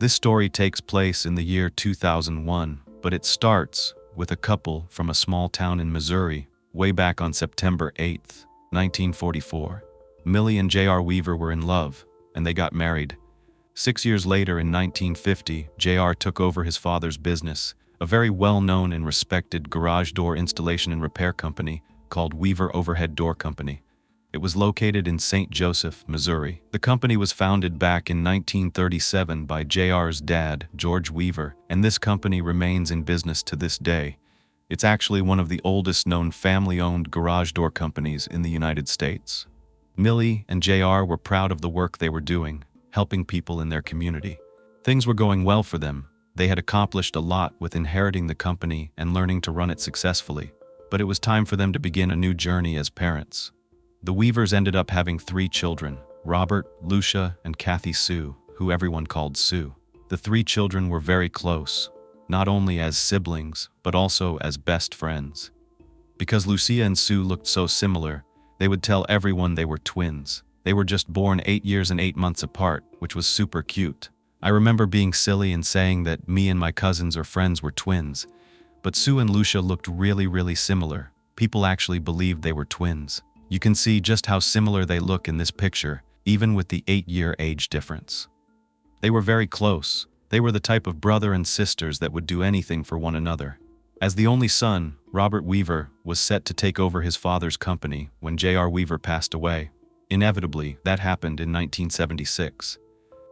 This story takes place in the year 2001, but it starts with a couple from a small town in Missouri way back on September 8th, 1944. Millie and J.R. Weaver were in love, and they got married. 6 years later, in 1950, J.R. took over his father's business, a very well-known and respected garage door installation and repair company called Weaver Overhead Door Company. It was located in St. Joseph, Missouri. The company was founded back in 1937 by J.R.'s dad, George Weaver, and this company remains in business to this day. It's actually one of the oldest known family-owned garage door companies in the United States. Millie and J.R. were proud of the work they were doing, helping people in their community. Things were going well for them. They had accomplished a lot with inheriting the company and learning to run it successfully. But it was time for them to begin a new journey as parents. The Weavers ended up having 3 children, Robert, Lucia, and Cathy Sue, who everyone called Sue. The 3 children were very close, not only as siblings, but also as best friends. Because Lucia and Sue looked so similar, they would tell everyone they were twins. They were just born 8 years and 8 months apart, which was super cute. I remember being silly and saying that me and my cousins or friends were twins, but Sue and Lucia looked really similar. People actually believed they were twins. You can see just how similar they look in this picture, even with the 8-year age difference. They were very close. They were the type of brother and sisters that would do anything for one another. As the only son, Robert Weaver was set to take over his father's company when J.R. Weaver passed away. Inevitably, that happened in 1976.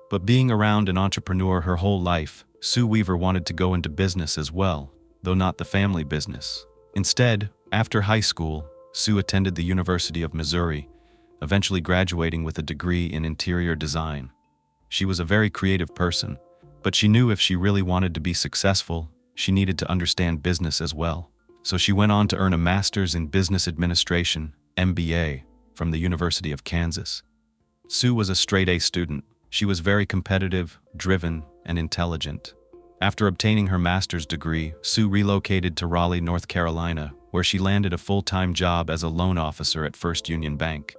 But being around an entrepreneur her whole life, Sue Weaver wanted to go into business as well, though not the family business. Instead, after high school, Sue attended the University of Missouri, eventually graduating with a degree in interior design. She was a very creative person, but she knew if she really wanted to be successful, she needed to understand business as well. So she went on to earn a master's in business administration, MBA, from the University of Kansas. Sue was a straight-A student. She was very competitive, driven, and intelligent. After obtaining her master's degree, Sue relocated to Raleigh, North Carolina, where she landed a full-time job as a loan officer at First Union Bank.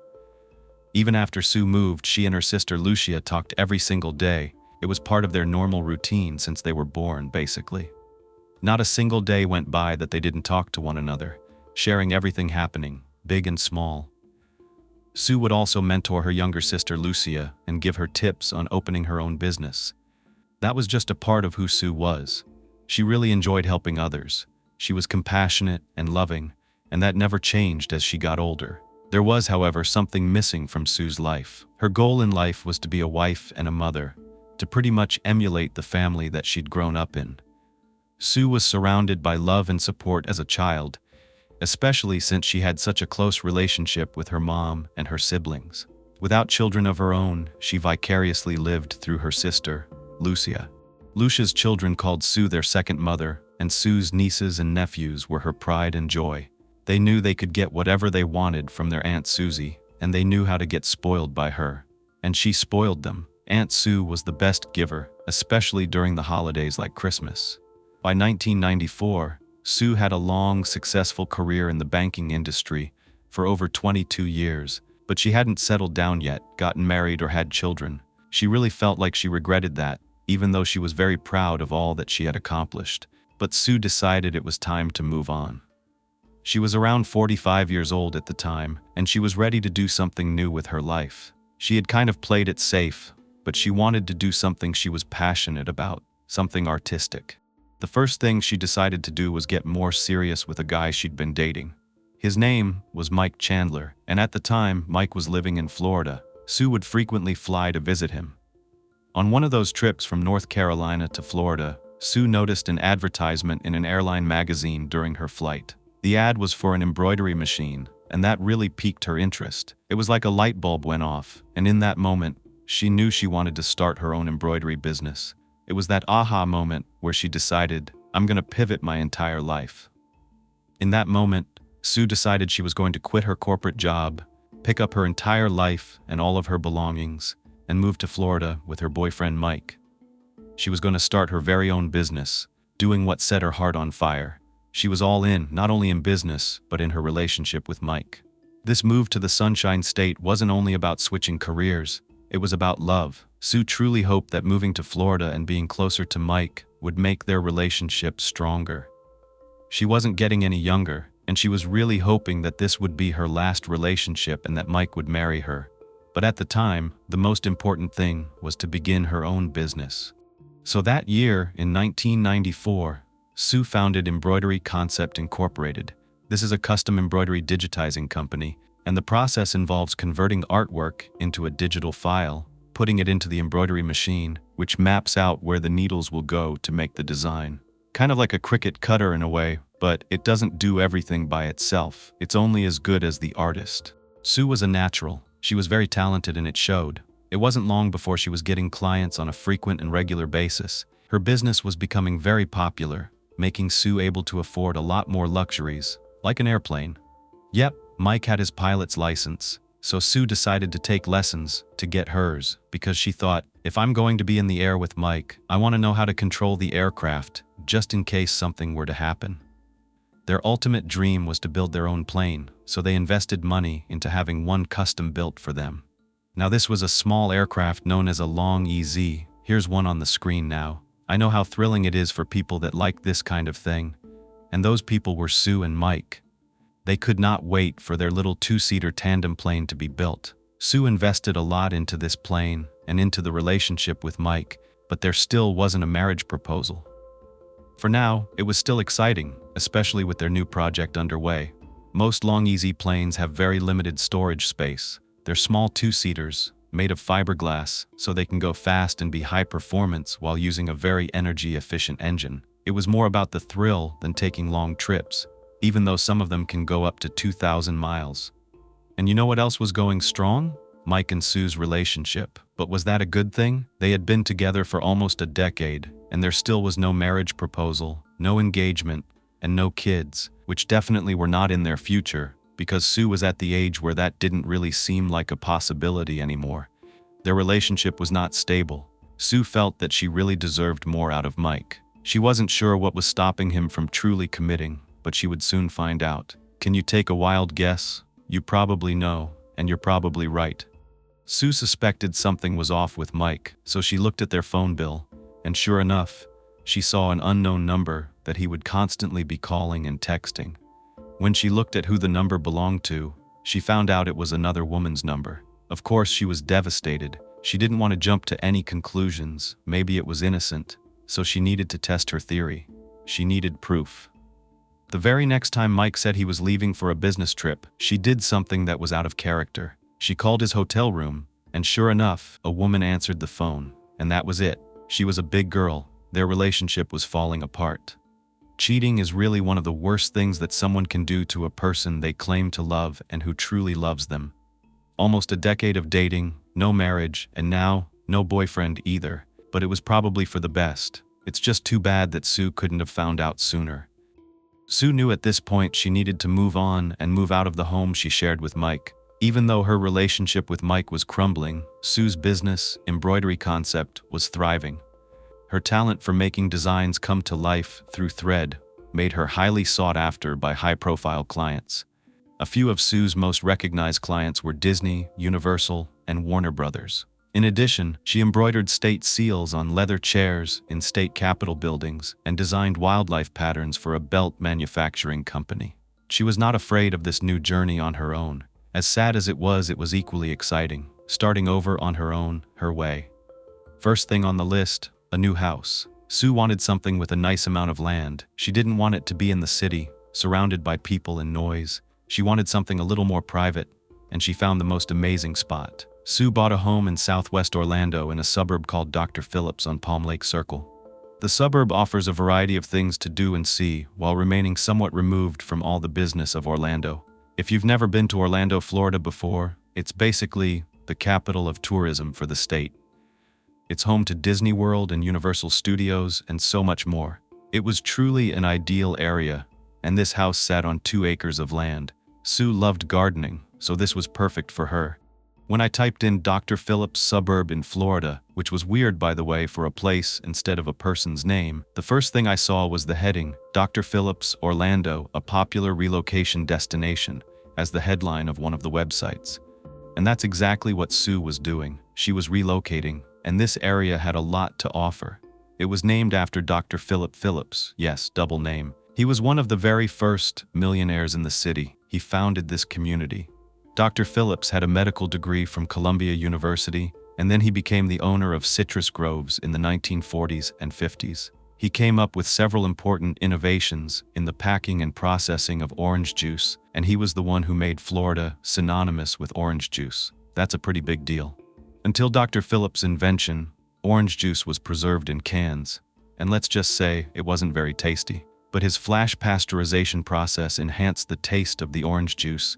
Even after Sue moved, she and her sister Lucia talked every single day. It was part of their normal routine since they were born, basically. Not a single day went by that they didn't talk to one another, sharing everything happening, big and small. Sue would also mentor her younger sister Lucia and give her tips on opening her own business. That was just a part of who Sue was. She really enjoyed helping others. She was compassionate and loving, and that never changed as she got older. There was, however, something missing from Sue's life. Her goal in life was to be a wife and a mother, to pretty much emulate the family that she'd grown up in. Sue was surrounded by love and support as a child, especially since she had such a close relationship with her mom and her siblings. Without children of her own, she vicariously lived through her sister, Lucia. Lucia's children called Sue their second mother, and Sue's nieces and nephews were her pride and joy. They knew they could get whatever they wanted from their Aunt Susie, and they knew how to get spoiled by her. And she spoiled them. Aunt Sue was the best giver, especially during the holidays like Christmas. By 1994, Sue had a long, successful career in the banking industry for over 22 years, but she hadn't settled down yet, gotten married, or had children. She really felt like she regretted that, even though she was very proud of all that she had accomplished. But Sue decided it was time to move on. She was around 45 years old at the time, and she was ready to do something new with her life. She had kind of played it safe, but she wanted to do something she was passionate about, something artistic. The first thing she decided to do was get more serious with a guy she'd been dating. His name was Mike Chandler, and at the time, Mike was living in Florida. Sue would frequently fly to visit him. On one of those trips from North Carolina to Florida, Sue noticed an advertisement in an airline magazine during her flight. The ad was for an embroidery machine, and that really piqued her interest. It was like a light bulb went off, and in that moment, she knew she wanted to start her own embroidery business. It was that aha moment where she decided, I'm going to pivot my entire life. In that moment, Sue decided she was going to quit her corporate job, pick up her entire life and all of her belongings, and move to Florida with her boyfriend Mike. She was going to start her very own business, doing what set her heart on fire. She was all in, not only in business, but in her relationship with Mike. This move to the Sunshine State wasn't only about switching careers, it was about love. Sue truly hoped that moving to Florida and being closer to Mike would make their relationship stronger. She wasn't getting any younger, and she was really hoping that this would be her last relationship and that Mike would marry her. But at the time, the most important thing was to begin her own business. So that year, in 1994, Sue founded Embroidery Concept Incorporated. This is a custom embroidery digitizing company, and the process involves converting artwork into a digital file, putting it into the embroidery machine, which maps out where the needles will go to make the design. Kind of like a Cricut cutter in a way, but it doesn't do everything by itself. It's only as good as the artist. Sue was a natural. She was very talented and it showed. It wasn't long before she was getting clients on a frequent and regular basis. Her business was becoming very popular, making Sue able to afford a lot more luxuries, like an airplane. Yep, Mike had his pilot's license, so Sue decided to take lessons to get hers, because she thought, if I'm going to be in the air with Mike, I want to know how to control the aircraft, just in case something were to happen. Their ultimate dream was to build their own plane, so they invested money into having one custom built for them. Now this was a small aircraft known as a Long EZ. Here's one on the screen now. I know how thrilling it is for people that like this kind of thing. And those people were Sue and Mike. They could not wait for their little two-seater tandem plane to be built. Sue invested a lot into this plane and into the relationship with Mike, but there still wasn't a marriage proposal. For now, it was still exciting, especially with their new project underway. Most Long EZ planes have very limited storage space. They're small two-seaters, made of fiberglass, so they can go fast and be high performance while using a very energy-efficient engine. It was more about the thrill than taking long trips, even though some of them can go up to 2,000 miles. And you know what else was going strong? Mike and Sue's relationship. But was that a good thing? They had been together for almost a decade, and there still was no marriage proposal, no engagement, and no kids, which definitely were not in their future, because Sue was at the age where that didn't really seem like a possibility anymore. Their relationship was not stable. Sue felt that she really deserved more out of Mike. She wasn't sure what was stopping him from truly committing, but she would soon find out. Can you take a wild guess? You probably know, and you're probably right. Sue suspected something was off with Mike, so she looked at their phone bill, and sure enough, she saw an unknown number that he would constantly be calling and texting. When she looked at who the number belonged to, she found out it was another woman's number. Of course, she was devastated. She didn't want to jump to any conclusions. Maybe it was innocent, so she needed to test her theory. She needed proof. The very next time Mike said he was leaving for a business trip, she did something that was out of character. She called his hotel room, and sure enough, a woman answered the phone. And that was it. She was a big girl. Their relationship was falling apart. Cheating is really one of the worst things that someone can do to a person they claim to love and who truly loves them. Almost a decade of dating, no marriage, and now, no boyfriend either. But it was probably for the best. It's just too bad that Sue couldn't have found out sooner. Sue knew at this point she needed to move on and move out of the home she shared with Mike. Even though her relationship with Mike was crumbling, Sue's business, Embroidery Concept, was thriving. Her talent for making designs come to life through thread made her highly sought after by high-profile clients. A few of Sue's most recognized clients were Disney, Universal, and Warner Brothers. In addition, she embroidered state seals on leather chairs in state capitol buildings and designed wildlife patterns for a belt manufacturing company. She was not afraid of this new journey on her own. As sad as it was equally exciting, starting over on her own, her way. First thing on the list, a new house. Sue wanted something with a nice amount of land. She didn't want it to be in the city, surrounded by people and noise. She wanted something a little more private, and she found the most amazing spot. Sue bought a home in southwest Orlando in a suburb called Dr. Phillips on Palm Lake Circle. The suburb offers a variety of things to do and see while remaining somewhat removed from all the business of Orlando. If you've never been to Orlando, Florida before, it's basically the capital of tourism for the state. It's home to Disney World and Universal Studios and so much more. It was truly an ideal area, and this house sat on 2 acres of land. Sue loved gardening, so this was perfect for her. When I typed in Dr. Phillips suburb in Florida, which was weird by the way for a place instead of a person's name, the first thing I saw was the heading, Dr. Phillips, Orlando, a popular relocation destination, as the headline of one of the websites. And that's exactly what Sue was doing. She was relocating, and this area had a lot to offer. It was named after Dr. Philip Phillips, yes, double name. He was one of the very first millionaires in the city. He founded this community. Dr. Phillips had a medical degree from Columbia University, and then he became the owner of citrus groves in the 1940s and 50s. He came up with several important innovations in the packing and processing of orange juice, and he was the one who made Florida synonymous with orange juice. That's a pretty big deal. Until Dr. Phillips' invention, orange juice was preserved in cans, and let's just say it wasn't very tasty. But his flash pasteurization process enhanced the taste of the orange juice,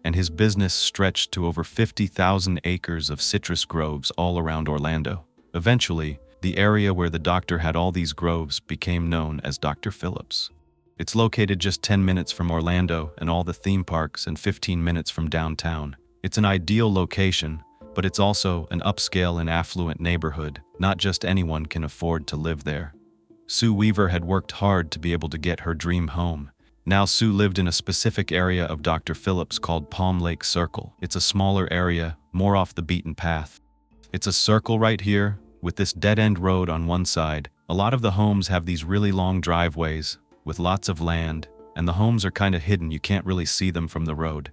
and his business stretched to over 50,000 acres of citrus groves all around Orlando. Eventually, the area where the doctor had all these groves became known as Dr. Phillips. It's located just 10 minutes from Orlando and all the theme parks and 15 minutes from downtown. It's an ideal location, but it's also an upscale and affluent neighborhood. Not just anyone can afford to live there. Sue Weaver had worked hard to be able to get her dream home. Now Sue lived in a specific area of Dr. Phillips called Palm Lake Circle. It's a smaller area, more off the beaten path. It's a circle right here, with this dead-end road on one side. A lot of the homes have these really long driveways, with lots of land, and the homes are kind of hidden, you can't really see them from the road.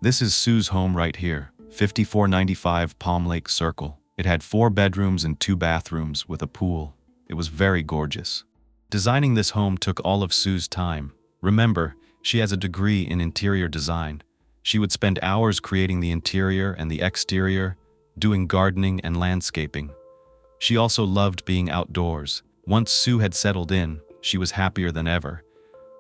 This is Sue's home right here, 5495 Palm Lake Circle. It had 4 bedrooms and 2 bathrooms with a pool. It was very gorgeous. Designing this home took all of Sue's time. Remember, she has a degree in interior design. She would spend hours creating the interior and the exterior, doing gardening and landscaping. She also loved being outdoors. Once Sue had settled in, she was happier than ever.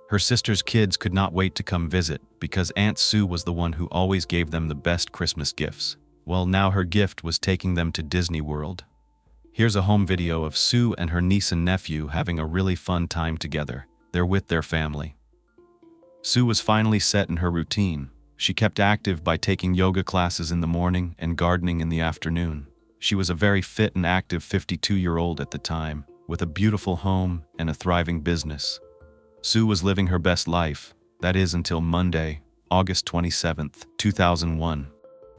Her sister's kids could not wait to come visit because Aunt Sue was the one who always gave them the best Christmas gifts. Well, now her gift was taking them to Disney World. Here's a home video of Sue and her niece and nephew having a really fun time together. They're with their family. Sue was finally set in her routine. She kept active by taking yoga classes in the morning and gardening in the afternoon. She was a very fit and active 52-year-old at the time, with a beautiful home and a thriving business. Sue was living her best life, that is until Monday, August 27, 2001.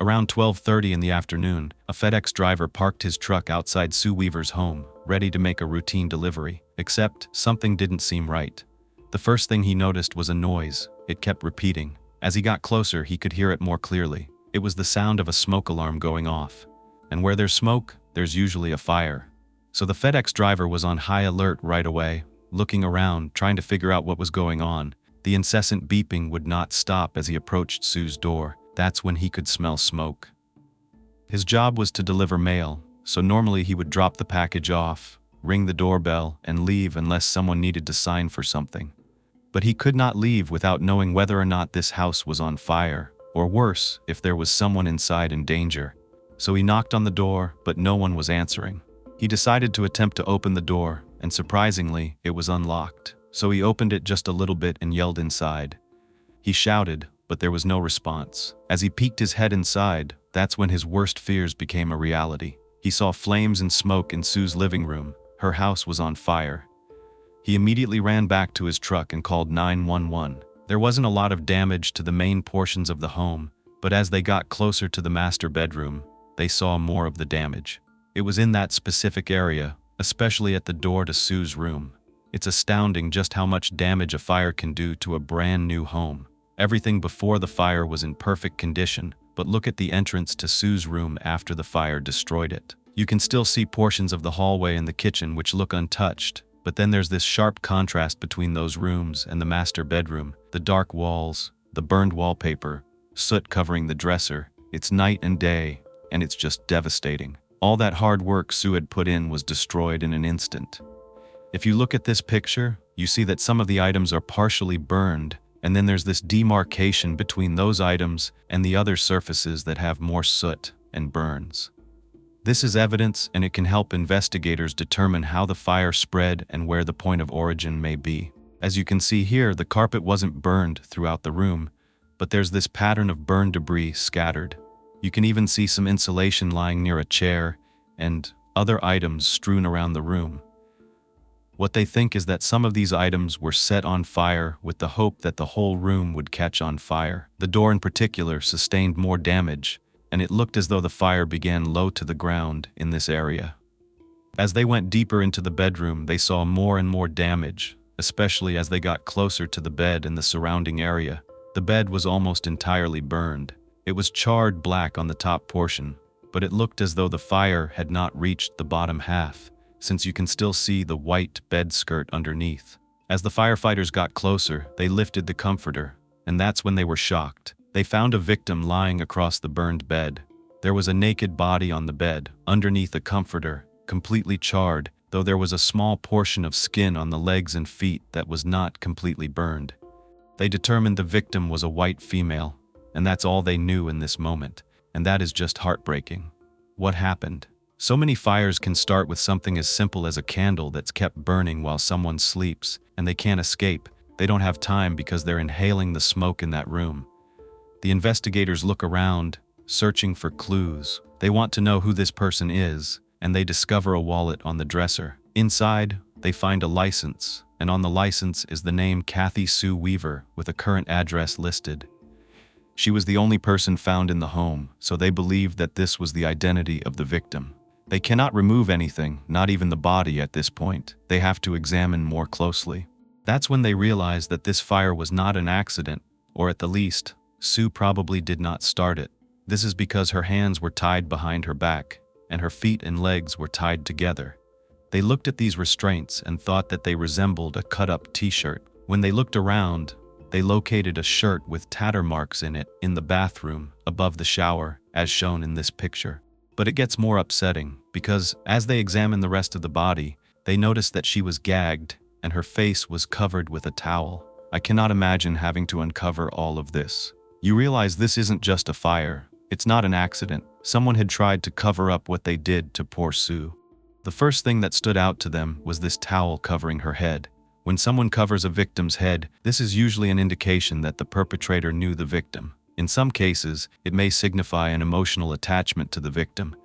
Around 12:30 in the afternoon, a FedEx driver parked his truck outside Sue Weaver's home, ready to make a routine delivery, except something didn't seem right. The first thing he noticed was a noise. It kept repeating. As he got closer, he could hear it more clearly. It was the sound of a smoke alarm going off. And where there's smoke, there's usually a fire. So the FedEx driver was on high alert right away, looking around, trying to figure out what was going on. The incessant beeping would not stop as he approached Sue's door. That's when he could smell smoke. His job was to deliver mail, so normally he would drop the package off, ring the doorbell, and leave unless someone needed to sign for something. But he could not leave without knowing whether or not this house was on fire, or worse, if there was someone inside in danger. So he knocked on the door, but no one was answering. He decided to attempt to open the door, and surprisingly, it was unlocked. So he opened it just a little bit and yelled inside. He shouted, but there was no response. As he peeked his head inside, that's when his worst fears became a reality. He saw flames and smoke in Sue's living room. Her house was on fire. He immediately ran back to his truck and called 911. There wasn't a lot of damage to the main portions of the home, but as they got closer to the master bedroom, they saw more of the damage. It was in that specific area, especially at the door to Sue's room. It's astounding just how much damage a fire can do to a brand new home. Everything before the fire was in perfect condition, but look at the entrance to Sue's room after the fire destroyed it. You can still see portions of the hallway and the kitchen which look untouched, but then there's this sharp contrast between those rooms and the master bedroom. The dark walls, the burned wallpaper, soot covering the dresser. It's night and day, and it's just devastating. All that hard work Sue had put in was destroyed in an instant. If you look at this picture, you see that some of the items are partially burned, and then there's this demarcation between those items and the other surfaces that have more soot and burns. This is evidence, and it can help investigators determine how the fire spread and where the point of origin may be. As you can see here, the carpet wasn't burned throughout the room, but there's this pattern of burned debris scattered. You can even see some insulation lying near a chair and other items strewn around the room. What they think is that some of these items were set on fire with the hope that the whole room would catch on fire. The door in particular sustained more damage, and it looked as though the fire began low to the ground in this area. As they went deeper into the bedroom, they saw more and more damage, especially as they got closer to the bed and the surrounding area. The bed was almost entirely burned. It was charred black on the top portion, but it looked as though the fire had not reached the bottom half, since you can still see the white bed skirt underneath. As the firefighters got closer, they lifted the comforter, and that's when they were shocked. They found a victim lying across the burned bed. There was a naked body on the bed, underneath a comforter, completely charred, though there was a small portion of skin on the legs and feet that was not completely burned. They determined the victim was a white female, and that's all they knew in this moment, and that is just heartbreaking. What happened? So many fires can start with something as simple as a candle that's kept burning while someone sleeps, and they can't escape. They don't have time because they're inhaling the smoke in that room. The investigators look around, searching for clues. They want to know who this person is, and they discover a wallet on the dresser. Inside, they find a license, and on the license is the name Cathy Sue Weaver with a current address listed. She was the only person found in the home, so they believe that this was the identity of the victim. They cannot remove anything, not even the body at this point. They have to examine more closely. That's when they realize that this fire was not an accident, or at the least, Sue probably did not start it. This is because her hands were tied behind her back, and her feet and legs were tied together. They looked at these restraints and thought that they resembled a cut-up t-shirt. When they looked around, they located a shirt with tatter marks in it in the bathroom above the shower, as shown in this picture. But it gets more upsetting, because as they examine the rest of the body, they notice that she was gagged and her face was covered with a towel. I cannot imagine having to uncover all of this. You realize this isn't just a fire. It's not an accident. Someone had tried to cover up what they did to poor Sue. The first thing that stood out to them was this towel covering her head. When someone covers a victim's head, this is usually an indication that the perpetrator knew the victim. In some cases, it may signify an emotional attachment to the victim.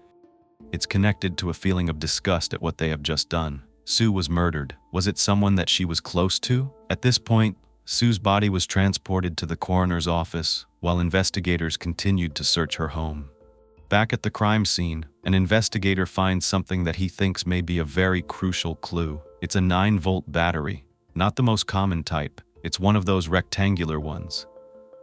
It's connected to a feeling of disgust at what they have just done. Sue was murdered. Was it someone that she was close to? At this point, Sue's body was transported to the coroner's office while investigators continued to search her home. Back at the crime scene, an investigator finds something that he thinks may be a very crucial clue. It's a 9-volt battery. Not the most common type. It's one of those rectangular ones.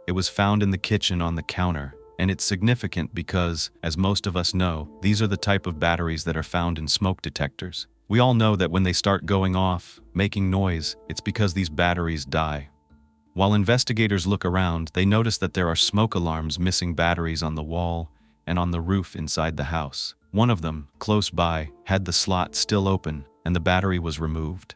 It was found in the kitchen on the counter, and it's significant because, as most of us know, these are the type of batteries that are found in smoke detectors. We all know that when they start going off, making noise, it's because these batteries die. While investigators look around, they notice that there are smoke alarms missing batteries on the wall and on the roof inside the house. One of them, close by, had the slot still open, and the battery was removed.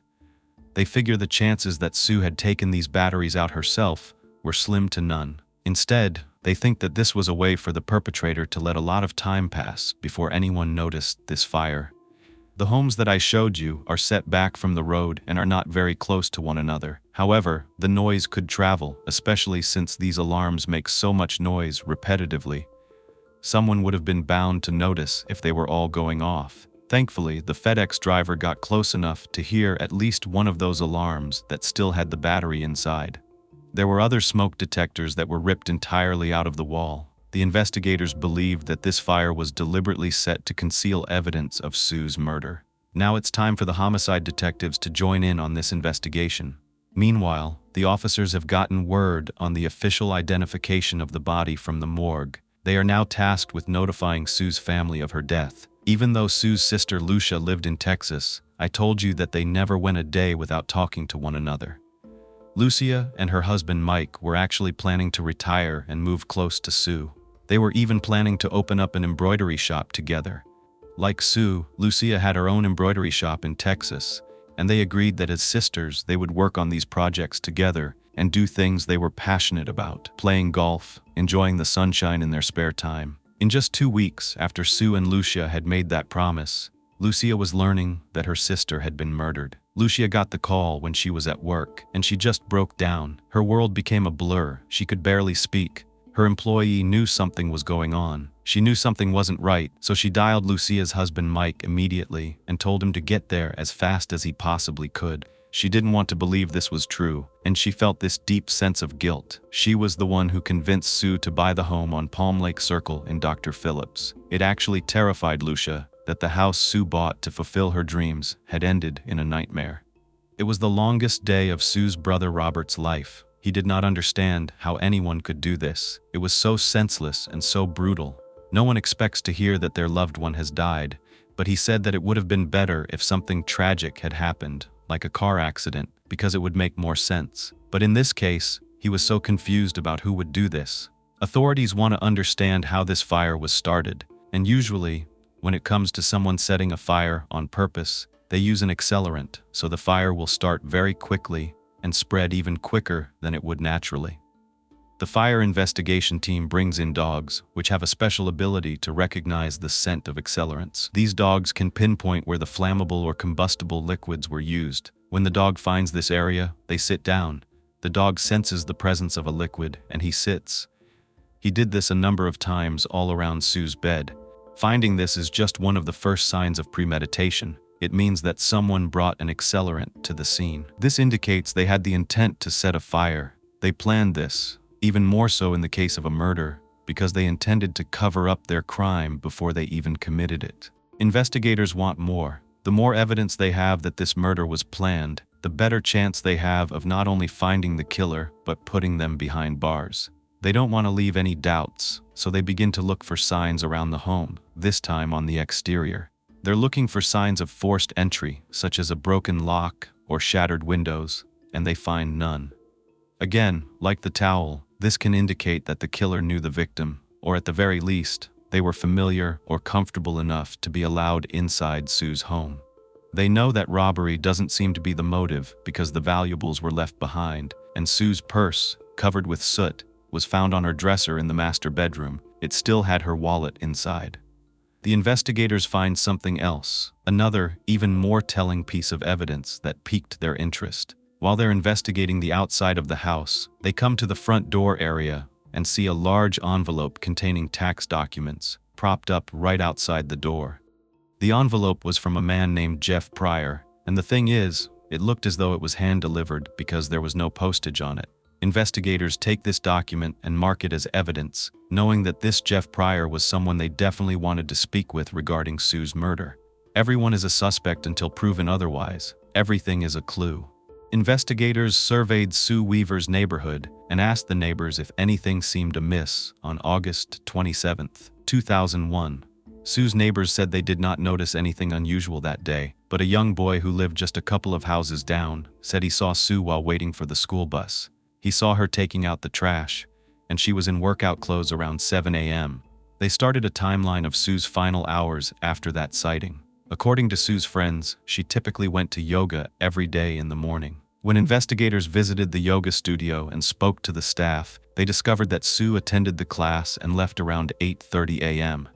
They figure the chances that Sue had taken these batteries out herself were slim to none. Instead, they think that this was a way for the perpetrator to let a lot of time pass before anyone noticed this fire. The homes that I showed you are set back from the road and are not very close to one another. However, the noise could travel, especially since these alarms make so much noise repetitively. Someone would have been bound to notice if they were all going off. Thankfully, the FedEx driver got close enough to hear at least one of those alarms that still had the battery inside. There were other smoke detectors that were ripped entirely out of the wall. The investigators believed that this fire was deliberately set to conceal evidence of Sue's murder. Now it's time for the homicide detectives to join in on this investigation. Meanwhile, the officers have gotten word on the official identification of the body from the morgue. They are now tasked with notifying Sue's family of her death. Even though Sue's sister Lucia lived in Texas, I told you that they never went a day without talking to one another. Lucia and her husband Mike were actually planning to retire and move close to Sue. They were even planning to open up an embroidery shop together. Like Sue, Lucia had her own embroidery shop in Texas, and they agreed that as sisters they would work on these projects together and do things they were passionate about, playing golf, enjoying the sunshine in their spare time. In just 2 weeks after Sue and Lucia had made that promise, Lucia was learning that her sister had been murdered. Lucia got the call when she was at work, and she just broke down. Her world became a blur. She could barely speak. Her employee knew something was going on. She knew something wasn't right, so she dialed Lucia's husband Mike immediately and told him to get there as fast as he possibly could. She didn't want to believe this was true, and she felt this deep sense of guilt. She was the one who convinced Sue to buy the home on Palm Lake Circle in Dr. Phillips. It actually terrified Lucia that the house Sue bought to fulfill her dreams had ended in a nightmare. It was the longest day of Sue's brother Robert's life. He did not understand how anyone could do this. It was so senseless and so brutal. No one expects to hear that their loved one has died, but he said that it would have been better if something tragic had happened, like a car accident, because it would make more sense. But in this case, he was so confused about who would do this. Authorities want to understand how this fire was started, and usually, when it comes to someone setting a fire on purpose, they use an accelerant, so the fire will start very quickly and spread even quicker than it would naturally. The fire investigation team brings in dogs, which have a special ability to recognize the scent of accelerants. These dogs can pinpoint where the flammable or combustible liquids were used. When the dog finds this area, they sit down. The dog senses the presence of a liquid, and he sits. He did this a number of times all around Sue's bed. Finding this is just one of the first signs of premeditation. It means that someone brought an accelerant to the scene. This indicates they had the intent to set a fire. They planned this, even more so in the case of a murder, because they intended to cover up their crime before they even committed it. Investigators want more. The more evidence they have that this murder was planned, the better chance they have of not only finding the killer, but putting them behind bars. They don't want to leave any doubts, so they begin to look for signs around the home, this time on the exterior. They're looking for signs of forced entry, such as a broken lock or shattered windows, and they find none. Again, like the towel, this can indicate that the killer knew the victim, or at the very least, they were familiar or comfortable enough to be allowed inside Sue's home. They know that robbery doesn't seem to be the motive because the valuables were left behind, and Sue's purse, covered with soot, was found on her dresser in the master bedroom. It still had her wallet inside. The investigators find something else, another, even more telling piece of evidence that piqued their interest. While they're investigating the outside of the house, they come to the front door area and see a large envelope containing tax documents propped up right outside the door. The envelope was from a man named Jeff Pryor, and the thing is, it looked as though it was hand-delivered because there was no postage on it. Investigators take this document and mark it as evidence, knowing that this Jeff Pryor was someone they definitely wanted to speak with regarding Sue's murder. Everyone is a suspect until proven otherwise. Everything is a clue. Investigators surveyed Sue Weaver's neighborhood and asked the neighbors if anything seemed amiss on August 27, 2001. Sue's neighbors said they did not notice anything unusual that day, but a young boy who lived just a couple of houses down said he saw Sue while waiting for the school bus. He saw her taking out the trash, and she was in workout clothes around 7 a.m. They started a timeline of Sue's final hours after that sighting. According to Sue's friends, she typically went to yoga every day in the morning. When investigators visited the yoga studio and spoke to the staff, they discovered that Sue attended the class and left around 8:30 a.m.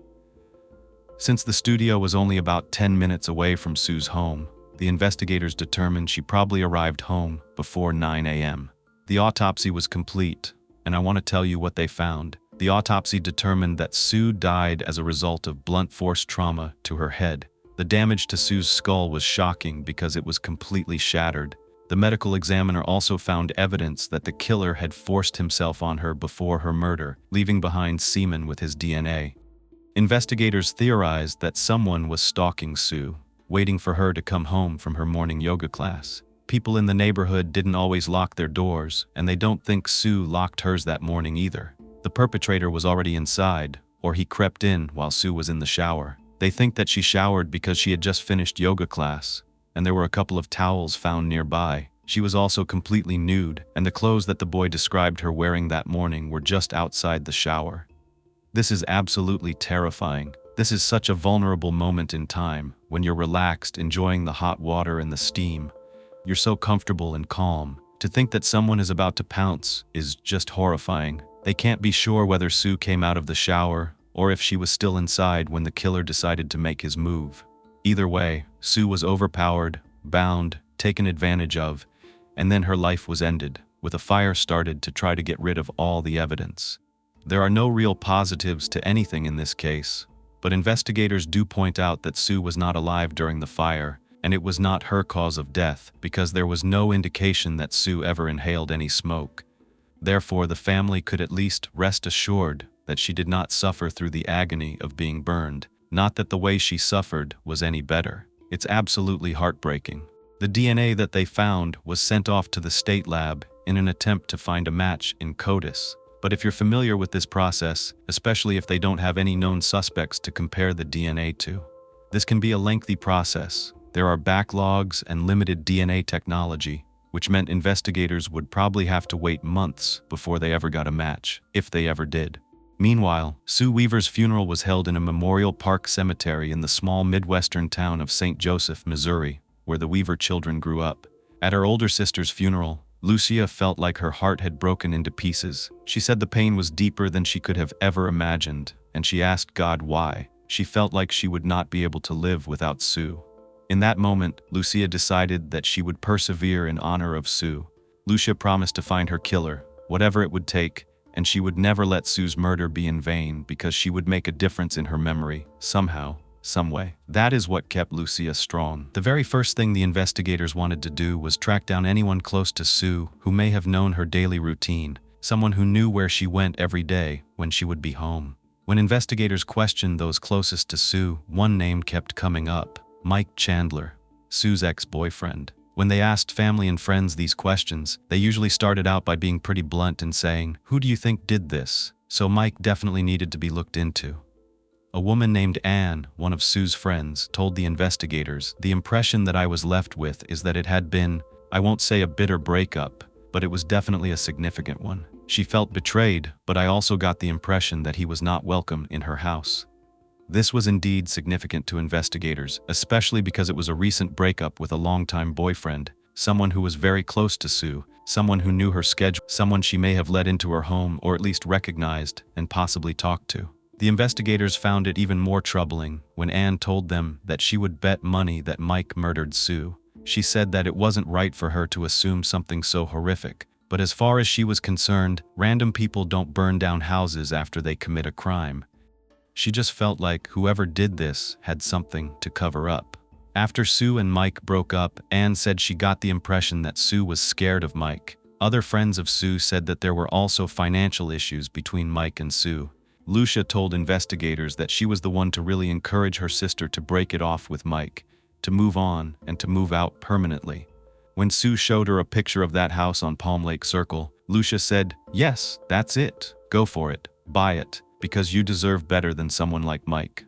Since the studio was only about 10 minutes away from Sue's home, the investigators determined she probably arrived home before 9 a.m. The autopsy was complete, and I want to tell you what they found. The autopsy determined that Sue died as a result of blunt force trauma to her head. The damage to Sue's skull was shocking because it was completely shattered. The medical examiner also found evidence that the killer had forced himself on her before her murder, leaving behind semen with his DNA. Investigators theorized that someone was stalking Sue, waiting for her to come home from her morning yoga class. People in the neighborhood didn't always lock their doors, and they don't think Sue locked hers that morning either. The perpetrator was already inside, or he crept in while Sue was in the shower. They think that she showered because she had just finished yoga class, and there were a couple of towels found nearby. She was also completely nude, and the clothes that the boy described her wearing that morning were just outside the shower. This is absolutely terrifying. This is such a vulnerable moment in time, when you're relaxed, enjoying the hot water and the steam. You're so comfortable and calm. To think that someone is about to pounce is just horrifying. They can't be sure whether Sue came out of the shower or if she was still inside when the killer decided to make his move. Either way, Sue was overpowered, bound, taken advantage of, and then her life was ended, with a fire started to try to get rid of all the evidence. There are no real positives to anything in this case, but investigators do point out that Sue was not alive during the fire, and it was not her cause of death because there was no indication that Sue ever inhaled any smoke. Therefore, the family could at least rest assured that she did not suffer through the agony of being burned, not that the way she suffered was any better. It's absolutely heartbreaking. The DNA that they found was sent off to the state lab in an attempt to find a match in CODIS. But if you're familiar with this process, especially if they don't have any known suspects to compare the DNA to, this can be a lengthy process. There are backlogs and limited DNA technology, which meant investigators would probably have to wait months before they ever got a match, if they ever did. Meanwhile, Sue Weaver's funeral was held in a Memorial Park cemetery in the small Midwestern town of St. Joseph, Missouri, where the Weaver children grew up. At her older sister's funeral, Lucia felt like her heart had broken into pieces. She said the pain was deeper than she could have ever imagined, and she asked God why. She felt like she would not be able to live without Sue. In that moment, Lucia decided that she would persevere in honor of Sue. Lucia promised to find her killer, whatever it would take, and she would never let Sue's murder be in vain because she would make a difference in her memory, somehow, some way. That is what kept Lucia strong. The very first thing the investigators wanted to do was track down anyone close to Sue who may have known her daily routine, someone who knew where she went every day when she would be home. When investigators questioned those closest to Sue, one name kept coming up: Mike Chandler, Sue's ex-boyfriend. When they asked family and friends these questions, they usually started out by being pretty blunt and saying, "Who do you think did this?" So Mike definitely needed to be looked into. A woman named Anne, one of Sue's friends, told the investigators, "The impression that I was left with is that it had been, I won't say a bitter breakup, but it was definitely a significant one. She felt betrayed, but I also got the impression that he was not welcome in her house." This was indeed significant to investigators, especially because it was a recent breakup with a longtime boyfriend, someone who was very close to Sue, someone who knew her schedule, someone she may have let into her home or at least recognized and possibly talked to. The investigators found it even more troubling when Anne told them that she would bet money that Mike murdered Sue. She said that it wasn't right for her to assume something so horrific, but as far as she was concerned, random people don't burn down houses after they commit a crime. She just felt like whoever did this had something to cover up. After Sue and Mike broke up, Anne said she got the impression that Sue was scared of Mike. Other friends of Sue said that there were also financial issues between Mike and Sue. Lucia told investigators that she was the one to really encourage her sister to break it off with Mike, to move on and to move out permanently. When Sue showed her a picture of that house on Palm Lake Circle, Lucia said, "Yes, that's it. Go for it. Buy it. Because you deserve better than someone like Mike."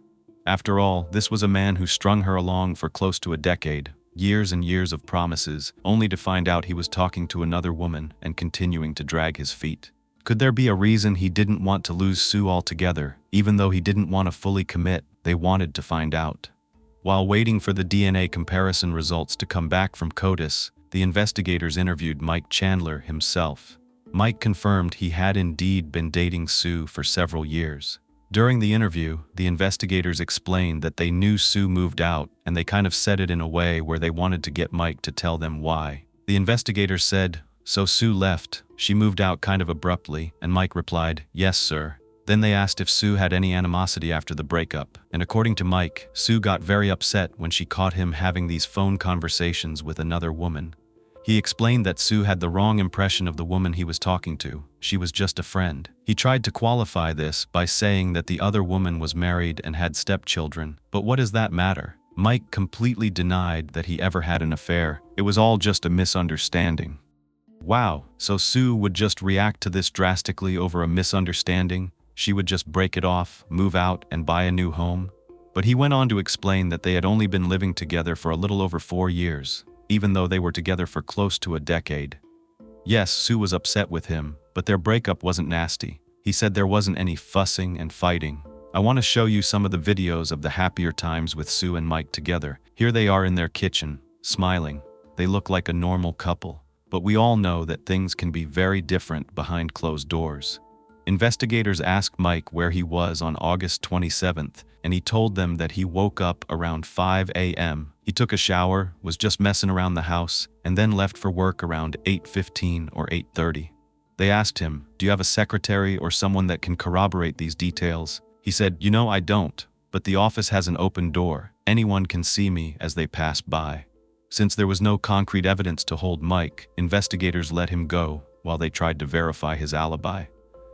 After all, this was a man who strung her along for close to a decade, years and years of promises, only to find out he was talking to another woman and continuing to drag his feet. Could there be a reason he didn't want to lose Sue altogether? Even though he didn't want to fully commit, they wanted to find out. While waiting for the DNA comparison results to come back from CODIS, the investigators interviewed Mike Chandler himself. Mike confirmed he had indeed been dating Sue for several years. During the interview, the investigators explained that they knew Sue moved out, and they kind of said it in a way where they wanted to get Mike to tell them why. The investigators said, "So Sue left. She moved out kind of abruptly," and Mike replied, "Yes, sir." Then they asked if Sue had any animosity after the breakup, and according to Mike, Sue got very upset when she caught him having these phone conversations with another woman. He explained that Sue had the wrong impression of the woman he was talking to. She was just a friend. He tried to qualify this by saying that the other woman was married and had stepchildren, but what does that matter? Mike completely denied that he ever had an affair. It was all just a misunderstanding. Wow, so Sue would just react to this drastically over a misunderstanding? She would just break it off, move out, and buy a new home? But he went on to explain that they had only been living together for a little over 4 years, even though they were together for close to a decade. Yes, Sue was upset with him, but their breakup wasn't nasty. He said there wasn't any fussing and fighting. I want to show you some of the videos of the happier times with Sue and Mike together. Here they are in their kitchen, smiling. They look like a normal couple, but we all know that things can be very different behind closed doors. Investigators asked Mike where he was on August 27th, and he told them that he woke up around 5 a.m. He took a shower, was just messing around the house, and then left for work around 8:15 or 8:30. They asked him, "Do you have a secretary or someone that can corroborate these details?" He said, "You know, I don't, but the office has an open door. Anyone can see me as they pass by." Since there was no concrete evidence to hold Mike, investigators let him go while they tried to verify his alibi.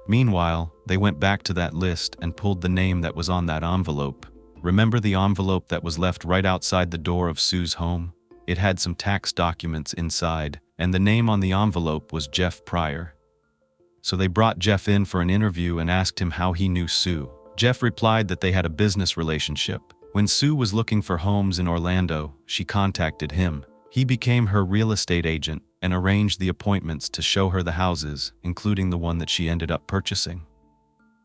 Meanwhile, they went back to that list and pulled the name that was on that envelope. Remember the envelope that was left right outside the door of Sue's home? It had some tax documents inside, and the name on the envelope was Jeff Pryor. So they brought Jeff in for an interview and asked him how he knew Sue. Jeff replied that they had a business relationship. When Sue was looking for homes in Orlando, she contacted him. He became her real estate agent and arranged the appointments to show her the houses, including the one that she ended up purchasing.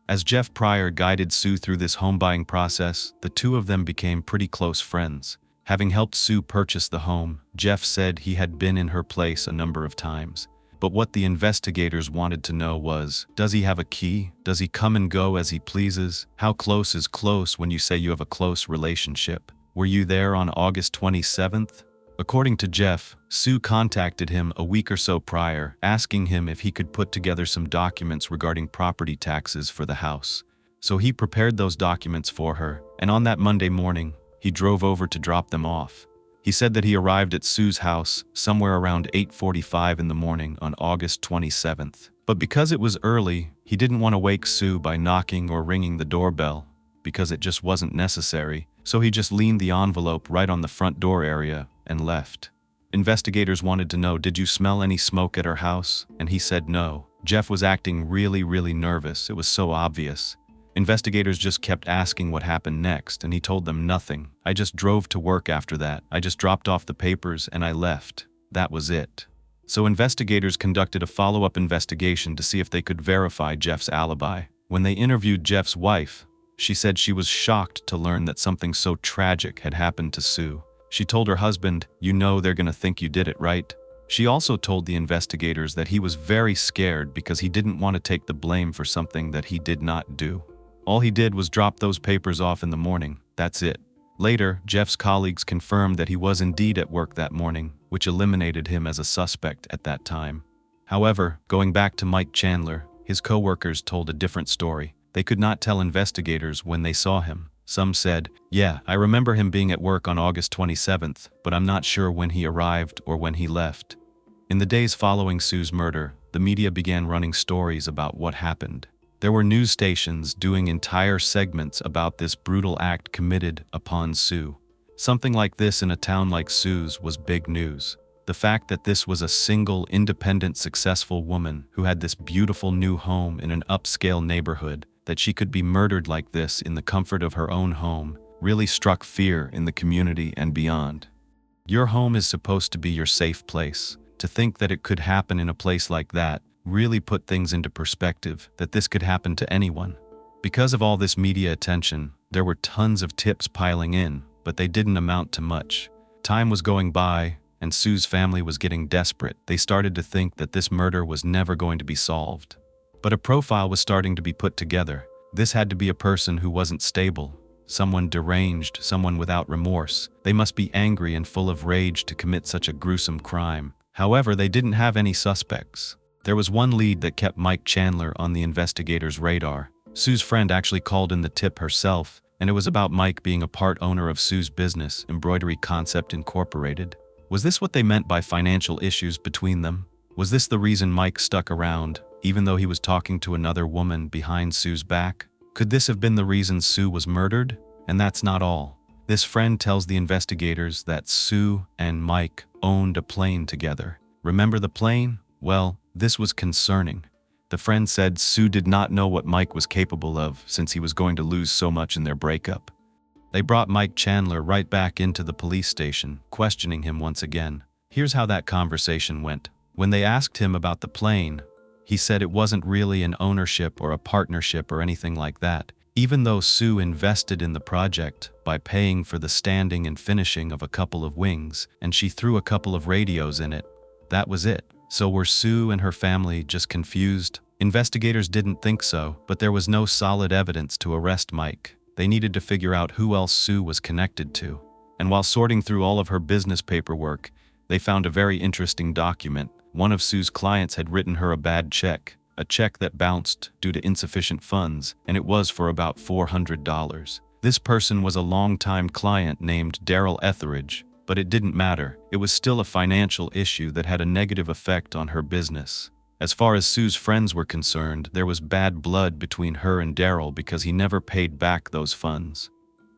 As Jeff Pryor guided Sue through this home buying process, the two of them became pretty close friends. Having helped Sue purchase the home, Jeff said he had been in her place a number of times. But what the investigators wanted to know was, does he have a key? Does he come and go as he pleases? How close is close when you say you have a close relationship? Were you there on August 27th? According to Jeff, Sue contacted him a week or so prior, asking him if he could put together some documents regarding property taxes for the house. So he prepared those documents for her, and on that Monday morning, he drove over to drop them off. He said that he arrived at Sue's house somewhere around 8:45 in the morning on August 27th. But because it was early, he didn't want to wake Sue by knocking or ringing the doorbell, because it just wasn't necessary, so he just leaned the envelope right on the front door area and left. Investigators wanted to know, did you smell any smoke at her house? And he said no. Jeff was acting really nervous. It was so obvious. Investigators just kept asking what happened next, and he told them nothing. I just drove to work after that. I just dropped off the papers and I left. That was it. So investigators conducted a follow-up investigation to see if they could verify Jeff's alibi. When they interviewed Jeff's wife, she said she was shocked to learn that something so tragic had happened to Sue. She told her husband, "You know they're gonna think you did it, right?" She also told the investigators that he was very scared because he didn't want to take the blame for something that he did not do. All he did was drop those papers off in the morning. That's it. Later, Jeff's colleagues confirmed that he was indeed at work that morning, which eliminated him as a suspect at that time. However, going back to Mike Chandler, his co-workers told a different story. They could not tell investigators when they saw him. Some said, "Yeah, I remember him being at work on August 27th, but I'm not sure when he arrived or when he left." In the days following Sue's murder, the media began running stories about what happened. There were news stations doing entire segments about this brutal act committed upon Sue. Something like this in a town like Sue's was big news. The fact that this was a single, independent, successful woman who had this beautiful new home in an upscale neighborhood, that she could be murdered like this in the comfort of her own home, really struck fear in the community and beyond. Your home is supposed to be your safe place. To think that it could happen in a place like that really put things into perspective, that this could happen to anyone. Because of all this media attention, there were tons of tips piling in, but they didn't amount to much. Time was going by, and Sue's family was getting desperate. They started to think that this murder was never going to be solved. But a profile was starting to be put together. This had to be a person who wasn't stable, someone deranged, someone without remorse. They must be angry and full of rage to commit such a gruesome crime. However, they didn't have any suspects. There was one lead that kept Mike Chandler on the investigators' radar. Sue's friend actually called in the tip herself, and it was about Mike being a part owner of Sue's business, Embroidery Concept Incorporated. Was this what they meant by financial issues between them? Was this the reason Mike stuck around, even though he was talking to another woman behind Sue's back? Could this have been the reason Sue was murdered? And that's not all. This friend tells the investigators that Sue and Mike owned a plane together. Remember the plane? Well, this was concerning. The friend said Sue did not know what Mike was capable of since he was going to lose so much in their breakup. They brought Mike Chandler right back into the police station, questioning him once again. Here's how that conversation went. When they asked him about the plane, he said it wasn't really an ownership or a partnership or anything like that, even though Sue invested in the project by paying for the standing and finishing of a couple of wings, and she threw a couple of radios in it. That was it. So were Sue and her family just confused? Investigators didn't think so, but there was no solid evidence to arrest Mike. They needed to figure out who else Sue was connected to. And while sorting through all of her business paperwork, they found a very interesting document. One of Sue's clients had written her a bad check, a check that bounced due to insufficient funds, and it was for about $400. This person was a longtime client named Daryl Etheridge, But it didn't matter. It was still a financial issue that had a negative effect on her business. As far as Sue's friends were concerned, there was bad blood between her and Daryl because he never paid back those funds.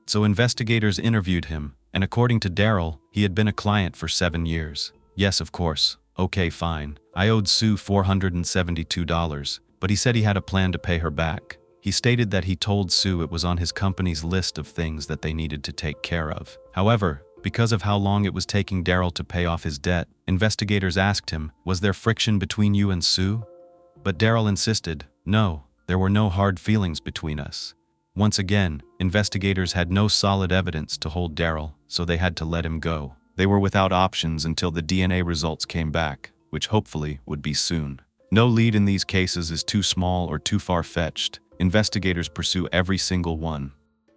So investigators interviewed him, and according to Daryl, he had been a client for 7 years. Yes, of course. Okay, fine. I owed Sue $472, but he said he had a plan to pay her back. He stated that he told Sue it was on his company's list of things that they needed to take care of. However, because of how long it was taking Daryl to pay off his debt, investigators asked him, "Was there friction between you and Sue?" But Daryl insisted, "No, there were no hard feelings between us." Once again, investigators had no solid evidence to hold Daryl, so they had to let him go. They were without options until the DNA results came back, which hopefully would be soon. No lead in these cases is too small or too far-fetched. Investigators pursue every single one.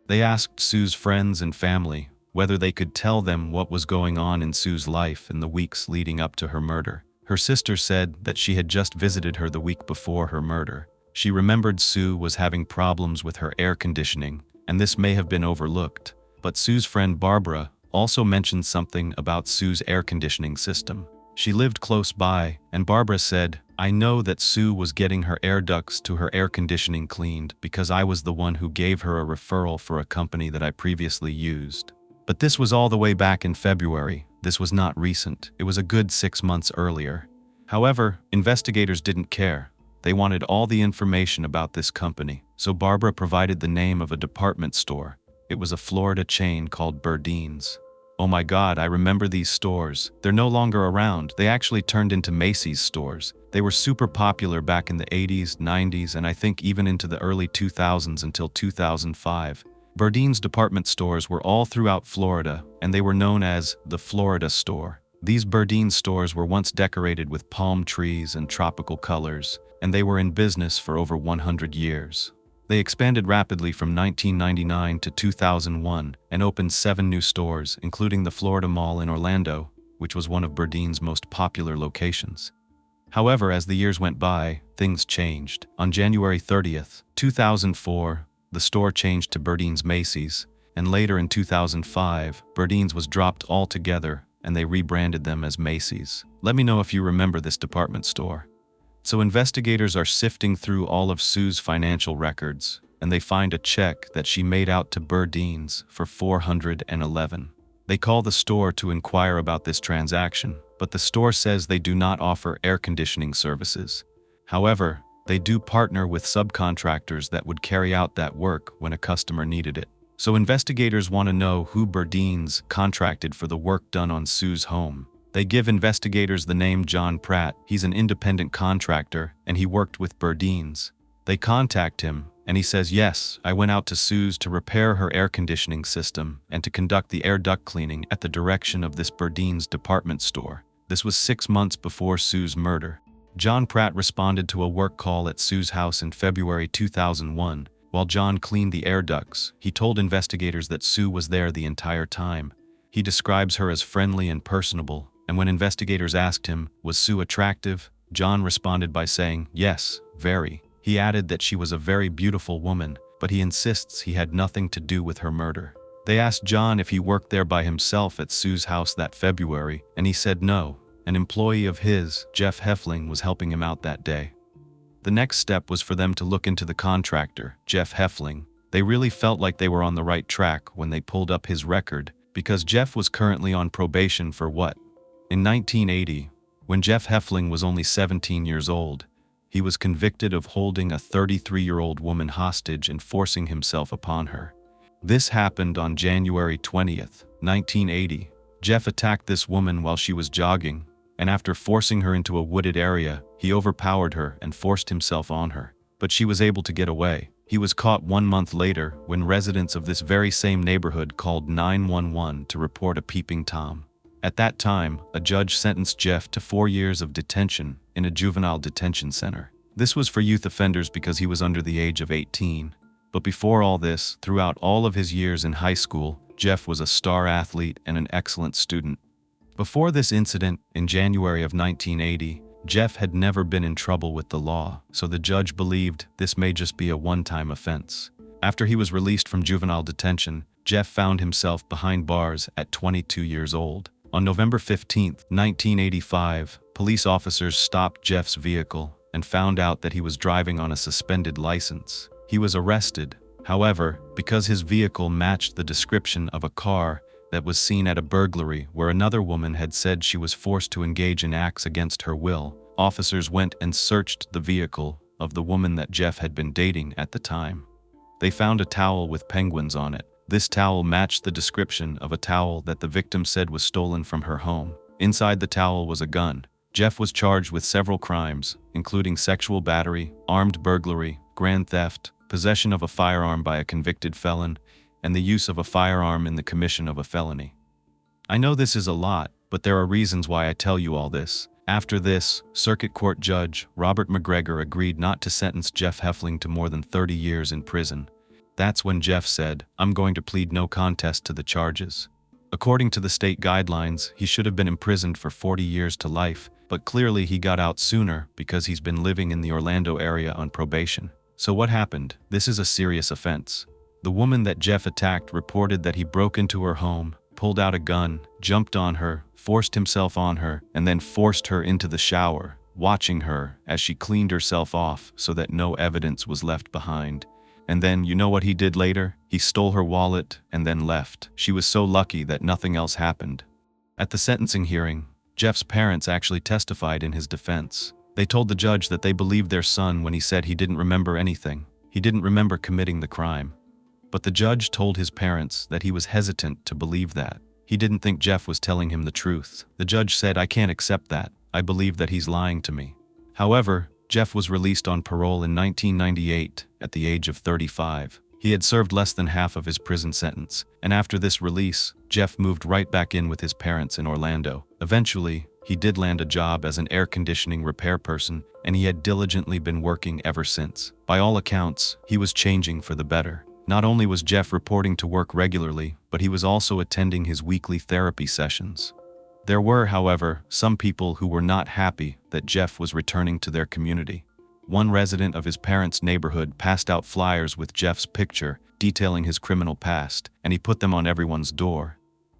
They asked Sue's friends and family whether they could tell them what was going on in Sue's life in the weeks leading up to her murder. Her sister said that she had just visited her the week before her murder. She remembered Sue was having problems with her air conditioning, and this may have been overlooked. But Sue's friend Barbara also mentioned something about Sue's air conditioning system. She lived close by, and Barbara said, "I know that Sue was getting her air ducts to her air conditioning cleaned because I was the one who gave her a referral for a company that I previously used." But this was all the way back in February. This was not recent. It was a good 6 months earlier. However, investigators didn't care. They wanted all the information about this company, so Barbara provided the name of a department store. It was a Florida chain called Berdine's. Oh my God, I remember these stores. They're no longer around. They actually turned into Macy's stores. They were super popular back in the 80s, 90s, and I think even into the early 2000s until 2005. Berdine's department stores were all throughout Florida, and they were known as the Florida Store. These Berdine stores were once decorated with palm trees and tropical colors, and they were in business for over 100 years. They expanded rapidly from 1999 to 2001 and opened 7 new stores, including the Florida Mall in Orlando, which was one of Berdine's most popular locations. However, as the years went by, things changed. On January 30th, 2004, the store changed to Berdine's Macy's, and later in 2005, Berdine's was dropped altogether and they rebranded them as Macy's. Let me know if you remember this department store. So investigators are sifting through all of Sue's financial records, and they find a check that she made out to Berdine's for $411. They call the store to inquire about this transaction, but the store says they do not offer air conditioning services. However, they do partner with subcontractors that would carry out that work when a customer needed it. So investigators want to know who Berdine's contracted for the work done on Sue's home. They give investigators the name John Pratt. He's an independent contractor, and he worked with Berdine's. They contact him, and he says, "Yes, I went out to Sue's to repair her air conditioning system and to conduct the air duct cleaning at the direction of this Berdine's department store." This was 6 months before Sue's murder. John Pratt responded to a work call at Sue's house in February 2001. While John cleaned the air ducts, he told investigators that Sue was there the entire time. He describes her as friendly and personable, and when investigators asked him, was Sue attractive, John responded by saying, "Yes, very." He added that she was a very beautiful woman, but he insists he had nothing to do with her murder. They asked John if he worked there by himself at Sue's house that February, and he said no. An employee of his, Jeff Hefling, was helping him out that day. The next step was for them to look into the contractor, Jeff Hefling. They really felt like they were on the right track when they pulled up his record, because Jeff was currently on probation for what? In 1980, when Jeff Hefling was only 17 years old, he was convicted of holding a 33-year-old woman hostage and forcing himself upon her. This happened on January 20th, 1980. Jeff attacked this woman while she was jogging, and after forcing her into a wooded area, he overpowered her and forced himself on her. But she was able to get away. He was caught 1 month later when residents of this very same neighborhood called 911 to report a peeping Tom. At that time, a judge sentenced Jeff to 4 years of detention in a juvenile detention center. This was for youth offenders because he was under the age of 18. But before all this, throughout all of his years in high school, Jeff was a star athlete and an excellent student. Before this incident, in January of 1980, Jeff had never been in trouble with the law, so the judge believed this may just be a one-time offense. After he was released from juvenile detention, Jeff found himself behind bars at 22 years old. On November 15, 1985, police officers stopped Jeff's vehicle and found out that he was driving on a suspended license. He was arrested, however, because his vehicle matched the description of a car that was seen at a burglary where another woman had said she was forced to engage in acts against her will. Officers went and searched the vehicle of the woman that Jeff had been dating at the time. They found a towel with penguins on it. This towel matched the description of a towel that the victim said was stolen from her home. Inside the towel was a gun. Jeff was charged with several crimes, including sexual battery, armed burglary, grand theft, possession of a firearm by a convicted felon, and the use of a firearm in the commission of a felony. I know this is a lot, but there are reasons why I tell you all this. After this, Circuit Court Judge Robert McGregor agreed not to sentence Jeff Hefling to more than 30 years in prison. That's when Jeff said, "I'm going to plead no contest to the charges." According to the state guidelines, he should have been imprisoned for 40 years to life, but clearly he got out sooner because he's been living in the Orlando area on probation. So what happened? This is a serious offense. The woman that Jeff attacked reported that he broke into her home, pulled out a gun, jumped on her, forced himself on her, and then forced her into the shower, watching her as she cleaned herself off so that no evidence was left behind. And then, you know what he did later? He stole her wallet and then left. She was so lucky that nothing else happened. At the sentencing hearing, Jeff's parents actually testified in his defense. They told the judge that they believed their son when he said he didn't remember anything. He didn't remember committing the crime. But the judge told his parents that he was hesitant to believe that. He didn't think Jeff was telling him the truth. The judge said, "I can't accept that. I believe that he's lying to me." However, Jeff was released on parole in 1998 at the age of 35. He had served less than half of his prison sentence, and after this release, Jeff moved right back in with his parents in Orlando. Eventually, he did land a job as an air conditioning repair person, and he had diligently been working ever since. By all accounts, he was changing for the better. Not only was Jeff reporting to work regularly, but he was also attending his weekly therapy sessions. There were, however, some people who were not happy that Jeff was returning to their community. One resident of his parents' neighborhood passed out flyers with Jeff's picture detailing his criminal past, and he put them on everyone's door.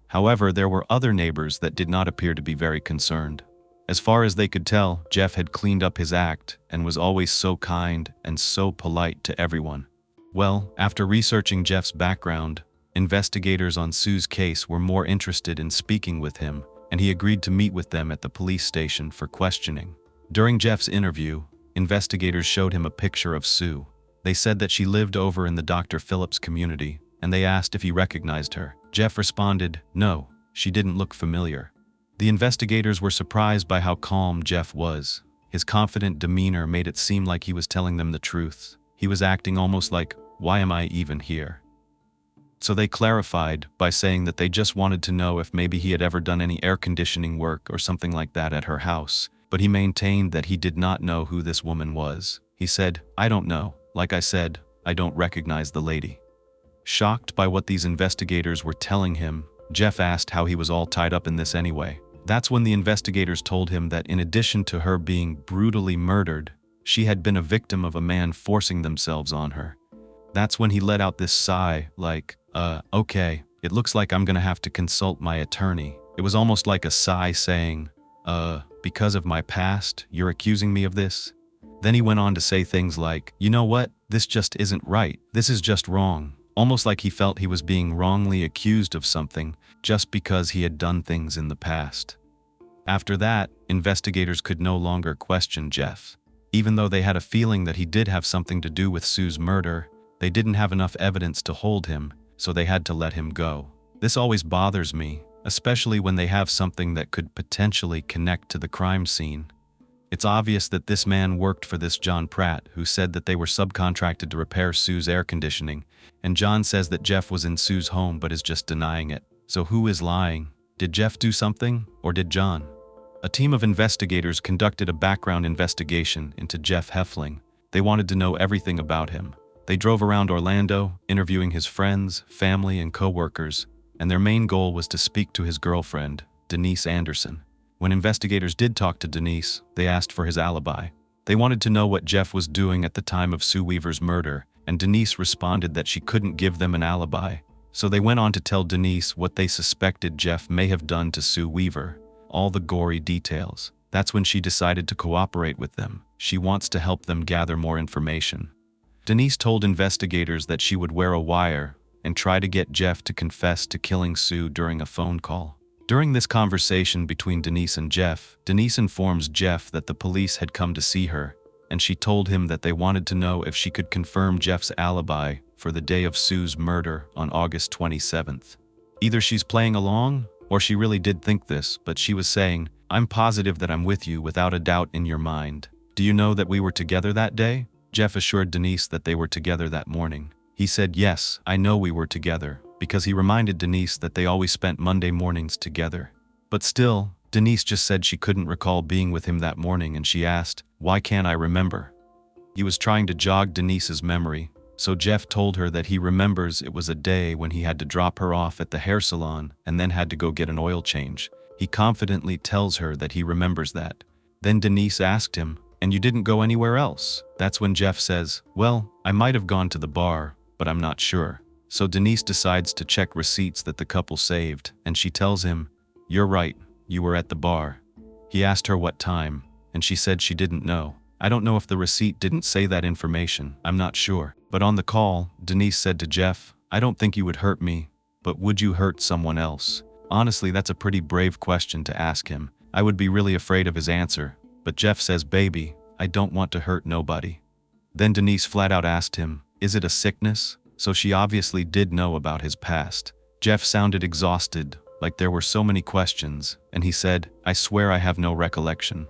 However, there were other neighbors that did not appear to be very concerned. As far as they could tell, Jeff had cleaned up his act and was always so kind and so polite to everyone. Well, after researching Jeff's background, investigators on Sue's case were more interested in speaking with him, and he agreed to meet with them at the police station for questioning. During Jeff's interview, investigators showed him a picture of Sue. They said that she lived over in the Dr. Phillips community, and they asked if he recognized her. Jeff responded, "No, she didn't look familiar." The investigators were surprised by how calm Jeff was. His confident demeanor made it seem like he was telling them the truth. He was acting almost like, "Why am I even here?" So they clarified by saying that they just wanted to know if maybe he had ever done any air conditioning work or something like that at her house, but he maintained that he did not know who this woman was. He said, "I don't know. Like I said, I don't recognize the lady." Shocked by what these investigators were telling him, Jeff asked how he was all tied up in this anyway. That's when the investigators told him that in addition to her being brutally murdered, she had been a victim of a man forcing themselves on her. That's when he let out this sigh, like, okay, it looks like I'm gonna have to consult my attorney. It was almost like a sigh saying, because of my past, you're accusing me of this? Then he went on to say things like, "You know what? This just isn't right. This is just wrong." Almost like he felt he was being wrongly accused of something just because he had done things in the past. After that, investigators could no longer question Jeff. Even though they had a feeling that he did have something to do with Sue's murder, they didn't have enough evidence to hold him, so they had to let him go. This always bothers me, especially when they have something that could potentially connect to the crime scene. It's obvious that this man worked for this John Pratt, who said that they were subcontracted to repair Sue's air conditioning, and John says that Jeff was in Sue's home but is just denying it. So who is lying? Did Jeff do something, or did John? A team of investigators conducted a background investigation into Jeff Hefling. They wanted to know everything about him. They drove around Orlando, interviewing his friends, family, and co-workers, and their main goal was to speak to his girlfriend, Denise Anderson. When investigators did talk to Denise, they asked for his alibi. They wanted to know what Jeff was doing at the time of Sue Weaver's murder, and Denise responded that she couldn't give them an alibi, So they went on to tell Denise what they suspected Jeff may have done to Sue Weaver, all the gory details. That's when she decided to cooperate with them. She wants to help them gather more information. Denise told investigators that she would wear a wire and try to get Jeff to confess to killing Sue during a phone call. During this conversation between Denise and Jeff, Denise informs Jeff that the police had come to see her, and she told him that they wanted to know if she could confirm Jeff's alibi for the day of Sue's murder on August 27th. Either she's playing along, or she really did think this, but she was saying, "I'm positive that I'm with you without a doubt in your mind. Do you know that we were together that day?" Jeff assured Denise that they were together that morning. He said, "Yes, I know we were together," because he reminded Denise that they always spent Monday mornings together. But still, Denise just said she couldn't recall being with him that morning, and she asked, "Why can't I remember?" He was trying to jog Denise's memory, so Jeff told her that he remembers it was a day when he had to drop her off at the hair salon and then had to go get an oil change. He confidently tells her that he remembers that. Then Denise asked him, "And you didn't go anywhere else?" That's when Jeff says, "Well, I might have gone to the bar, but I'm not sure." So Denise decides to check receipts that the couple saved, and she tells him, "You're right, you were at the bar." He asked her what time, and she said she didn't know. "I don't know if the receipt didn't say that information, I'm not sure." But on the call, Denise said to Jeff, "I don't think you would hurt me, but would you hurt someone else?" Honestly, that's a pretty brave question to ask him. I would be really afraid of his answer. But Jeff says, "Baby, I don't want to hurt nobody." Then Denise flat out asked him, "Is it a sickness?" So she obviously did know about his past. Jeff sounded exhausted, like there were so many questions, and he said, "I swear I have no recollection."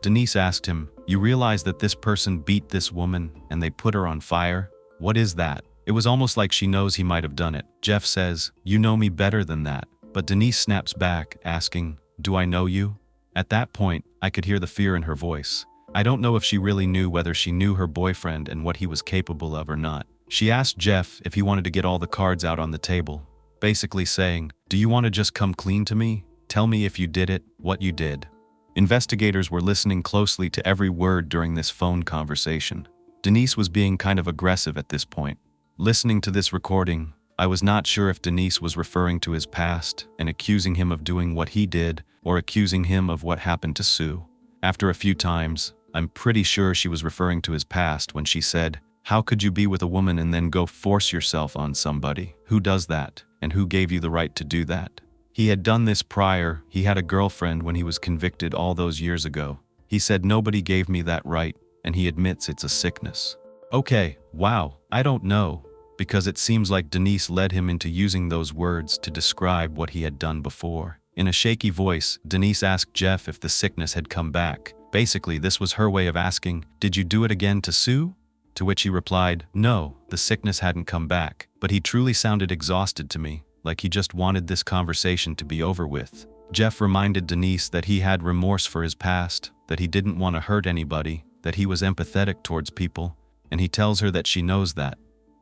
Denise asked him, "You realize that this person beat this woman and they put her on fire? What is that?" It was almost like she knows he might have done it. Jeff says, "You know me better than that." But Denise snaps back, asking, "Do I know you?" At that point, I could hear the fear in her voice. I don't know if she really knew whether she knew her boyfriend and what he was capable of or not. She asked Jeff if he wanted to get all the cards out on the table, basically saying, "Do you want to just come clean to me? Tell me if you did it, what you did." Investigators were listening closely to every word during this phone conversation. Denise was being kind of aggressive at this point. Listening to this recording, I was not sure if Denise was referring to his past and accusing him of doing what he did, or accusing him of what happened to Sue. After a few times, I'm pretty sure she was referring to his past when she said, "How could you be with a woman and then go force yourself on somebody? Who does that? And who gave you the right to do that?" He had done this prior. He had a girlfriend when he was convicted all those years ago. He said, "Nobody gave me that right," and he admits it's a sickness. Okay, wow, I don't know, because it seems like Denise led him into using those words to describe what he had done before. In a shaky voice, Denise asked Jeff if the sickness had come back. Basically, this was her way of asking, "Did you do it again to Sue?" To which he replied, "No, the sickness hadn't come back." But he truly sounded exhausted to me, like he just wanted this conversation to be over with. Jeff reminded Denise that he had remorse for his past, that he didn't want to hurt anybody, that he was empathetic towards people, and he tells her that she knows that.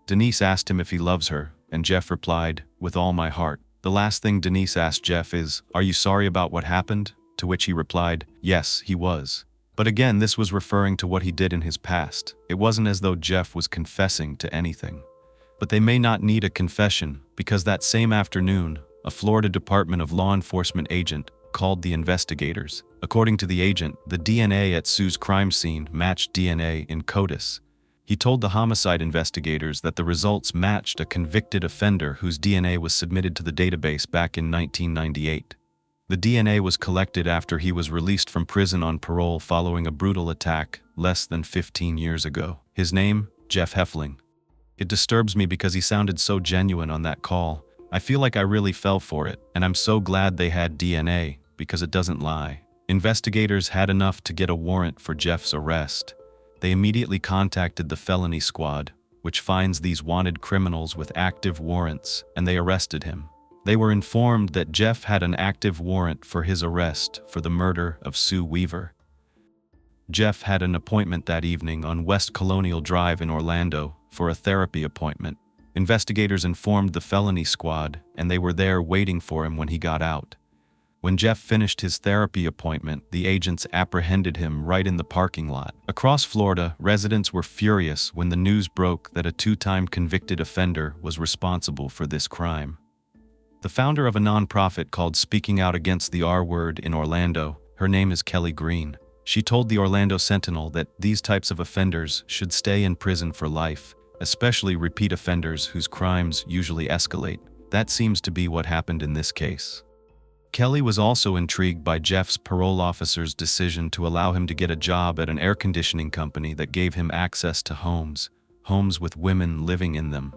Denise asked him if he loves her, and Jeff replied, "With all my heart." The last thing Denise asked Jeff is, "Are you sorry about what happened?" To which he replied, "Yes, he was." But again, this was referring to what he did in his past. It wasn't as though Jeff was confessing to anything. But they may not need a confession, because that same afternoon, a Florida Department of Law Enforcement agent called the investigators. According to the agent, the DNA at Sue's crime scene matched DNA in CODIS. He told the homicide investigators that the results matched a convicted offender whose DNA was submitted to the database back in 1998. The DNA was collected after he was released from prison on parole following a brutal attack less than 15 years ago. His name, Jeff Hefling. It disturbs me because he sounded so genuine on that call. I feel like I really fell for it, and I'm so glad they had DNA, because it doesn't lie. Investigators had enough to get a warrant for Jeff's arrest. They immediately contacted the felony squad, which finds these wanted criminals with active warrants, and they arrested him. They were informed that Jeff had an active warrant for his arrest for the murder of Sue Weaver. Jeff had an appointment that evening on West Colonial Drive in Orlando for a therapy appointment. Investigators informed the felony squad, and they were there waiting for him when he got out. When Jeff finished his therapy appointment, the agents apprehended him right in the parking lot. Across Florida, residents were furious when the news broke that a two-time convicted offender was responsible for this crime. The founder of a nonprofit called Speaking Out Against the R-Word in Orlando, her name is Kelly Green. She told the Orlando Sentinel that these types of offenders should stay in prison for life, especially repeat offenders whose crimes usually escalate. That seems to be what happened in this case. Kelly was also intrigued by Jeff's parole officer's decision to allow him to get a job at an air conditioning company that gave him access to homes with women living in them.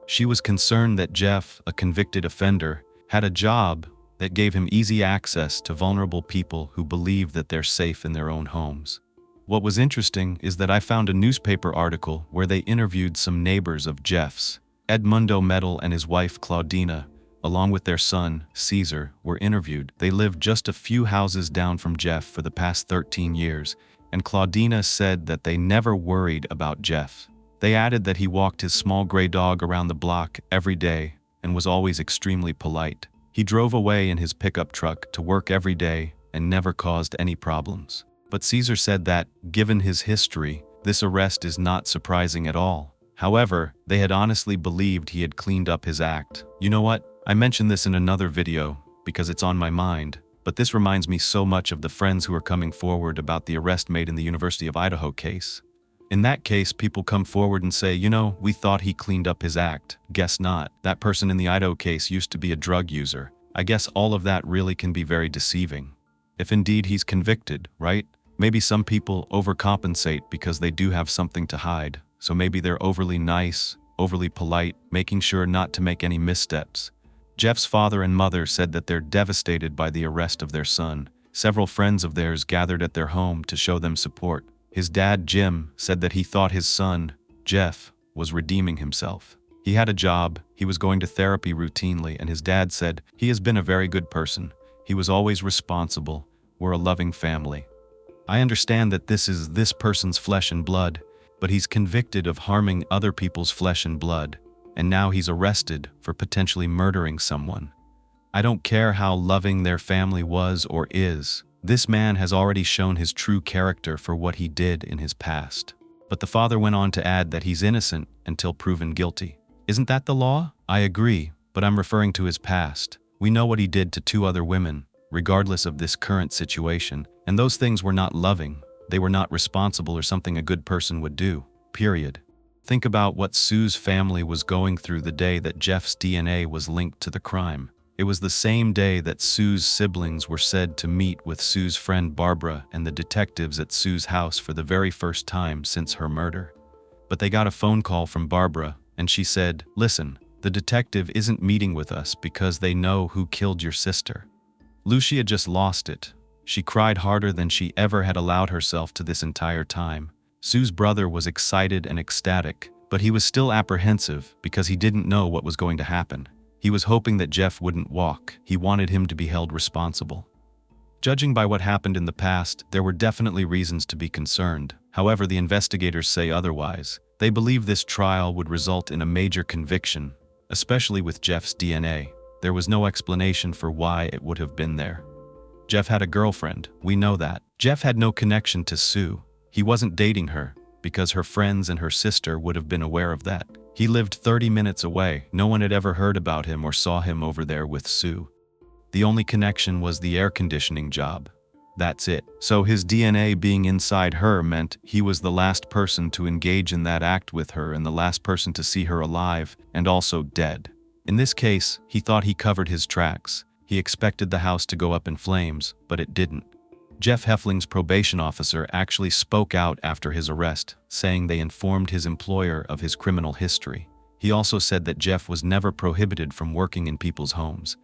She was concerned that Jeff, a convicted offender, had a job that gave him easy access to vulnerable people who believe that they're safe in their own homes. What was interesting is that I found a newspaper article where they interviewed some neighbors of Jeff's. Edmundo Medal and his wife Claudina, along with their son, Caesar, were interviewed. They lived just a few houses down from Jeff for the past 13 years, and Claudina said that they never worried about Jeff. They added that he walked his small gray dog around the block every day and was always extremely polite. He drove away in his pickup truck to work every day and never caused any problems. But Caesar said that, given his history, this arrest is not surprising at all. However, they had honestly believed he had cleaned up his act. You know what? I mentioned this in another video because it's on my mind, but this reminds me so much of the friends who are coming forward about the arrest made in the University of Idaho case. In that case, people come forward and say, you know, we thought he cleaned up his act. Guess not. That person in the Idaho case used to be a drug user. I guess all of that really can be very deceiving. If indeed he's convicted, right? Maybe some people overcompensate because they do have something to hide. So maybe they're overly nice, overly polite, making sure not to make any missteps. Jeff's father and mother said that they're devastated by the arrest of their son. Several friends of theirs gathered at their home to show them support. His dad, Jim, said that he thought his son, Jeff, was redeeming himself. He had a job, he was going to therapy routinely, and his dad said, he has been a very good person. He was always responsible. We're a loving family. I understand that this is this person's flesh and blood, but he's convicted of harming other people's flesh and blood, and now he's arrested for potentially murdering someone. I don't care how loving their family was or is. This man has already shown his true character for what he did in his past. But the father went on to add that he's innocent until proven guilty. Isn't that the law? I agree, but I'm referring to his past. We know what he did to 2 other women, regardless of this current situation, and those things were not loving. They were not responsible or something a good person would do, period. Think about what Sue's family was going through the day that Jeff's DNA was linked to the crime. It was the same day that Sue's siblings were said to meet with Sue's friend Barbara and the detectives at Sue's house for the very first time since her murder. But they got a phone call from Barbara, and she said, "Listen, the detective isn't meeting with us because they know who killed your sister." Lucia just lost it. She cried harder than she ever had allowed herself to this entire time. Sue's brother was excited and ecstatic, but he was still apprehensive because he didn't know what was going to happen. He was hoping that Jeff wouldn't walk. He wanted him to be held responsible. Judging by what happened in the past, there were definitely reasons to be concerned. However, the investigators say otherwise. They believe this trial would result in a major conviction, especially with Jeff's DNA. There was no explanation for why it would have been there. Jeff had a girlfriend, we know that. Jeff had no connection to Sue. He wasn't dating her, because her friends and her sister would have been aware of that. He lived 30 minutes away. No one had ever heard about him or saw him over there with Sue. The only connection was the air conditioning job. That's it. So his DNA being inside her meant he was the last person to engage in that act with her and the last person to see her alive and also dead. In this case, he thought he covered his tracks. He expected the house to go up in flames, but it didn't. Jeff Hefling's probation officer actually spoke out after his arrest, saying they informed his employer of his criminal history. He also said that Jeff was never prohibited from working in people's homes.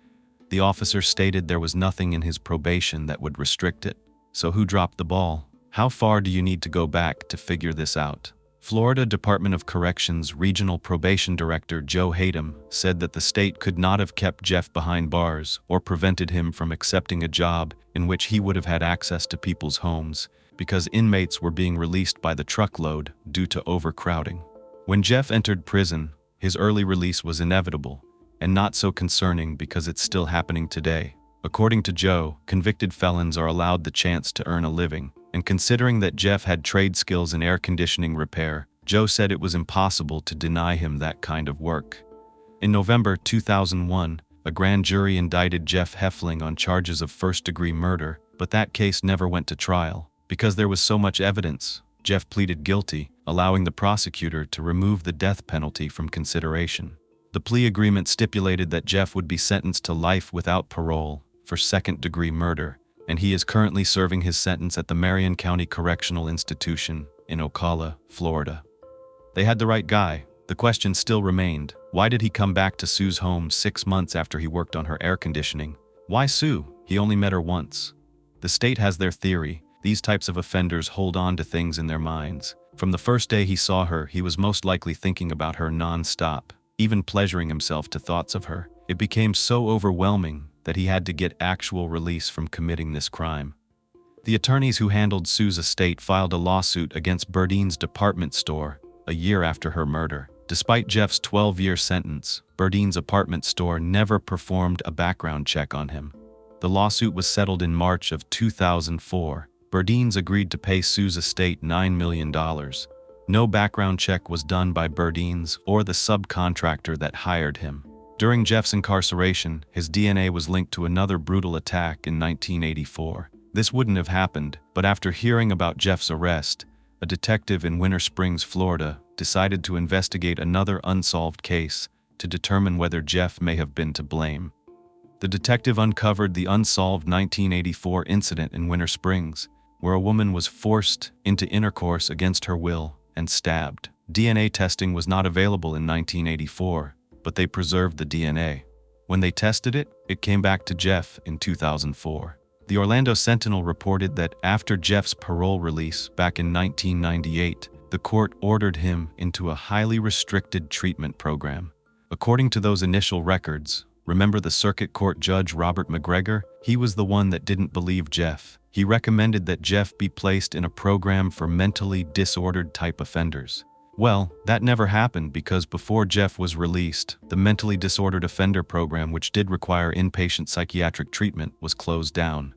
The officer stated there was nothing in his probation that would restrict it. So who dropped the ball? How far do you need to go back to figure this out? Florida Department of Corrections Regional Probation Director Joe Hatem said that the state could not have kept Jeff behind bars or prevented him from accepting a job in which he would have had access to people's homes because inmates were being released by the truckload due to overcrowding. When Jeff entered prison, his early release was inevitable and not so concerning because it's still happening today. According to Joe, convicted felons are allowed the chance to earn a living, and considering that Jeff had trade skills in air conditioning repair, Joe said it was impossible to deny him that kind of work. In November 2001, a grand jury indicted Jeff Hefling on charges of first-degree murder, but that case never went to trial. Because there was so much evidence, Jeff pleaded guilty, allowing the prosecutor to remove the death penalty from consideration. The plea agreement stipulated that Jeff would be sentenced to life without parole for second-degree murder, and he is currently serving his sentence at the Marion County Correctional Institution in Ocala, Florida. They had the right guy. The question still remained, why did he come back to Sue's home 6 months after he worked on her air conditioning? Why Sue? He only met her once. The state has their theory. These types of offenders hold on to things in their minds. From the first day he saw her, he was most likely thinking about her non-stop, even pleasuring himself to thoughts of her. It became so overwhelming that he had to get actual release from committing this crime. The attorneys who handled Sue's estate filed a lawsuit against Berdine's department store a year after her murder. Despite Jeff's 12-year sentence, Berdine's apartment store never performed a background check on him. The lawsuit was settled in March of 2004. Berdine's agreed to pay Sue's estate $9 million. No background check was done by Berdine's or the subcontractor that hired him. During Jeff's incarceration, his DNA was linked to another brutal attack in 1984. This wouldn't have happened, but after hearing about Jeff's arrest, a detective in Winter Springs, Florida, decided to investigate another unsolved case to determine whether Jeff may have been to blame. The detective uncovered the unsolved 1984 incident in Winter Springs, where a woman was forced into intercourse against her will and stabbed. DNA testing was not available in 1984, but they preserved the DNA. When they tested it, it came back to Jeff in 2004. The Orlando Sentinel reported that after Jeff's parole release back in 1998, the court ordered him into a highly restricted treatment program. According to those initial records, remember the circuit court judge Robert McGregor? He was the one that didn't believe Jeff. He recommended that Jeff be placed in a program for mentally disordered type offenders. Well, that never happened because before Jeff was released, the mentally disordered offender program, which did require inpatient psychiatric treatment, was closed down.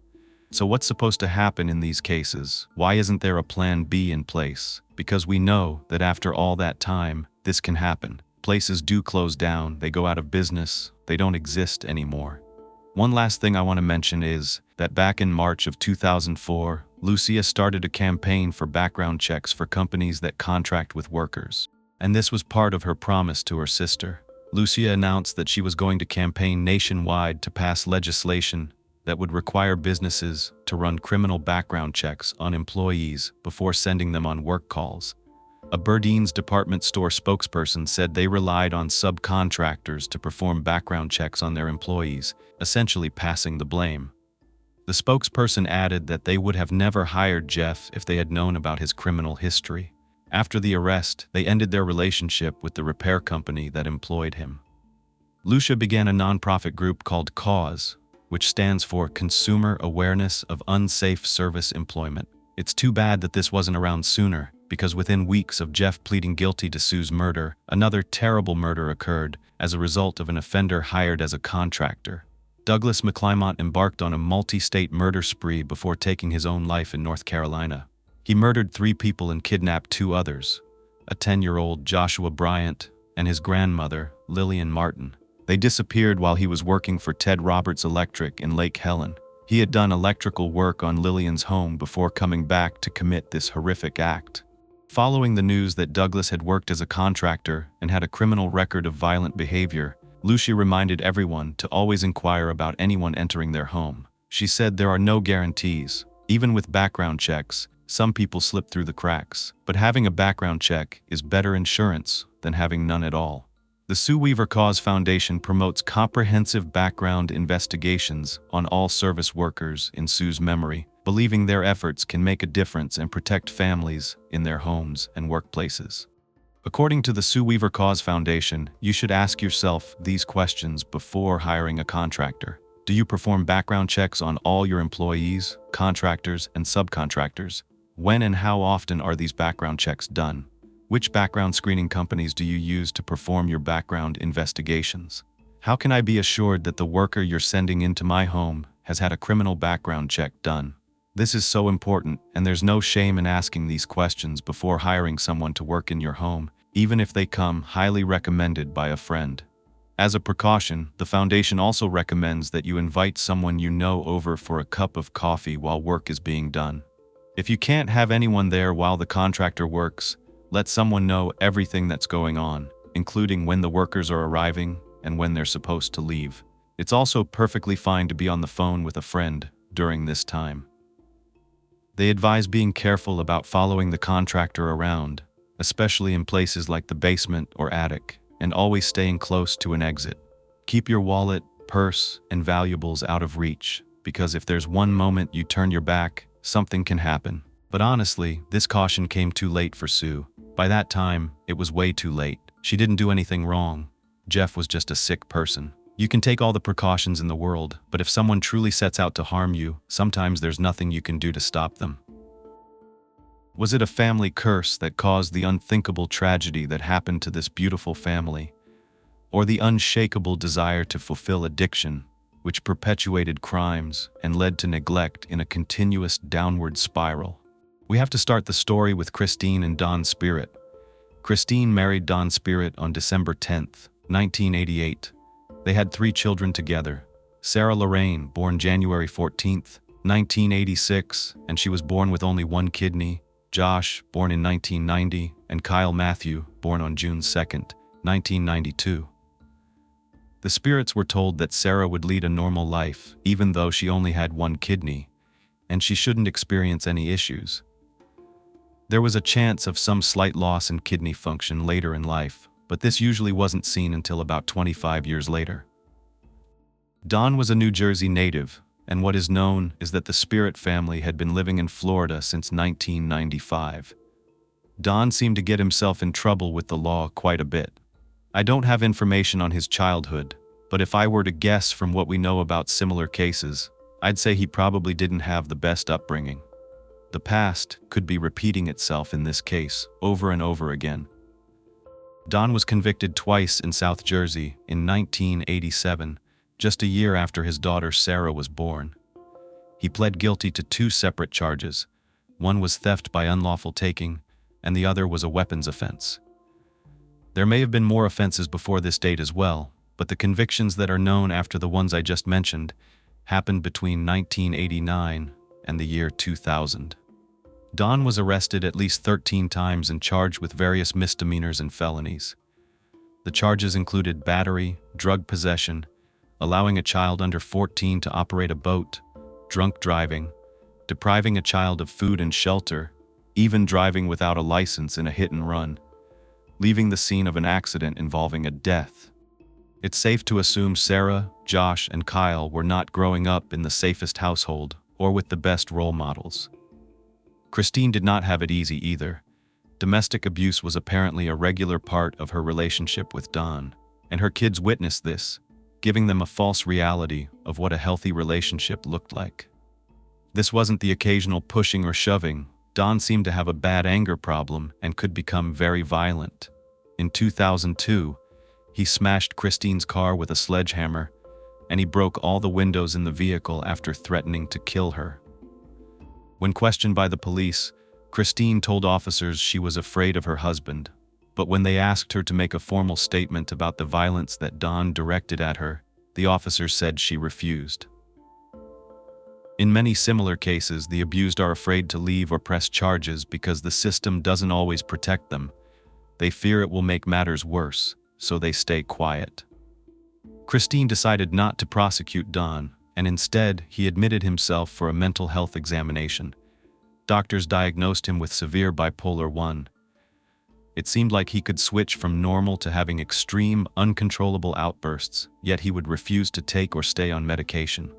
So what's supposed to happen in these cases? Why isn't there a plan B in place? Because we know that after all that time, this can happen. Places do close down, they go out of business, they don't exist anymore. One last thing I want to mention is that back in March of 2004, Lucia started a campaign for background checks for companies that contract with workers. And this was part of her promise to her sister. Lucia announced that she was going to campaign nationwide to pass legislation that would require businesses to run criminal background checks on employees before sending them on work calls. A Berdine's department store spokesperson said they relied on subcontractors to perform background checks on their employees, essentially passing the blame. The spokesperson added that they would have never hired Jeff if they had known about his criminal history. After the arrest, they ended their relationship with the repair company that employed him. Lucia began a nonprofit group called CAUSE, which stands for Consumer Awareness of Unsafe Service Employment. It's too bad that this wasn't around sooner, because within weeks of Jeff pleading guilty to Sue's murder, another terrible murder occurred as a result of an offender hired as a contractor. Douglas McClymont embarked on a multi-state murder spree before taking his own life in North Carolina. He murdered 3 people and kidnapped 2 others, a 10-year-old Joshua Bryant and his grandmother, Lillian Martin. They disappeared while he was working for Ted Roberts Electric in Lake Helen. He had done electrical work on Lillian's home before coming back to commit this horrific act. Following the news that Douglas had worked as a contractor and had a criminal record of violent behavior, Lucia reminded everyone to always inquire about anyone entering their home. She said there are no guarantees. Even with background checks, some people slip through the cracks. But having a background check is better insurance than having none at all. The Sue Weaver Cause Foundation promotes comprehensive background investigations on all service workers in Sue's memory, believing their efforts can make a difference and protect families in their homes and workplaces. According to the Sue Weaver Cause Foundation, you should ask yourself these questions before hiring a contractor. Do you perform background checks on all your employees, contractors, and subcontractors? When and how often are these background checks done? Which background screening companies do you use to perform your background investigations? How can I be assured that the worker you're sending into my home has had a criminal background check done. This is so important, and there's no shame in asking these questions before hiring someone to work in your home, even if they come highly recommended by a friend. As a precaution, the foundation also recommends that you invite someone you know over for a cup of coffee while work is being done. If you can't have anyone there while the contractor works, let someone know everything that's going on, including when the workers are arriving and when they're supposed to leave. It's also perfectly fine to be on the phone with a friend during this time. They advise being careful about following the contractor around, especially in places like the basement or attic, and always staying close to an exit. Keep your wallet, purse, and valuables out of reach, because if there's one moment you turn your back, something can happen. But honestly, this caution came too late for Sue. By that time, it was way too late. She didn't do anything wrong. Jeff was just a sick person. You can take all the precautions in the world, but if someone truly sets out to harm you, sometimes there's nothing you can do to stop them. Was it a family curse that caused the unthinkable tragedy that happened to this beautiful family? Or the unshakable desire to fulfill addiction, which perpetuated crimes and led to neglect in a continuous downward spiral? We have to start the story with Christine and Don Spirit. Christine married Don Spirit on December 10th, 1988. They had 3 children together. Sarah Lorraine, born January 14th, 1986, and she was born with only 1 kidney. Josh, born in 1990, and Kyle Matthew, born on June 2nd, 1992. The Spirits were told that Sarah would lead a normal life, even though she only had 1 kidney, and she shouldn't experience any issues. There was a chance of some slight loss in kidney function later in life, but this usually wasn't seen until about 25 years later. Don was a New Jersey native, and what is known is that the Spirit family had been living in Florida since 1995. Don seemed to get himself in trouble with the law quite a bit. I don't have information on his childhood, but if I were to guess from what we know about similar cases, I'd say he probably didn't have the best upbringing. The past could be repeating itself in this case over and over again. Don was convicted twice in South Jersey in 1987, just a year after his daughter Sarah was born. He pled guilty to 2 separate charges. One was theft by unlawful taking, and the other was a weapons offense. There may have been more offenses before this date as well, but the convictions that are known after the ones I just mentioned happened between 1989 and the year 2000. Don was arrested at least 13 times and charged with various misdemeanors and felonies. The charges included battery, drug possession, allowing a child under 14 to operate a boat, drunk driving, depriving a child of food and shelter, even driving without a license in a hit and run, leaving the scene of an accident involving a death. It's safe to assume Sarah, Josh, and Kyle were not growing up in the safest household or with the best role models. Christine did not have it easy either. Domestic abuse was apparently a regular part of her relationship with Don, and her kids witnessed this, giving them a false reality of what a healthy relationship looked like. This wasn't the occasional pushing or shoving. Don seemed to have a bad anger problem and could become very violent. In 2002, he smashed Christine's car with a sledgehammer, and he broke all the windows in the vehicle after threatening to kill her. When questioned by the police, Christine told officers she was afraid of her husband, but when they asked her to make a formal statement about the violence that Don directed at her, the officers said she refused. In many similar cases, the abused are afraid to leave or press charges because the system doesn't always protect them. They fear it will make matters worse, so they stay quiet. Christine decided not to prosecute Don, and instead, he admitted himself for a mental health examination. Doctors diagnosed him with severe bipolar 1. It seemed like he could switch from normal to having extreme, uncontrollable outbursts, yet he would refuse to take or stay on medication.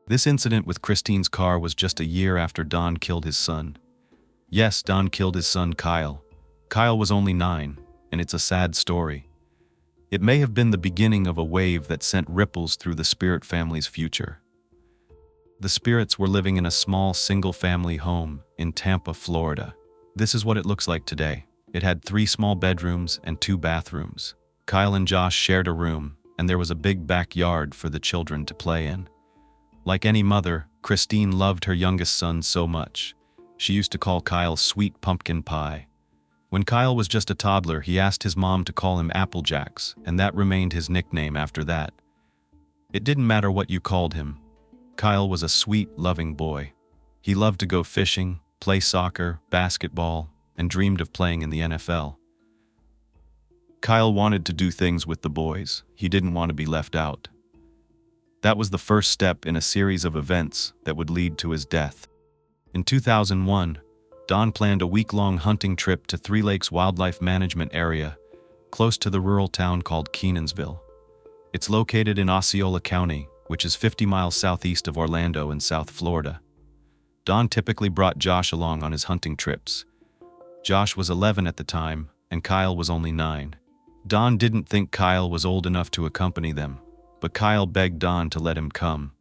This incident with Christine's car was just a year after Don killed his son. Yes, Don killed his son Kyle. Kyle was only 9, and it's a sad story. It may have been the beginning of a wave that sent ripples through the Spirit family's future. The Spirits were living in a small single-family home in Tampa, Florida. This is what it looks like today. It had 3 small bedrooms and 2 bathrooms. Kyle and Josh shared a room, and there was a big backyard for the children to play in. Like any mother, Christine loved her youngest son so much. She used to call Kyle Sweet Pumpkin Pie. When Kyle was just a toddler, he asked his mom to call him Applejacks, and that remained his nickname after that. It didn't matter what you called him. Kyle was a sweet, loving boy. He loved to go fishing, play soccer, basketball, and dreamed of playing in the NFL. Kyle wanted to do things with the boys. He didn't want to be left out. That was the first step in a series of events that would lead to his death. In 2001, Don planned a week-long hunting trip to Three Lakes Wildlife Management Area, close to the rural town called Kenansville. It's located in Osceola County, which is 50 miles southeast of Orlando in South Florida. Don typically brought Josh along on his hunting trips. Josh was 11 at the time, and Kyle was only 9. Don didn't think Kyle was old enough to accompany them, but Kyle begged Don to let him come.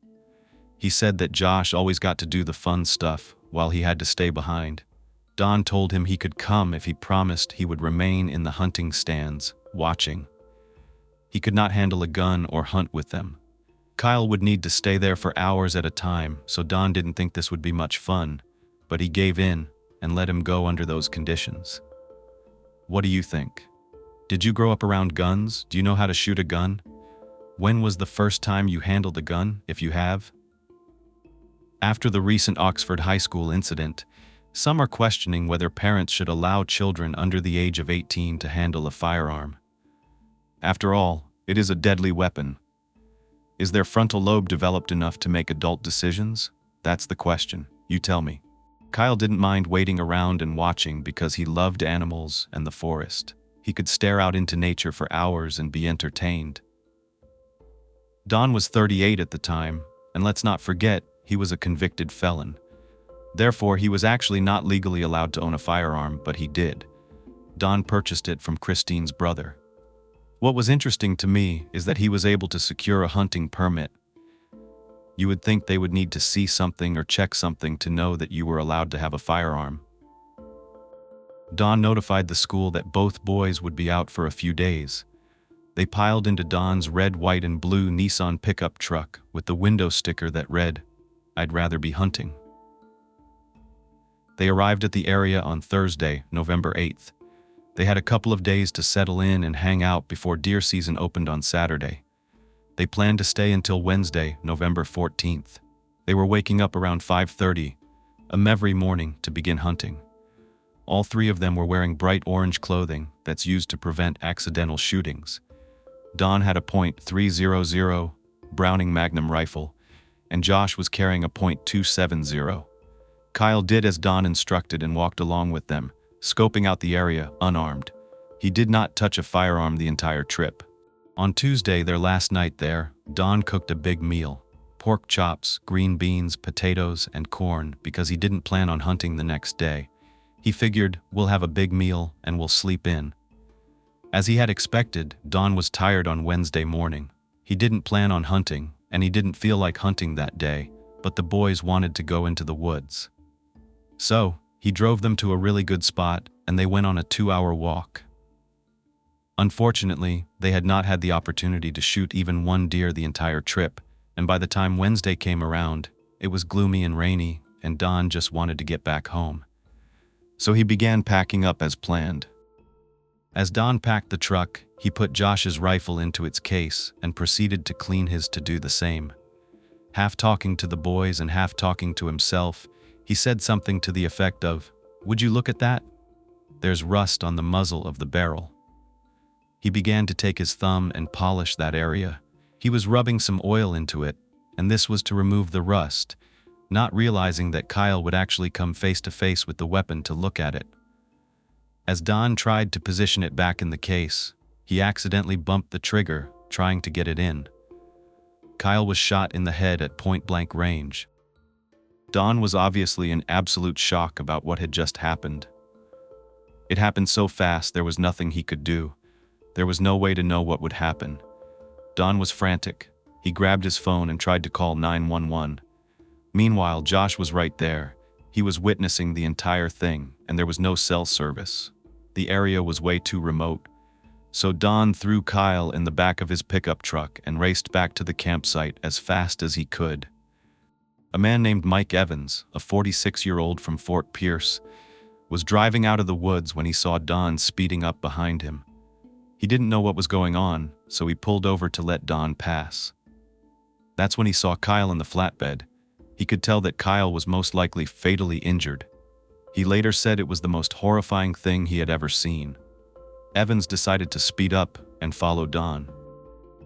He said that Josh always got to do the fun stuff, while he had to stay behind. Don told him he could come if he promised he would remain in the hunting stands, watching. He could not handle a gun or hunt with them. Kyle would need to stay there for hours at a time, so Don didn't think this would be much fun, but he gave in and let him go under those conditions. What do you think? Did you grow up around guns? Do you know how to shoot a gun? When was the first time you handled a gun, if you have? After the recent Oxford High School incident, some are questioning whether parents should allow children under the age of 18 to handle a firearm. After all, it is a deadly weapon. Is their frontal lobe developed enough to make adult decisions? That's the question. You tell me. Kyle didn't mind waiting around and watching because he loved animals and the forest. He could stare out into nature for hours and be entertained. Don was 38 at the time, and let's not forget, he was a convicted felon. Therefore, he was actually not legally allowed to own a firearm, but he did. Don purchased it from Christine's brother. What was interesting to me is that he was able to secure a hunting permit. You would think they would need to see something or check something to know that you were allowed to have a firearm. Don notified the school that both boys would be out for a few days. They piled into Don's red, white, and blue Nissan pickup truck with the window sticker that read, "I'd rather be hunting." They arrived at the area on Thursday, November 8th. They had a couple of days to settle in and hang out before deer season opened on Saturday. They planned to stay until Wednesday, November 14th. They were waking up around 5:30 every morning to begin hunting. All three of them were wearing bright orange clothing that's used to prevent accidental shootings. Don had a .300 Browning Magnum rifle, and Josh was carrying a .270. Kyle did as Don instructed and walked along with them, scoping out the area, unarmed. He did not touch a firearm the entire trip. On Tuesday, their last night there, Don cooked a big meal. Pork chops, green beans, potatoes, and corn because he didn't plan on hunting the next day. He figured, we'll have a big meal and we'll sleep in. As he had expected, Don was tired on Wednesday morning. He didn't plan on hunting, and he didn't feel like hunting that day, but the boys wanted to go into the woods. So, he drove them to a really good spot, and they went on a 2-hour walk. Unfortunately, they had not had the opportunity to shoot even one deer the entire trip, and by the time Wednesday came around, it was gloomy and rainy, and Don just wanted to get back home. So he began packing up as planned. As Don packed the truck, he put Josh's rifle into its case and proceeded to clean his to do the same. Half talking to the boys and half talking to himself, he said something to the effect of, "Would you look at that? There's rust on the muzzle of the barrel." He began to take his thumb and polish that area. He was rubbing some oil into it, and this was to remove the rust, not realizing that Kyle would actually come face to face with the weapon to look at it. As Don tried to position it back in the case, he accidentally bumped the trigger, trying to get it in. Kyle was shot in the head at point-blank range. Don was obviously in absolute shock about what had just happened. It happened so fast there was nothing he could do. There was no way to know what would happen. Don was frantic. He grabbed his phone and tried to call 911. Meanwhile, Josh was right there. He was witnessing the entire thing, and there was no cell service. The area was way too remote. So Don threw Kyle in the back of his pickup truck and raced back to the campsite as fast as he could. A man named Mike Evans, a 46-year-old from Fort Pierce, was driving out of the woods when he saw Don speeding up behind him. He didn't know what was going on, so he pulled over to let Don pass. That's when he saw Kyle in the flatbed. He could tell that Kyle was most likely fatally injured. He later said it was the most horrifying thing he had ever seen. Evans decided to speed up and follow Don.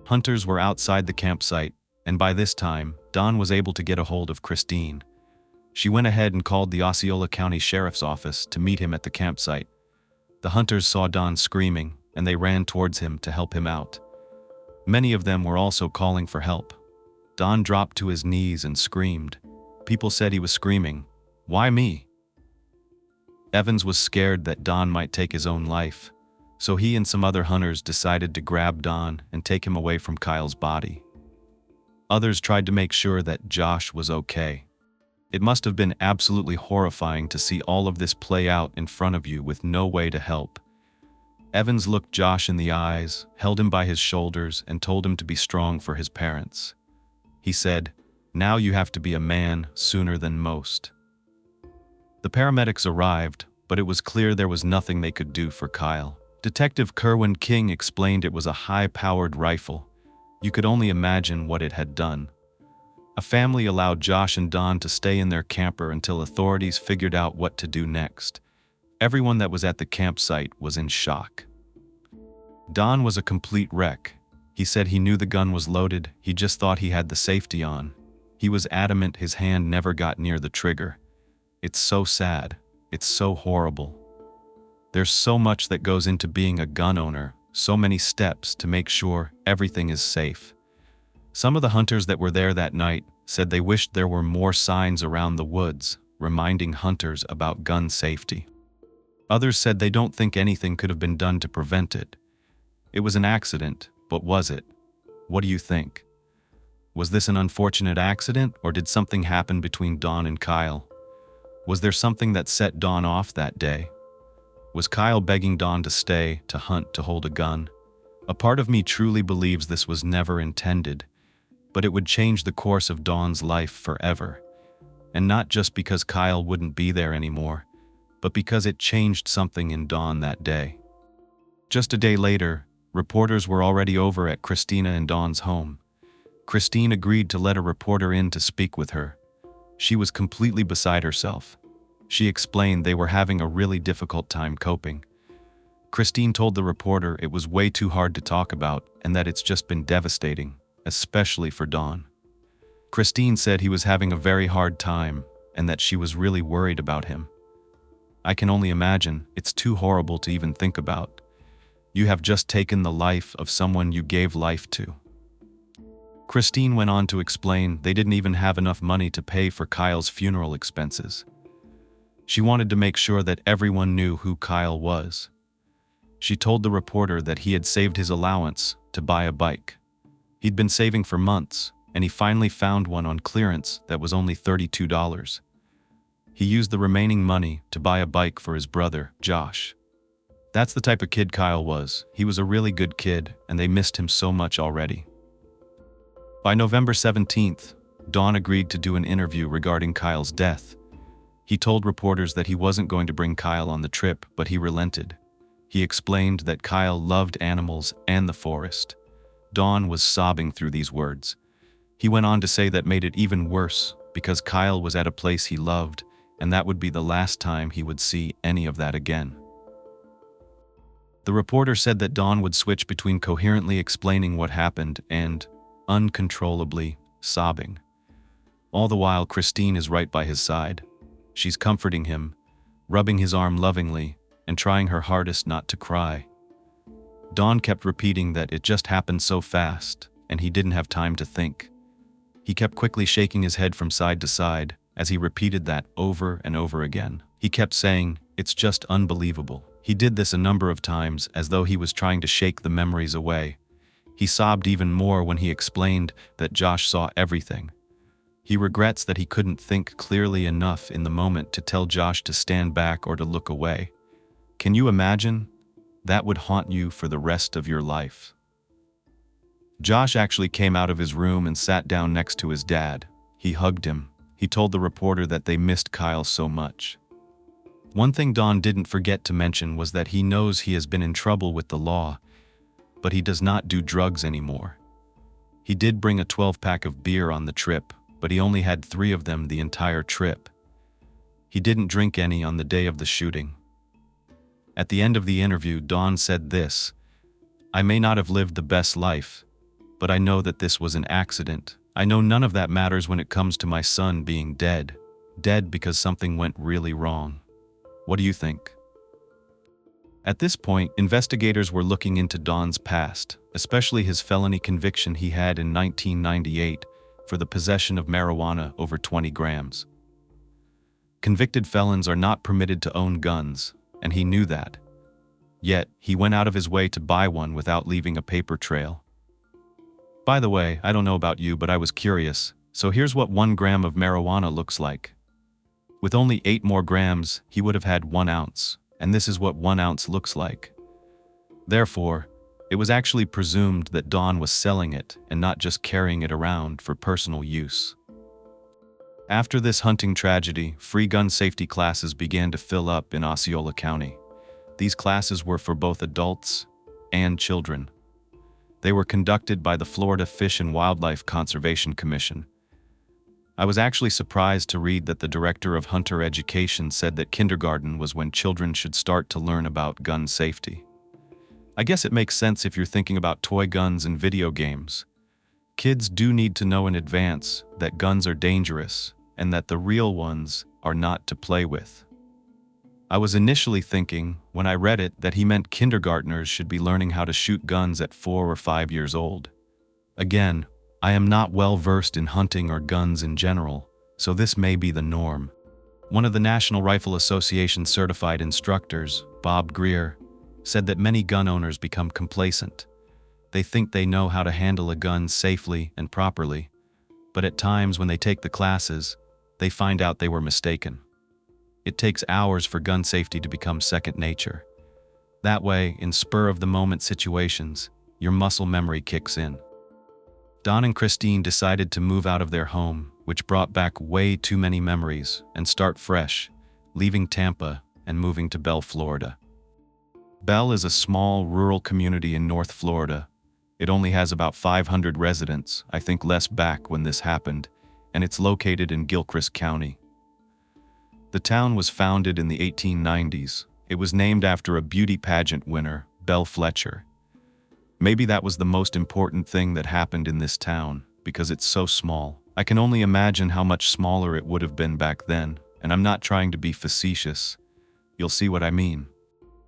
Hunters were outside the campsite, and by this time, Don was able to get a hold of Christine. She went ahead and called the Osceola County Sheriff's Office to meet him at the campsite. The hunters saw Don screaming, and they ran towards him to help him out. Many of them were also calling for help. Don dropped to his knees and screamed. People said he was screaming, "Why me?" Evans was scared that Don might take his own life, so he and some other hunters decided to grab Don and take him away from Kyle's body. Others tried to make sure that Josh was okay. It must have been absolutely horrifying to see all of this play out in front of you with no way to help. Evans looked Josh in the eyes, held him by his shoulders, and told him to be strong for his parents. He said, "Now you have to be a man sooner than most." The paramedics arrived, but it was clear there was nothing they could do for Kyle. Detective Kerwin King explained it was a high-powered rifle. You could only imagine what it had done. A family allowed Josh and Don to stay in their camper until authorities figured out what to do next. Everyone that was at the campsite was in shock. Don was a complete wreck. He said he knew the gun was loaded, he just thought he had the safety on. He was adamant his hand never got near the trigger. It's so sad. It's so horrible. There's so much that goes into being a gun owner, so many steps to make sure everything is safe. Some of the hunters that were there that night said they wished there were more signs around the woods, reminding hunters about gun safety. Others said they don't think anything could have been done to prevent it. It was an accident, but was it? What do you think? Was this an unfortunate accident, or did something happen between Don and Kyle? Was there something that set Don off that day? Was Kyle begging Don to stay, to hunt, to hold a gun? A part of me truly believes this was never intended, but it would change the course of Don's life forever. And not just because Kyle wouldn't be there anymore, but because it changed something in Don that day. Just a day later, reporters were already over at Christina and Don's home. Christine agreed to let a reporter in to speak with her. She was completely beside herself. She explained they were having a really difficult time coping. Christine told the reporter it was way too hard to talk about and that it's just been devastating, especially for Don. Christine said he was having a very hard time and that she was really worried about him. I can only imagine, it's too horrible to even think about. You have just taken the life of someone you gave life to. Christine went on to explain they didn't even have enough money to pay for Kyle's funeral expenses. She wanted to make sure that everyone knew who Kyle was. She told the reporter that he had saved his allowance to buy a bike. He'd been saving for months, and he finally found one on clearance that was only $32. He used the remaining money to buy a bike for his brother, Josh. That's the type of kid Kyle was. He was a really good kid, and they missed him so much already. By November 17th, Don agreed to do an interview regarding Kyle's death. He told reporters that he wasn't going to bring Kyle on the trip, but he relented. He explained that Kyle loved animals and the forest. Don was sobbing through these words. He went on to say that made it even worse because Kyle was at a place he loved, and that would be the last time he would see any of that again. The reporter said that Don would switch between coherently explaining what happened and uncontrollably sobbing. All the while, Christine is right by his side. She's comforting him, rubbing his arm lovingly, and trying her hardest not to cry. Don kept repeating that it just happened so fast, and he didn't have time to think. He kept quickly shaking his head from side to side as he repeated that over and over again. He kept saying, "It's just unbelievable." He did this a number of times as though he was trying to shake the memories away. He sobbed even more when he explained that Josh saw everything. He regrets that he couldn't think clearly enough in the moment to tell Josh to stand back or to look away. Can you imagine? That would haunt you for the rest of your life. Josh actually came out of his room and sat down next to his dad. He hugged him. He told the reporter that they missed Kyle so much. One thing Don didn't forget to mention was that he knows he has been in trouble with the law, but he does not do drugs anymore. He did bring a 12-pack of beer on the trip, but he only had 3 of them the entire trip. He didn't drink any on the day of the shooting. At the end of the interview, Don said this: "I may not have lived the best life, but I know that this was an accident. I know none of that matters when it comes to my son being dead. Dead because something went really wrong." What do you think? At this point, investigators were looking into Don's past, especially his felony conviction he had in 1998 for the possession of marijuana over 20 grams. Convicted felons are not permitted to own guns, and he knew that. Yet, he went out of his way to buy one without leaving a paper trail. By the way, I don't know about you, but I was curious, so here's what 1 gram of marijuana looks like. With only 8 more grams, he would have had 1 ounce, and this is what 1 ounce looks like. Therefore, it was actually presumed that Don was selling it and not just carrying it around for personal use. After this hunting tragedy, free gun safety classes began to fill up in Osceola County. These classes were for both adults and children. They were conducted by the Florida Fish and Wildlife Conservation Commission. I was actually surprised to read that the director of hunter education said that kindergarten was when children should start to learn about gun safety. I guess it makes sense if you're thinking about toy guns and video games. Kids do need to know in advance that guns are dangerous and that the real ones are not to play with. I was initially thinking, when I read it, that he meant kindergartners should be learning how to shoot guns at 4 or 5 years old. Again, I am not well versed in hunting or guns in general, so this may be the norm. One of the National Rifle Association certified instructors, Bob Greer, said that many gun owners become complacent. They think they know how to handle a gun safely and properly, but at times when they take the classes, they find out they were mistaken. It takes hours for gun safety to become second nature. That way, in spur-of-the-moment situations, your muscle memory kicks in. Don and Christine decided to move out of their home, which brought back way too many memories, and start fresh, leaving Tampa and moving to Bell, Florida. Bell is a small, rural community in North Florida. It only has about 500 residents, I think less back when this happened, and it's located in Gilchrist County. The town was founded in the 1890s. It was named after a beauty pageant winner, Belle Fletcher. Maybe that was the most important thing that happened in this town, because it's so small. I can only imagine how much smaller it would have been back then, and I'm not trying to be facetious. You'll see what I mean.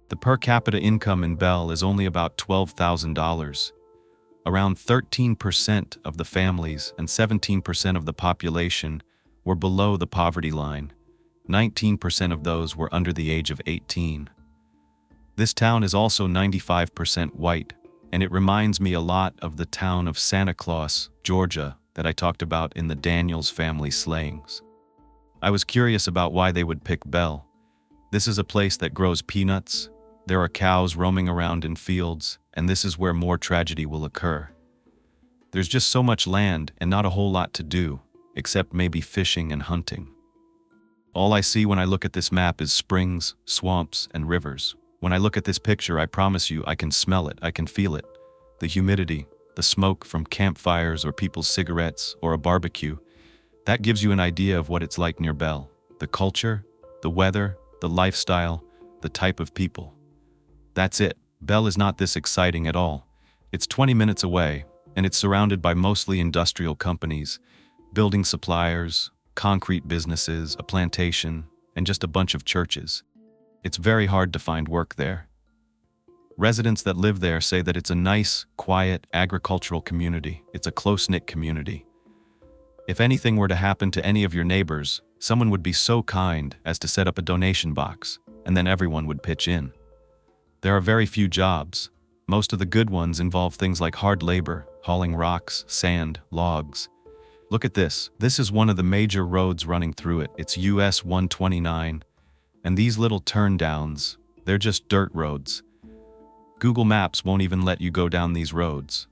The per capita income in Bell is only about $12,000. Around 13% of the families and 17% of the population were below the poverty line. 19% of those were under the age of 18. This town is also 95% white, and it reminds me a lot of the town of Santa Claus, Georgia, that I talked about in the Daniels family slayings. I was curious about why they would pick Bell. This is a place that grows peanuts, there are cows roaming around in fields, and this is where more tragedy will occur. There's just so much land and not a whole lot to do, except maybe fishing and hunting. All I see when I look at this map is springs, swamps, and rivers. When I look at this picture, I promise you I can smell it, I can feel it. The humidity, the smoke from campfires or people's cigarettes or a barbecue. That gives you an idea of what it's like near Bell. The culture, the weather, the lifestyle, the type of people. That's it. Bell is not this exciting at all. It's 20 minutes away, and it's surrounded by mostly industrial companies, building suppliers, concrete businesses, a plantation, and just a bunch of churches. It's very hard to find work there. Residents that live there say that it's a nice, quiet, agricultural community. It's a close-knit community. If anything were to happen to any of your neighbors, someone would be so kind as to set up a donation box, and then everyone would pitch in. There are very few jobs. Most of the good ones involve things like hard labor, hauling rocks, sand, logs. Look at this. This is one of the major roads running through it. It's US 129. And these little turndowns, they're just dirt roads. Google Maps won't even let you go down these roads.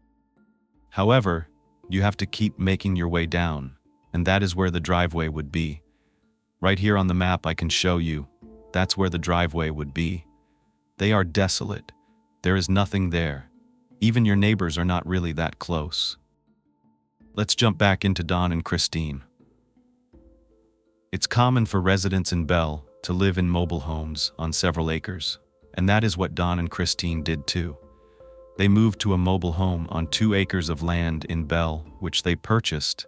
However, you have to keep making your way down, and that is where the driveway would be. Right here on the map I can show you. That's where the driveway would be. They are desolate. There is nothing there. Even your neighbors are not really that close. Let's jump back into Don and Christine. It's common for residents in Bell to live in mobile homes on several acres, and that is what Don and Christine did too. They moved to a mobile home on 2 acres of land in Bell, which they purchased,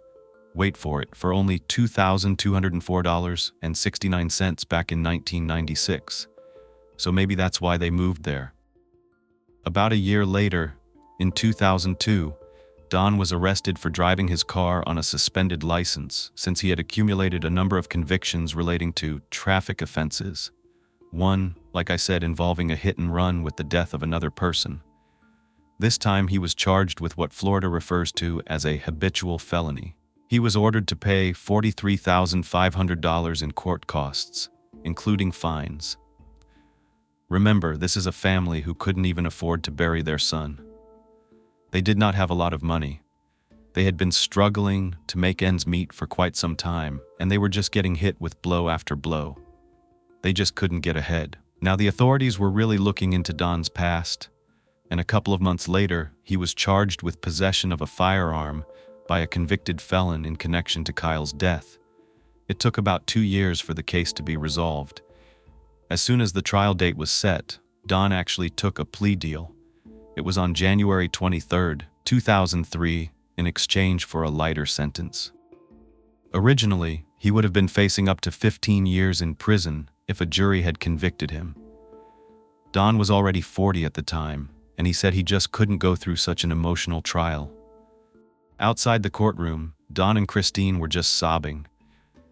wait for it, for only $2,204.69 back in 1996. So maybe that's why they moved there. About a year later, in 2002, Don was arrested for driving his car on a suspended license since he had accumulated a number of convictions relating to traffic offenses. One, like I said, involving a hit and run with the death of another person. This time he was charged with what Florida refers to as a habitual felony. He was ordered to pay $43,500 in court costs, including fines. Remember, this is a family who couldn't even afford to bury their son. They did not have a lot of money. They had been struggling to make ends meet for quite some time, and they were just getting hit with blow after blow. They just couldn't get ahead. Now the authorities were really looking into Don's past, and a couple of months later, he was charged with possession of a firearm by a convicted felon in connection to Kyle's death. It took about 2 years for the case to be resolved. As soon as the trial date was set, Don actually took a plea deal. It was on January 23, 2003, in exchange for a lighter sentence. Originally, he would have been facing up to 15 years in prison if a jury had convicted him. Don was already 40 at the time, and he said he just couldn't go through such an emotional trial. Outside the courtroom, Don and Christine were just sobbing.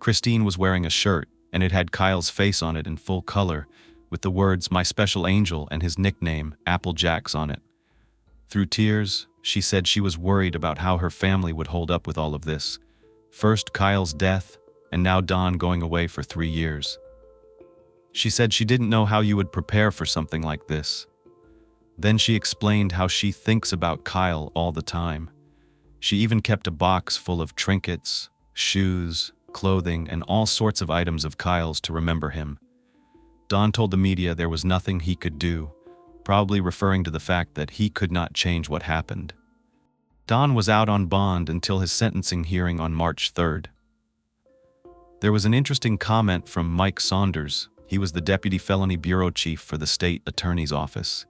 Christine was wearing a shirt, and it had Kyle's face on it in full color, with the words "My Special Angel" and his nickname, Apple Jacks, on it. Through tears, she said she was worried about how her family would hold up with all of this. First Kyle's death, and now Don going away for 3 years. She said she didn't know how you would prepare for something like this. Then she explained how she thinks about Kyle all the time. She even kept a box full of trinkets, shoes, clothing, and all sorts of items of Kyle's to remember him. Don told the media there was nothing he could do, probably referring to the fact that he could not change what happened. Don was out on bond until his sentencing hearing on March 3rd. There was an interesting comment from Mike Saunders. He was the Deputy Felony Bureau Chief for the State Attorney's Office.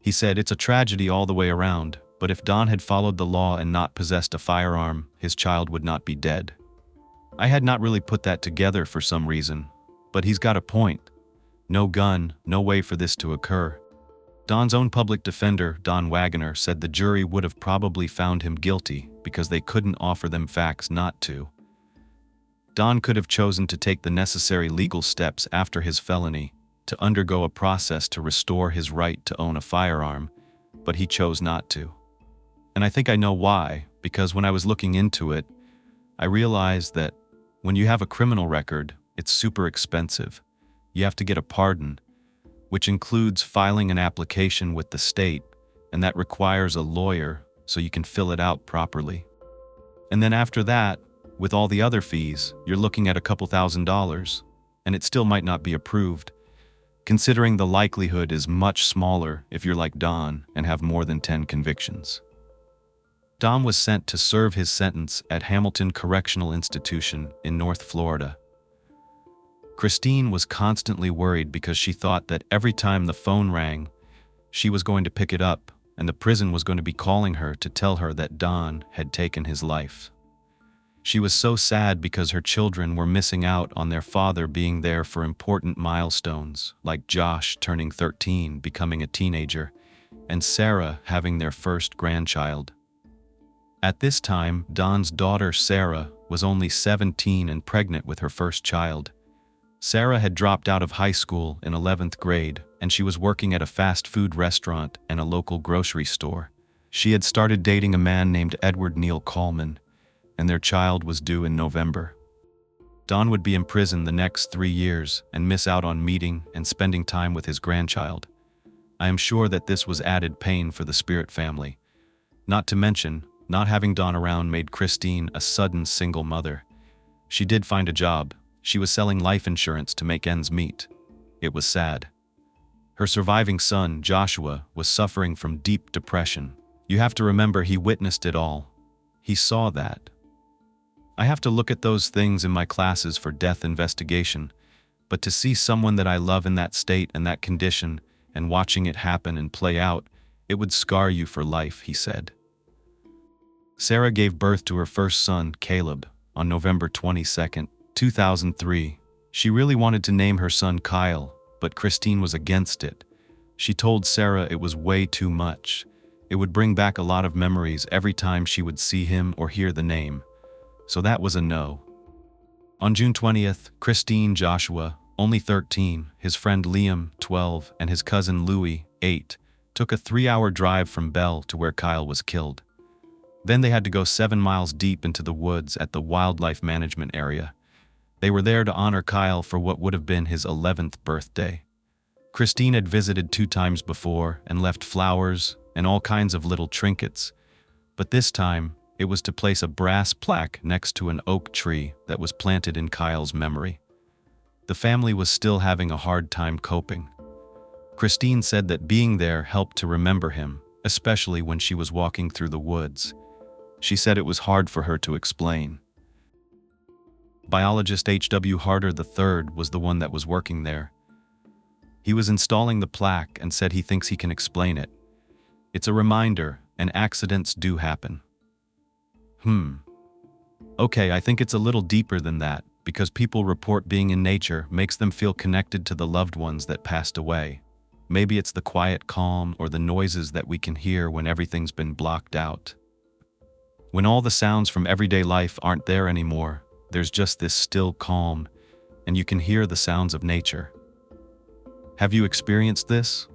He said, "It's a tragedy all the way around, but if Don had followed the law and not possessed a firearm, his child would not be dead." I had not really put that together for some reason, but he's got a point. No gun, no way for this to occur. Don's own public defender, Don Wagoner, said the jury would have probably found him guilty because they couldn't offer them facts not to. Don could have chosen to take the necessary legal steps after his felony to undergo a process to restore his right to own a firearm, but he chose not to. And I think I know why, because when I was looking into it, I realized that when you have a criminal record, it's super expensive. You have to get a pardon, which includes filing an application with the state, and that requires a lawyer so you can fill it out properly. And then after that, with all the other fees, you're looking at a couple $1,000s, and it still might not be approved, considering the likelihood is much smaller if you're like Don and have more than 10 convictions. Don was sent to serve his sentence at Hamilton Correctional Institution in North Florida. Christine was constantly worried because she thought that every time the phone rang, she was going to pick it up and the prison was going to be calling her to tell her that Don had taken his life. She was so sad because her children were missing out on their father being there for important milestones, like Josh turning 13, becoming a teenager, and Sarah having their first grandchild. At this time, Don's daughter Sarah was only 17 and pregnant with her first child. Sarah had dropped out of high school in 11th grade, and she was working at a fast food restaurant and a local grocery store. She had started dating a man named Edward Neal Coleman, and their child was due in November. Don would be in prison the next 3 years and miss out on meeting and spending time with his grandchild. I am sure that this was added pain for the Spirit family. Not to mention, Not having Dawn around made Christine a sudden single mother. She did find a job. She was selling life insurance to make ends meet. It was sad. Her surviving son, Joshua, was suffering from deep depression. You have to remember he witnessed it all. He saw that. I have to look at those things in my classes for death investigation, but to see someone that I love in that state and that condition, and watching it happen and play out, it would scar you for life, he said. Sarah gave birth to her first son, Caleb, on November 22, 2003. She really wanted to name her son Kyle, but Christine was against it. She told Sarah it was way too much. It would bring back a lot of memories every time she would see him or hear the name. So that was a no. On June 20th, Christine, Joshua, only 13, his friend Liam, 12, and his cousin Louis, 8, took a 3-hour drive from Bell to where Kyle was killed. Then they had to go 7 miles deep into the woods at the wildlife management area. They were there to honor Kyle for what would have been his 11th birthday. Christine had visited 2 times before and left flowers and all kinds of little trinkets, but this time it was to place a brass plaque next to an oak tree that was planted in Kyle's memory. The family was still having a hard time coping. Christine said that being there helped to remember him, especially when she was walking through the woods. She said it was hard for her to explain. Biologist H.W. Harder III was the one that was working there. He was installing the plaque and said he thinks he can explain it. It's a reminder, and accidents do happen. Okay, I think it's a little deeper than that, because people report being in nature makes them feel connected to the loved ones that passed away. Maybe it's the quiet calm or the noises that we can hear when everything's been blocked out. When all the sounds from everyday life aren't there anymore, there's just this still calm, and you can hear the sounds of nature. Have you experienced this?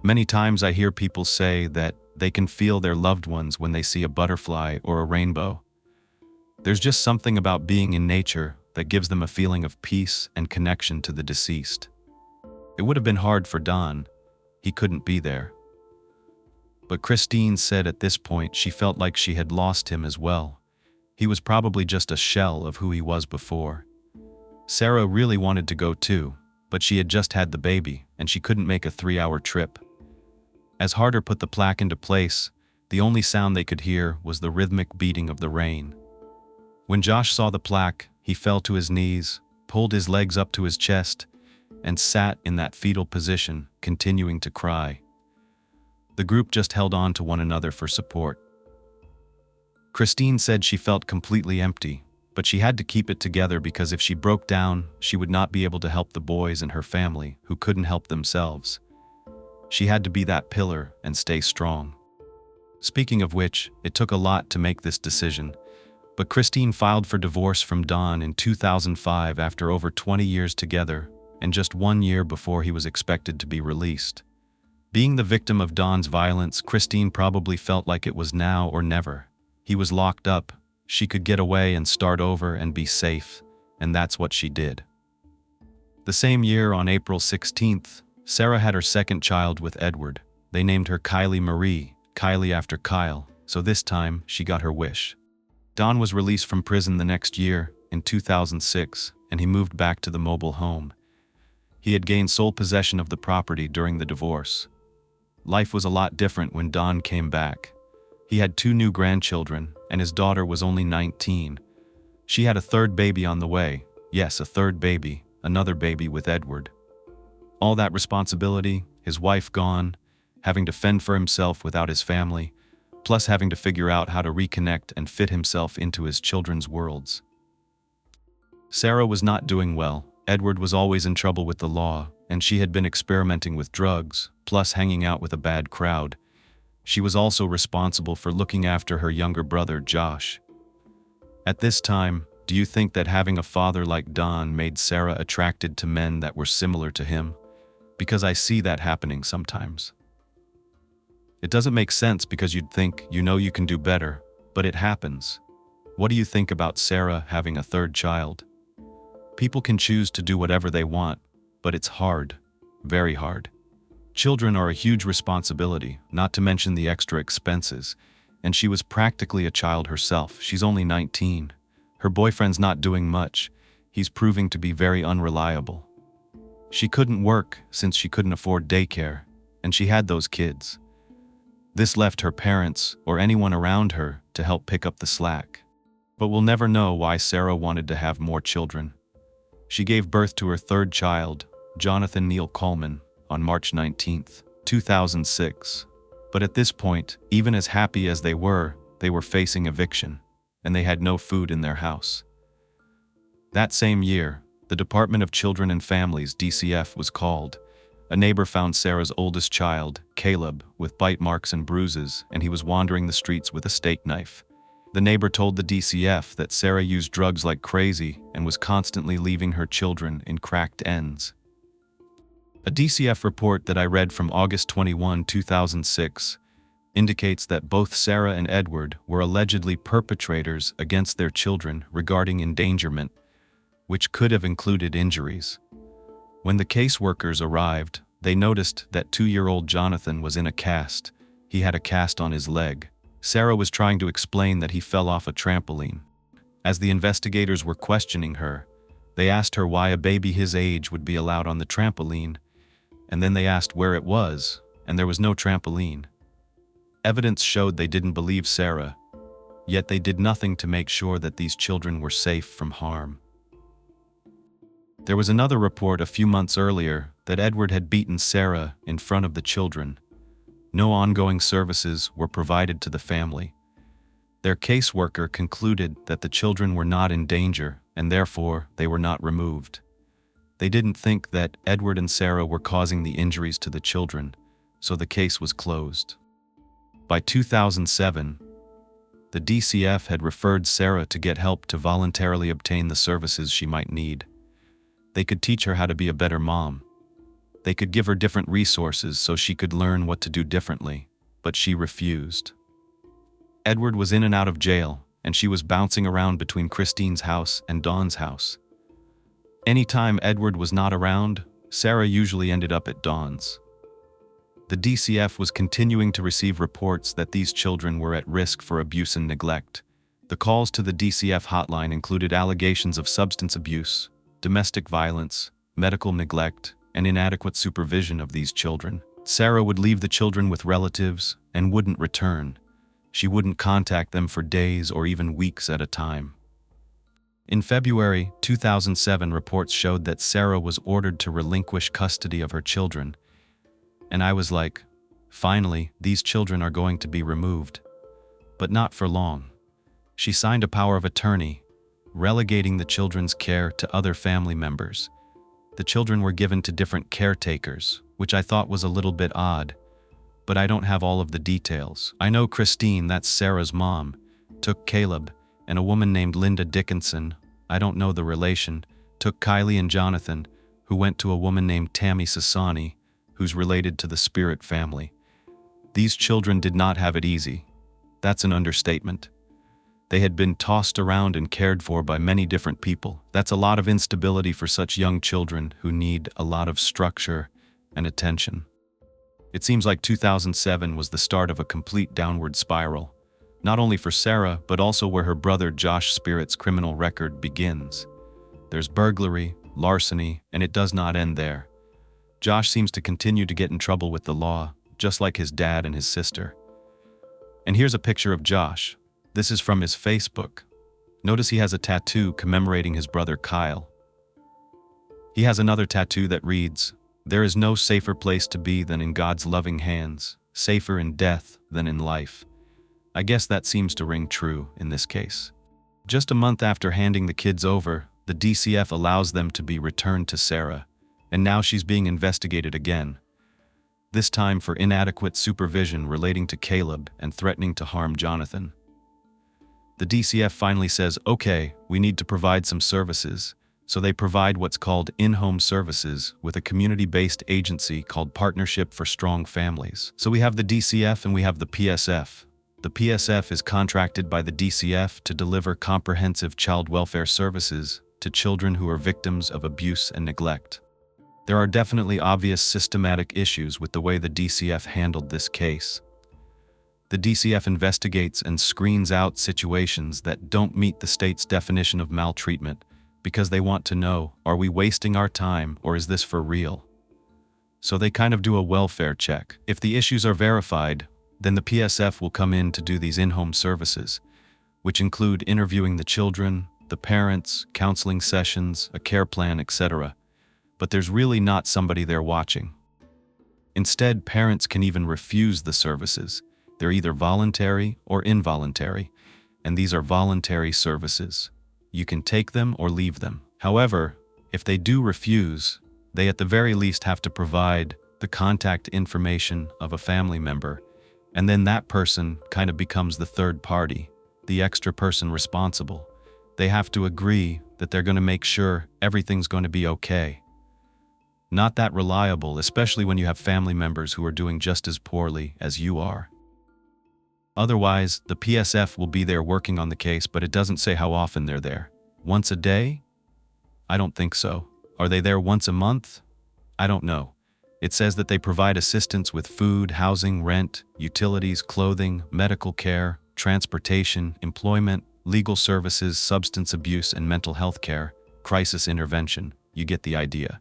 Many times I hear people say that they can feel their loved ones when they see a butterfly or a rainbow. There's just something about being in nature that gives them a feeling of peace and connection to the deceased. It would have been hard for Don. He couldn't be there. But Christine said at this point she felt like she had lost him as well. He was probably just a shell of who he was before. Sarah really wanted to go too, but she had just had the baby and she couldn't make a 3-hour trip. As Harder put the plaque into place, the only sound they could hear was the rhythmic beating of the rain. When Josh saw the plaque, he fell to his knees, pulled his legs up to his chest, and sat in that fetal position, continuing to cry. The group just held on to one another for support. Christine said she felt completely empty, but she had to keep it together because if she broke down, she would not be able to help the boys and her family who couldn't help themselves. She had to be that pillar and stay strong. Speaking of which, it took a lot to make this decision, but Christine filed for divorce from Don in 2005 after over 20 years together and just 1 year before he was expected to be released. Being the victim of Don's violence, Christine probably felt like it was now or never. He was locked up. She could get away and start over and be safe, and that's what she did. The same year, on April 16th, Sarah had her second child with Edward. They named her Kylie Marie, Kylie after Kyle, so this time she got her wish. Don was released from prison the next year, in 2006, and he moved back to the mobile home. He had gained sole possession of the property during the divorce. Life was a lot different when Don came back. He had 2 new grandchildren, and his daughter was only 19. She had a 3rd baby on the way. Yes, a 3rd baby, another baby with Edward. All that responsibility, his wife gone, having to fend for himself without his family, plus having to figure out how to reconnect and fit himself into his children's worlds. Sarah was not doing well. Edward was always in trouble with the law, and she had been experimenting with drugs, plus hanging out with a bad crowd. She was also responsible for looking after her younger brother, Josh. At this time, do you think that having a father like Don made Sarah attracted to men that were similar to him? Because I see that happening sometimes. It doesn't make sense because you'd think you know you can do better, but it happens. What do you think about Sarah having a 3rd child? People can choose to do whatever they want, but it's hard, very hard. Children are a huge responsibility, not to mention the extra expenses, and she was practically a child herself. She's only 19. Her boyfriend's not doing much. He's proving to be very unreliable. She couldn't work since she couldn't afford daycare, and she had those kids. This left her parents or anyone around her to help pick up the slack. But we'll never know why Sarah wanted to have more children. She gave birth to her third child, Jonathan Neil Coleman, on March 19, 2006. But at this point, even as happy as they were facing eviction, and they had no food in their house. That same year, the Department of Children and Families, DCF, was called. A neighbor found Sarah's oldest child, Caleb, with bite marks and bruises, and he was wandering the streets with a steak knife. The neighbor told the DCF that Sarah used drugs like crazy and was constantly leaving her children in cracked ends. A DCF report that I read from August 21, 2006, indicates that both Sarah and Edward were allegedly perpetrators against their children regarding endangerment, which could have included injuries. When the caseworkers arrived, they noticed that 2-year-old Jonathan was in a cast. He had a cast on his leg. Sarah was trying to explain that he fell off a trampoline. As the investigators were questioning her, they asked her why a baby his age would be allowed on the trampoline, and then they asked where it was, and there was no trampoline. Evidence showed they didn't believe Sarah, yet they did nothing to make sure that these children were safe from harm. There was another report a few months earlier that Edward had beaten Sarah in front of the children. No ongoing services were provided to the family. Their caseworker concluded that the children were not in danger and therefore they were not removed. They didn't think that Edward and Sarah were causing the injuries to the children, so the case was closed. By 2007, the DCF had referred Sarah to get help to voluntarily obtain the services she might need. They could teach her how to be a better mom. They could give her different resources so she could learn what to do differently, but she refused. Edward was in and out of jail, and she was bouncing around between Christine's house and Dawn's house. Anytime Edward was not around, Sarah usually ended up at Dawn's. The DCF was continuing to receive reports that these children were at risk for abuse and neglect. The calls to the DCF hotline included allegations of substance abuse, domestic violence, medical neglect, and inadequate supervision of these children. Sarah would leave the children with relatives and wouldn't return. She wouldn't contact them for days or even weeks at a time. In February 2007, reports showed that Sarah was ordered to relinquish custody of her children. And I was like, finally, these children are going to be removed. But not for long. She signed a power of attorney, relegating the children's care to other family members. The children were given to different caretakers, which I thought was a little bit odd, but I don't have all of the details. I know Christine, that's Sarah's mom, took Caleb, and a woman named Linda Dickinson, I don't know the relation, took Kylie and Jonathan, who went to a woman named Tammy Sassani, who's related to the Spirit family. These children did not have it easy. That's an understatement. They had been tossed around and cared for by many different people. That's a lot of instability for such young children who need a lot of structure and attention. It seems like 2007 was the start of a complete downward spiral, not only for Sarah, but also where her brother Josh Spirit's criminal record begins. There's burglary, larceny, and it does not end there. Josh seems to continue to get in trouble with the law, just like his dad and his sister. And here's a picture of Josh. This is from his Facebook. Notice he has a tattoo commemorating his brother Kyle. He has another tattoo that reads, "There is no safer place to be than in God's loving hands, safer in death than in life." I guess that seems to ring true in this case. Just a month after handing the kids over, the DCF allows them to be returned to Sarah, and now she's being investigated again. This time for inadequate supervision relating to Caleb and threatening to harm Jonathan. The DCF finally says, okay, we need to provide some services, so they provide what's called in-home services with a community-based agency called Partnership for Strong Families. So we have the DCF and we have the PSF. The PSF is contracted by the DCF to deliver comprehensive child welfare services to children who are victims of abuse and neglect. There are definitely obvious systematic issues with the way the DCF handled this case. The DCF investigates and screens out situations that don't meet the state's definition of maltreatment because they want to know, are we wasting our time or is this for real? So they kind of do a welfare check. If the issues are verified, then the PSF will come in to do these in-home services, which include interviewing the children, the parents, counseling sessions, a care plan, etc. But there's really not somebody there watching. Instead, parents can even refuse the services. They're either voluntary or involuntary, and these are voluntary services. You can take them or leave them. However, if they do refuse, they at the very least have to provide the contact information of a family member, and then that person kind of becomes the third party, the extra person responsible. They have to agree that they're going to make sure everything's going to be okay. Not that reliable, especially when you have family members who are doing just as poorly as you are. Otherwise, the PSF will be there working on the case, but it doesn't say how often they're there. Once a day? I don't think so. Are they there once a month? I don't know. It says that they provide assistance with food, housing, rent, utilities, clothing, medical care, transportation, employment, legal services, substance abuse and mental health care, crisis intervention. You get the idea.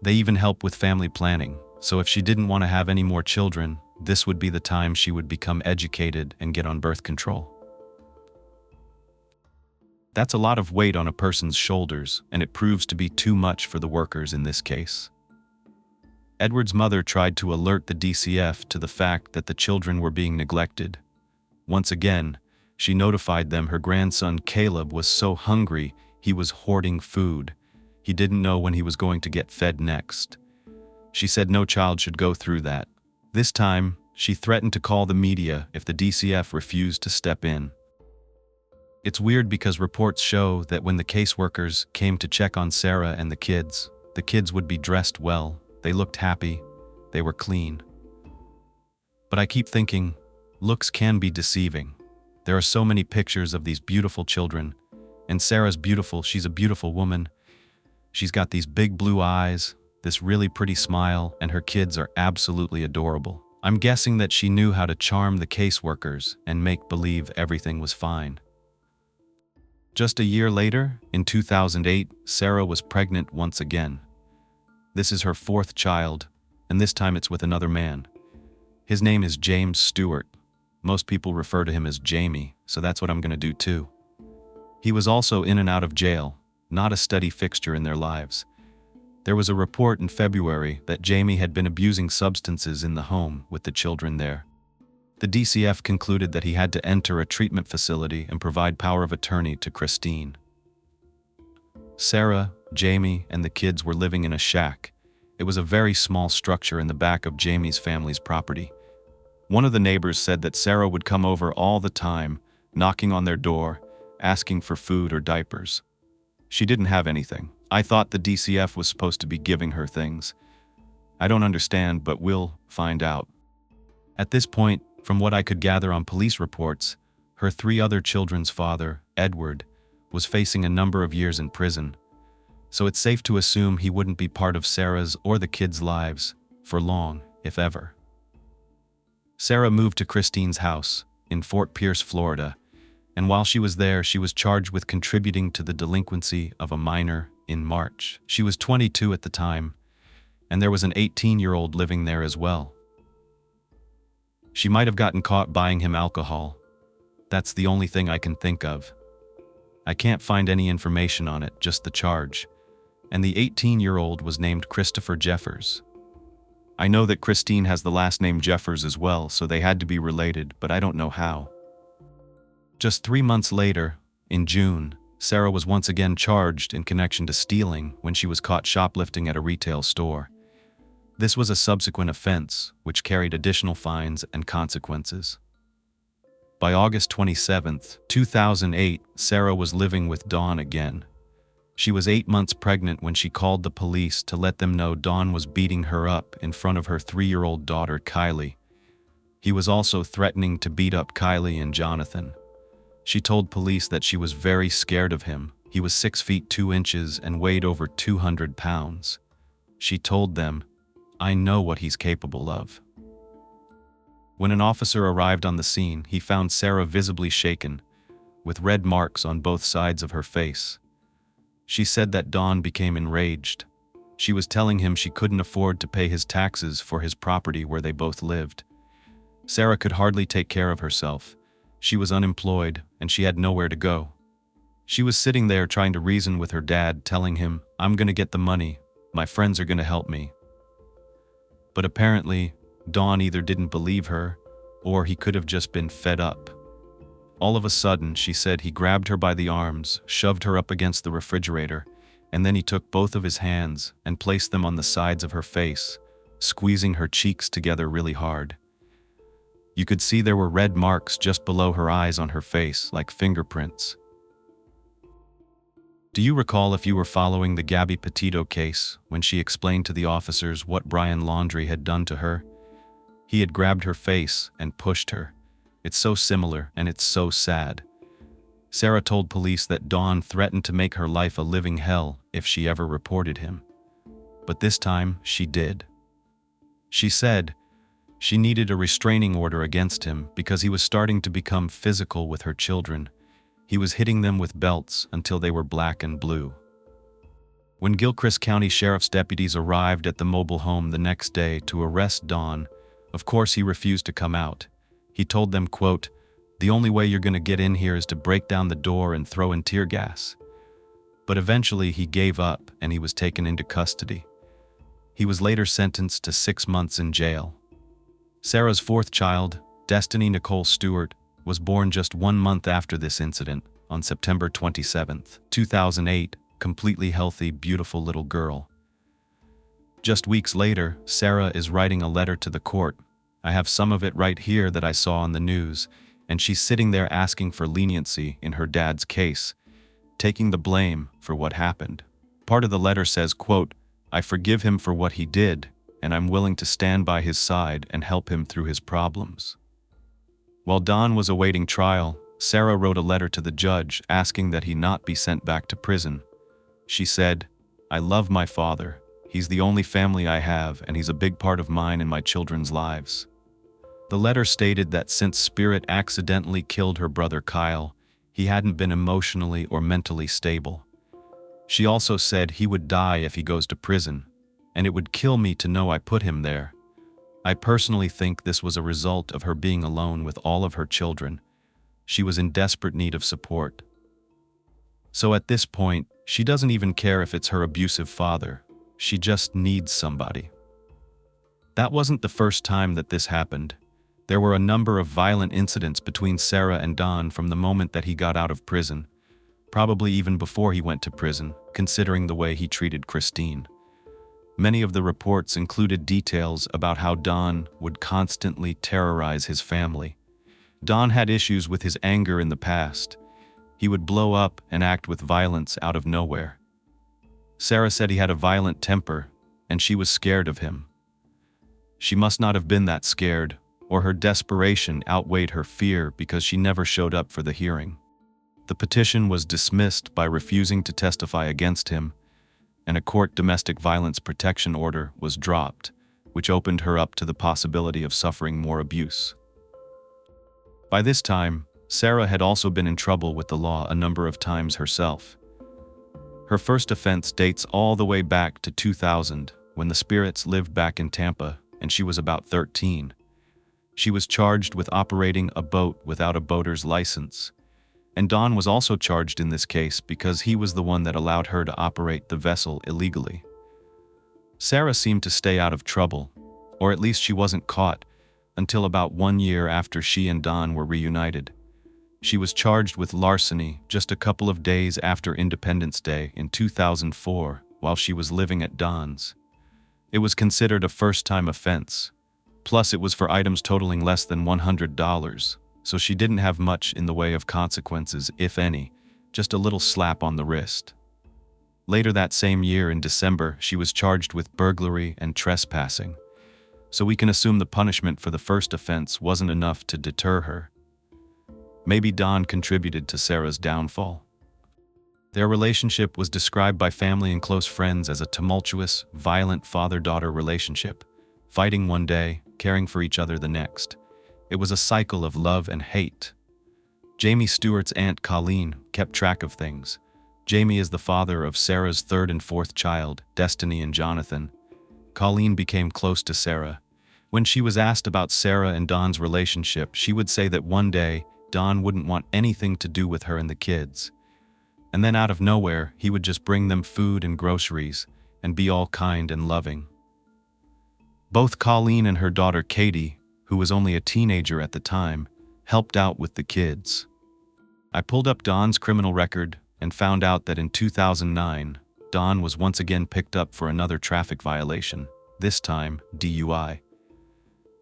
They even help with family planning, so if she didn't want to have any more children, this would be the time she would become educated and get on birth control. That's a lot of weight on a person's shoulders, and it proves to be too much for the workers in this case. Edward's mother tried to alert the DCF to the fact that the children were being neglected. Once again, she notified them her grandson Caleb was so hungry he was hoarding food. He didn't know when he was going to get fed next. She said no child should go through that. This time, she threatened to call the media if the DCF refused to step in. It's weird because reports show that when the caseworkers came to check on Sarah and the kids would be dressed well, they looked happy, they were clean. But I keep thinking, looks can be deceiving. There are so many pictures of these beautiful children, and Sarah's beautiful, she's a beautiful woman. She's got these big blue eyes, this really pretty smile, and her kids are absolutely adorable. I'm guessing that she knew how to charm the caseworkers and make believe everything was fine. Just a year later, in 2008, Sarah was pregnant once again. This is her fourth child, and this time it's with another man. His name is James Stewart. Most people refer to him as Jamie, so that's what I'm going to do too. He was also in and out of jail, not a steady fixture in their lives. There was a report in February that Jamie had been abusing substances in the home with the children there. The DCF concluded that he had to enter a treatment facility and provide power of attorney to Christine. Sarah, Jamie, and the kids were living in a shack. It was a very small structure in the back of Jamie's family's property. One of the neighbors said that Sarah would come over all the time, knocking on their door, asking for food or diapers. She didn't have anything. I thought the DCF was supposed to be giving her things. I don't understand, but we'll find out. At this point, from what I could gather on police reports, her 3 other children's father, Edward, was facing a number of years in prison. So it's safe to assume he wouldn't be part of Sarah's or the kids' lives for long, if ever. Sarah moved to Christine's house in Fort Pierce, Florida, and while she was there, she was charged with contributing to the delinquency of a minor in March. She was 22 at the time, and there was an 18-year-old living there as well. She might have gotten caught buying him alcohol. That's the only thing I can think of. I can't find any information on it, just the charge. And the 18-year-old was named Christopher Jeffers. I know that Christine has the last name Jeffers as well, so they had to be related, but I don't know how. Just 3 months later, in June, Sarah was once again charged in connection to stealing when she was caught shoplifting at a retail store. This was a subsequent offense, which carried additional fines and consequences. By August 27, 2008, Sarah was living with Dawn again. She was 8 months pregnant when she called the police to let them know Dawn was beating her up in front of her 3-year-old daughter, Kylie. He was also threatening to beat up Kylie and Jonathan. She told police that she was very scared of him. He was 6 feet 2 inches and weighed over 200 pounds. She told them, "I know what he's capable of." When an officer arrived on the scene, he found Sarah visibly shaken, with red marks on both sides of her face. She said that Dawn became enraged. She was telling him she couldn't afford to pay his taxes for his property where they both lived. Sarah could hardly take care of herself. She was unemployed, and she had nowhere to go. She was sitting there trying to reason with her dad, telling him, "I'm gonna get the money. My friends are gonna help me." But apparently, Dawn either didn't believe her, or he could have just been fed up. All of a sudden, she said he grabbed her by the arms, shoved her up against the refrigerator, and then he took both of his hands and placed them on the sides of her face, squeezing her cheeks together really hard. You could see there were red marks just below her eyes on her face, like fingerprints. Do you recall if you were following the Gabby Petito case when she explained to the officers what Brian Laundrie had done to her? He had grabbed her face and pushed her. It's so similar, and it's so sad. Sarah told police that Dawn threatened to make her life a living hell if she ever reported him. But this time, she did. She said she needed a restraining order against him because he was starting to become physical with her children. He was hitting them with belts until they were black and blue. When Gilchrist County Sheriff's deputies arrived at the mobile home the next day to arrest Dawn, of course he refused to come out. He told them, quote, "The only way you're going to get in here is to break down the door and throw in tear gas." But eventually he gave up and he was taken into custody. He was later sentenced to 6 months in jail. Sarah's fourth child, Destiny Nicole Stewart, was born just 1 month after this incident, on September 27, 2008, completely healthy, beautiful little girl. Just weeks later, Sarah is writing a letter to the court. I have some of it right here that I saw on the news, and she's sitting there asking for leniency in her dad's case, taking the blame for what happened. Part of the letter says, quote, "I forgive him for what he did, and I'm willing to stand by his side and help him through his problems." While Dawn was awaiting trial, Sarah wrote a letter to the judge asking that he not be sent back to prison. She said, "I love my father. He's the only family I have, and he's a big part of mine and my children's lives." The letter stated that since Spirit accidentally killed her brother Kyle, he hadn't been emotionally or mentally stable. She also said he would die if he goes to prison, and it would kill me to know I put him there. I personally think this was a result of her being alone with all of her children. She was in desperate need of support. So at this point, she doesn't even care if it's her abusive father. She just needs somebody. That wasn't the first time that this happened. There were a number of violent incidents between Sarah and Dawn from the moment that he got out of prison, probably even before he went to prison, considering the way he treated Christine. Many of the reports included details about how Dawn would constantly terrorize his family. Dawn had issues with his anger in the past. He would blow up and act with violence out of nowhere. Sarah said he had a violent temper, and she was scared of him. She must not have been that scared, or her desperation outweighed her fear because she never showed up for the hearing. The petition was dismissed by refusing to testify against him, and a court domestic violence protection order was dropped, which opened her up to the possibility of suffering more abuse. By this time, Sarah had also been in trouble with the law a number of times herself. Her first offense dates all the way back to 2000, when the Spirits lived back in Tampa, and she was about 13. She was charged with operating a boat without a boater's license. And Dawn was also charged in this case because he was the one that allowed her to operate the vessel illegally. Sarah seemed to stay out of trouble, or at least she wasn't caught, until about 1 year after she and Dawn were reunited. She was charged with larceny just a couple of days after Independence Day in 2004 while she was living at Dawn's. It was considered a first-time offense, plus it was for items totaling less than $100. So she didn't have much in the way of consequences, if any, just a little slap on the wrist. Later that same year in December, she was charged with burglary and trespassing. So we can assume the punishment for the first offense wasn't enough to deter her. Maybe Dawn contributed to Sarah's downfall. Their relationship was described by family and close friends as a tumultuous, violent father-daughter relationship, fighting one day, caring for each other the next. It was a cycle of love and hate. Jamie Stewart's aunt Colleen kept track of things. Jamie is the father of Sarah's third and fourth child, Destiny and Jonathan. Colleen became close to Sarah. When she was asked about Sarah and Don's relationship, she would say that one day, Don wouldn't want anything to do with her and the kids. And then out of nowhere, he would just bring them food and groceries, and be all kind and loving. Both Colleen and her daughter Cathy, who was only a teenager at the time, helped out with the kids. I pulled up Don's criminal record and found out that in 2009, Don was once again picked up for another traffic violation, this time DUI.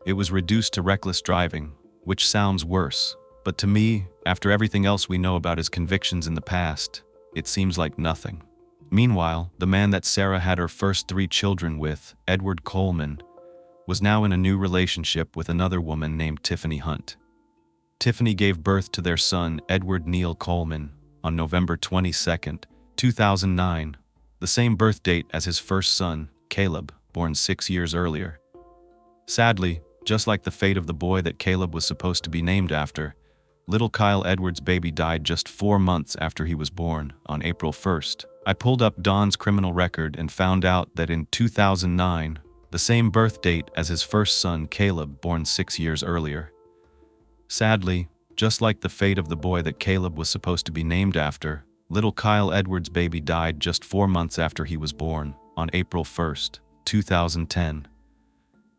It was reduced to reckless driving, which sounds worse, but to me, after everything else we know about his convictions in the past, it seems like nothing. Meanwhile, the man that Sarah had her first 3 children with, Edward Coleman, was now in a new relationship with another woman named Tiffany Hunt. Tiffany gave birth to their son, Edward Neal Coleman, on November 22, 2009, the same birth date as his first son, Caleb, born 6 years earlier. Sadly, just like the fate of the boy that Caleb was supposed to be named after, little Kyle Edwards' baby died just 4 months after he was born, on April 1st. I pulled up Don's criminal record and found out that in 2009, the same birth date as his first son, Caleb, born 6 years earlier. Sadly, just like the fate of the boy that Caleb was supposed to be named after, little Kyle Edwards' baby died just 4 months after he was born, on April 1st, 2010.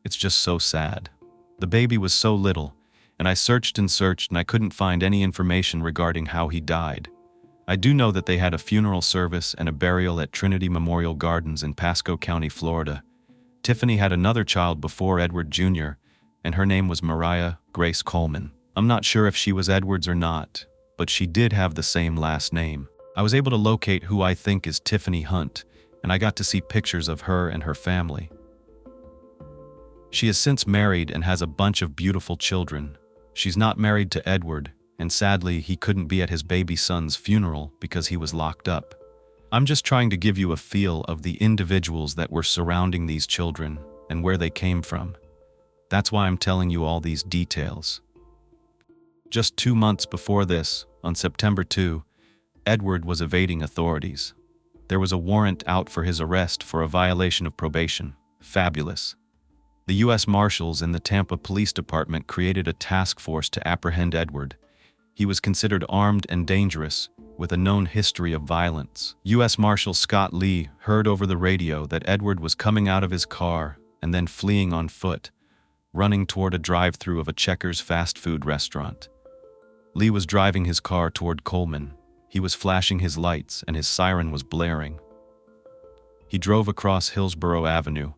It's just so sad. The baby was so little, and I searched and I couldn't find any information regarding how he died. I do know that they had a funeral service and a burial at Trinity Memorial Gardens in Pasco County, Florida. Tiffany had another child before Edward Jr., and her name was Mariah Grace Coleman. I'm not sure if she was Edwards or not, but she did have the same last name. I was able to locate who I think is Tiffany Hunt, and I got to see pictures of her and her family. She is since married and has a bunch of beautiful children. She's not married to Edward, and sadly, he couldn't be at his baby son's funeral because he was locked up. I'm just trying to give you a feel of the individuals that were surrounding these children and where they came from. That's why I'm telling you all these details. Just 2 months before this, on September 2, Edward was evading authorities. There was a warrant out for his arrest for a violation of probation. Fabulous. The U.S. Marshals in the Tampa Police Department created a task force to apprehend Edward. He was considered armed and dangerous, with a known history of violence. U.S. Marshal Scott Lee heard over the radio that Edward was coming out of his car and then fleeing on foot, running toward a drive-thru of a Checkers fast food restaurant. Lee was driving his car toward Coleman. He was flashing his lights and his siren was blaring. He drove across Hillsborough Avenue.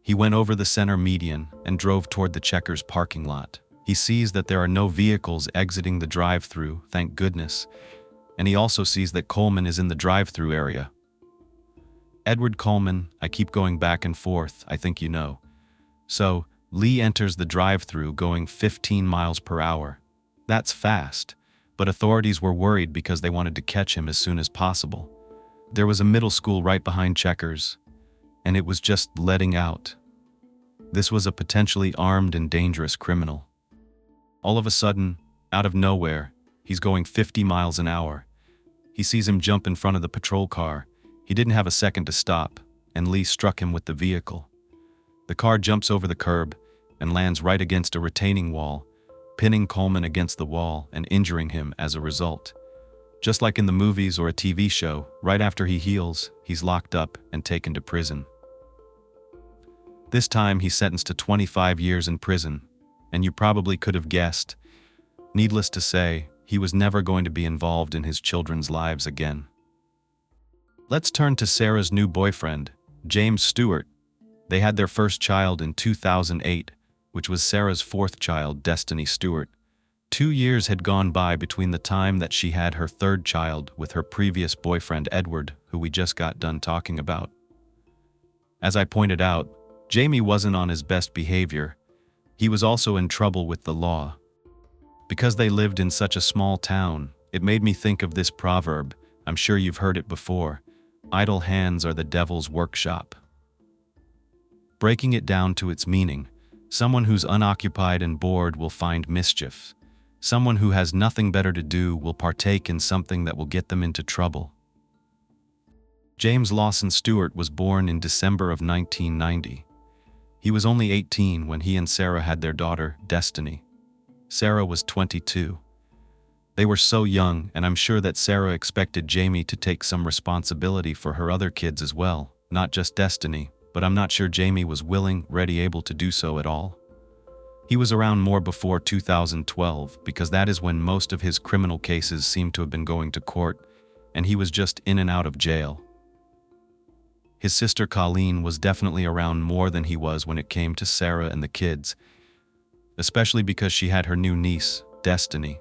He went over the center median and drove toward the Checkers parking lot. He sees that there are no vehicles exiting the drive-thru, thank goodness, and he also sees that Coleman is in the drive-thru area. Edward Coleman, I keep going back and forth, I think you know. So, Lee enters the drive-thru going 15 miles per hour. That's fast, but authorities were worried because they wanted to catch him as soon as possible. There was a middle school right behind Checkers, and it was just letting out. This was a potentially armed and dangerous criminal. All of a sudden, out of nowhere, he's going 50 miles an hour. He sees him jump in front of the patrol car. He didn't have a second to stop, and Lee struck him with the vehicle. The car jumps over the curb and lands right against a retaining wall, pinning Coleman against the wall and injuring him as a result. Just like in the movies or a TV show, right after he heals, he's locked up and taken to prison. This time he's sentenced to 25 years in prison, and you probably could have guessed. Needless to say, he was never going to be involved in his children's lives again. Let's turn to Sarah's new boyfriend, James Stewart. They had their first child in 2008, which was Sarah's fourth child, Destiny Stewart. 2 years had gone by between the time that she had her third child with her previous boyfriend, Edward, who we just got done talking about. As I pointed out, Jamie wasn't on his best behavior. He was also in trouble with the law. Because they lived in such a small town, it made me think of this proverb. I'm sure you've heard it before. Idle hands are the devil's workshop. Breaking it down to its meaning, Someone who's unoccupied and bored will find mischief. Someone who has nothing better to do will partake in something that will get them into trouble. James Lawson Stewart was born in December of 1990. He was only 18 when he and Sarah had their daughter, Destiny. Sarah was 22. They were so young, and I'm sure that Sarah expected Jamie to take some responsibility for her other kids as well, not just Destiny, but I'm not sure Jamie was willing, ready, able to do so at all. He was around more before 2012 because that is when most of his criminal cases seem to have been going to court, and he was just in and out of jail. His sister Colleen was definitely around more than he was when it came to Sarah and the kids, especially because she had her new niece, Destiny.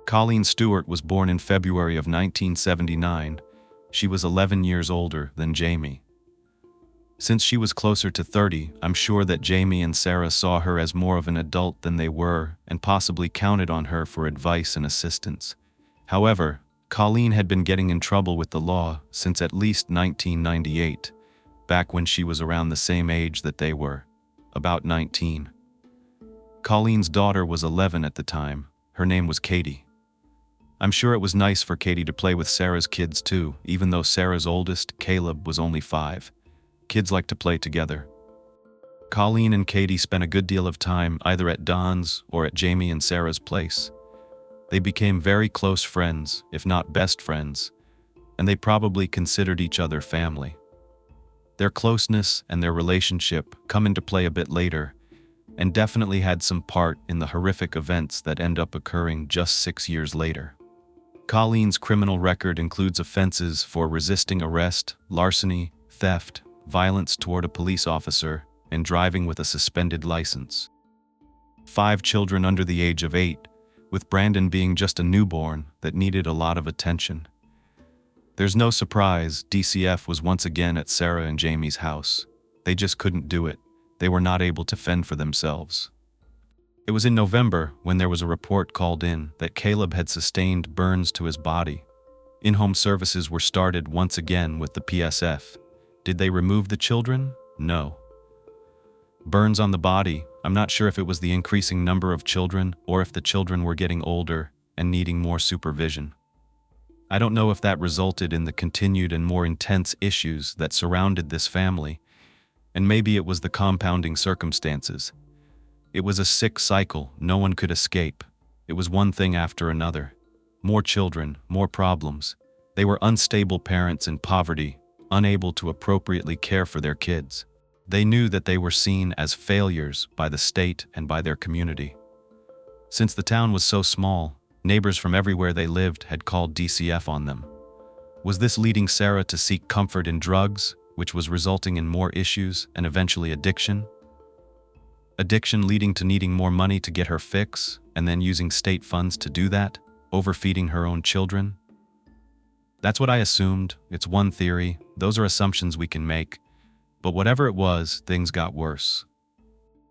Colleen Stewart was born in February of 1979. She was 11 years older than Jamie. Since she was closer to 30, I'm sure that Jamie and Sarah saw her as more of an adult than they were and possibly counted on her for advice and assistance. However, Colleen had been getting in trouble with the law since at least 1998, back when she was around the same age that they were, about 19. Colleen's daughter was 11 at the time. Her name was Cathy. I'm sure it was nice for Cathy to play with Sarah's kids too, even though Sarah's oldest, Caleb, was only 5. Kids like to play together. Colleen and Cathy spent a good deal of time either at Don's or at Jamie and Sarah's place. They became very close friends, if not best friends, and they probably considered each other family. Their closeness and their relationship come into play a bit later, and definitely had some part in the horrific events that end up occurring just 6 years later. Colleen's criminal record includes offenses for resisting arrest, larceny, theft, violence toward a police officer, and driving with a suspended license. 5 children under the age of 8, with Brandon being just a newborn that needed a lot of attention. There's no surprise DCF was once again at Sarah and Jamie's house. They just couldn't do it. They were not able to fend for themselves. It was in November when there was a report called in that Caleb had sustained burns to his body. In-home services were started once again with the PSF. Did they remove the children? No. Burns on the body. I'm not sure if it was the increasing number of children or if the children were getting older and needing more supervision. I don't know if that resulted in the continued and more intense issues that surrounded this family, and maybe it was the compounding circumstances. It was a sick cycle no one could escape. It was one thing after another. More children, more problems. They were unstable parents in poverty, unable to appropriately care for their kids. They knew that they were seen as failures by the state and by their community. Since the town was so small, neighbors from everywhere they lived had called DCF on them. Was this leading Sarah to seek comfort in drugs, which was resulting in more issues and eventually addiction? Addiction leading to needing more money to get her fix, and then using state funds to do that, overfeeding her own children? That's what I assumed. It's one theory. Those are assumptions we can make. But whatever it was, things got worse.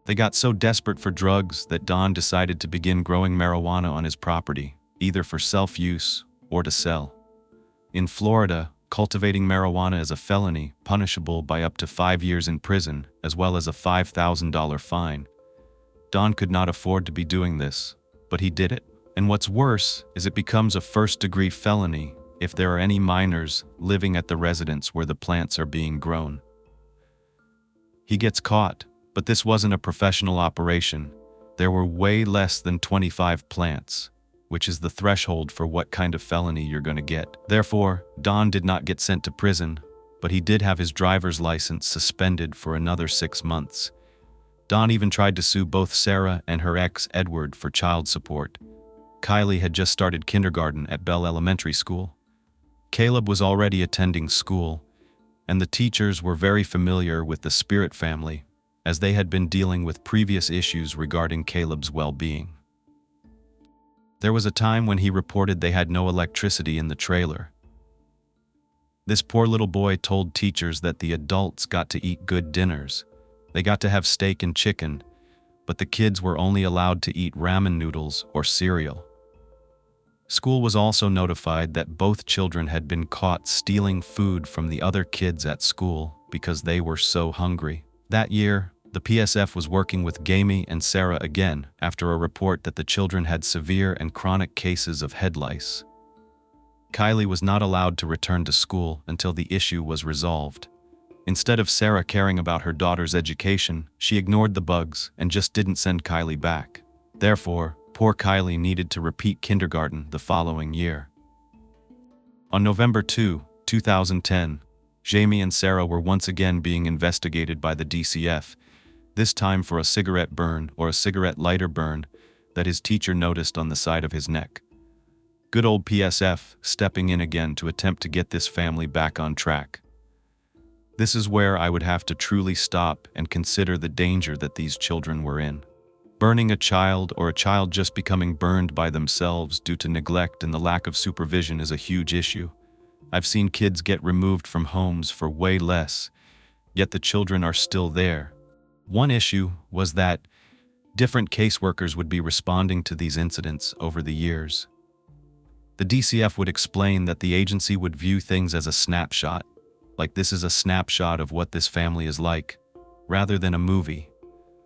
They got so desperate for drugs that Don decided to begin growing marijuana on his property, either for self-use or to sell. In Florida, cultivating marijuana is a felony, punishable by up to 5 years in prison, as well as a $5,000 fine. Don could not afford to be doing this, but he did it. And what's worse is it becomes a first-degree felony if there are any minors living at the residence where the plants are being grown. He gets caught, but this wasn't a professional operation. There were way less than 25 plants, which is the threshold for what kind of felony you're going to get. Therefore, Don did not get sent to prison, but he did have his driver's license suspended for another 6 months. Don even tried to sue both Sarah and her ex, Edward, for child support. Kylie had just started kindergarten at Bell Elementary School. Caleb was already attending school, and the teachers were very familiar with the Spirit family, as they had been dealing with previous issues regarding Caleb's well-being. There was a time when he reported they had no electricity in the trailer. This poor little boy told teachers that the adults got to eat good dinners. They got to have steak and chicken, but the kids were only allowed to eat ramen noodles or cereal. School was also notified that both children had been caught stealing food from the other kids at school because they were so hungry. That year, The PSF was working with Jamie and Sarah again after a report that the children had severe and chronic cases of head lice. Kylie was not allowed to return to school until the issue was resolved. Instead of Sarah caring about her daughter's education, she ignored the bugs and just didn't send Kylie back. Therefore, poor Kylie needed to repeat kindergarten the following year. On November 2, 2010, Jamie and Sarah were once again being investigated by the DCF, this time for a cigarette burn or a cigarette lighter burn that his teacher noticed on the side of his neck. Good old PSF stepping in again to attempt to get this family back on track. This is where I would have to truly stop and consider the danger that these children were in. Burning a child or a child just becoming burned by themselves due to neglect and the lack of supervision is a huge issue. I've seen kids get removed from homes for way less, yet the children are still there. One issue was that different caseworkers would be responding to these incidents over the years. The DCF would explain that the agency would view things as a snapshot, like this is a snapshot of what this family is like, rather than a movie.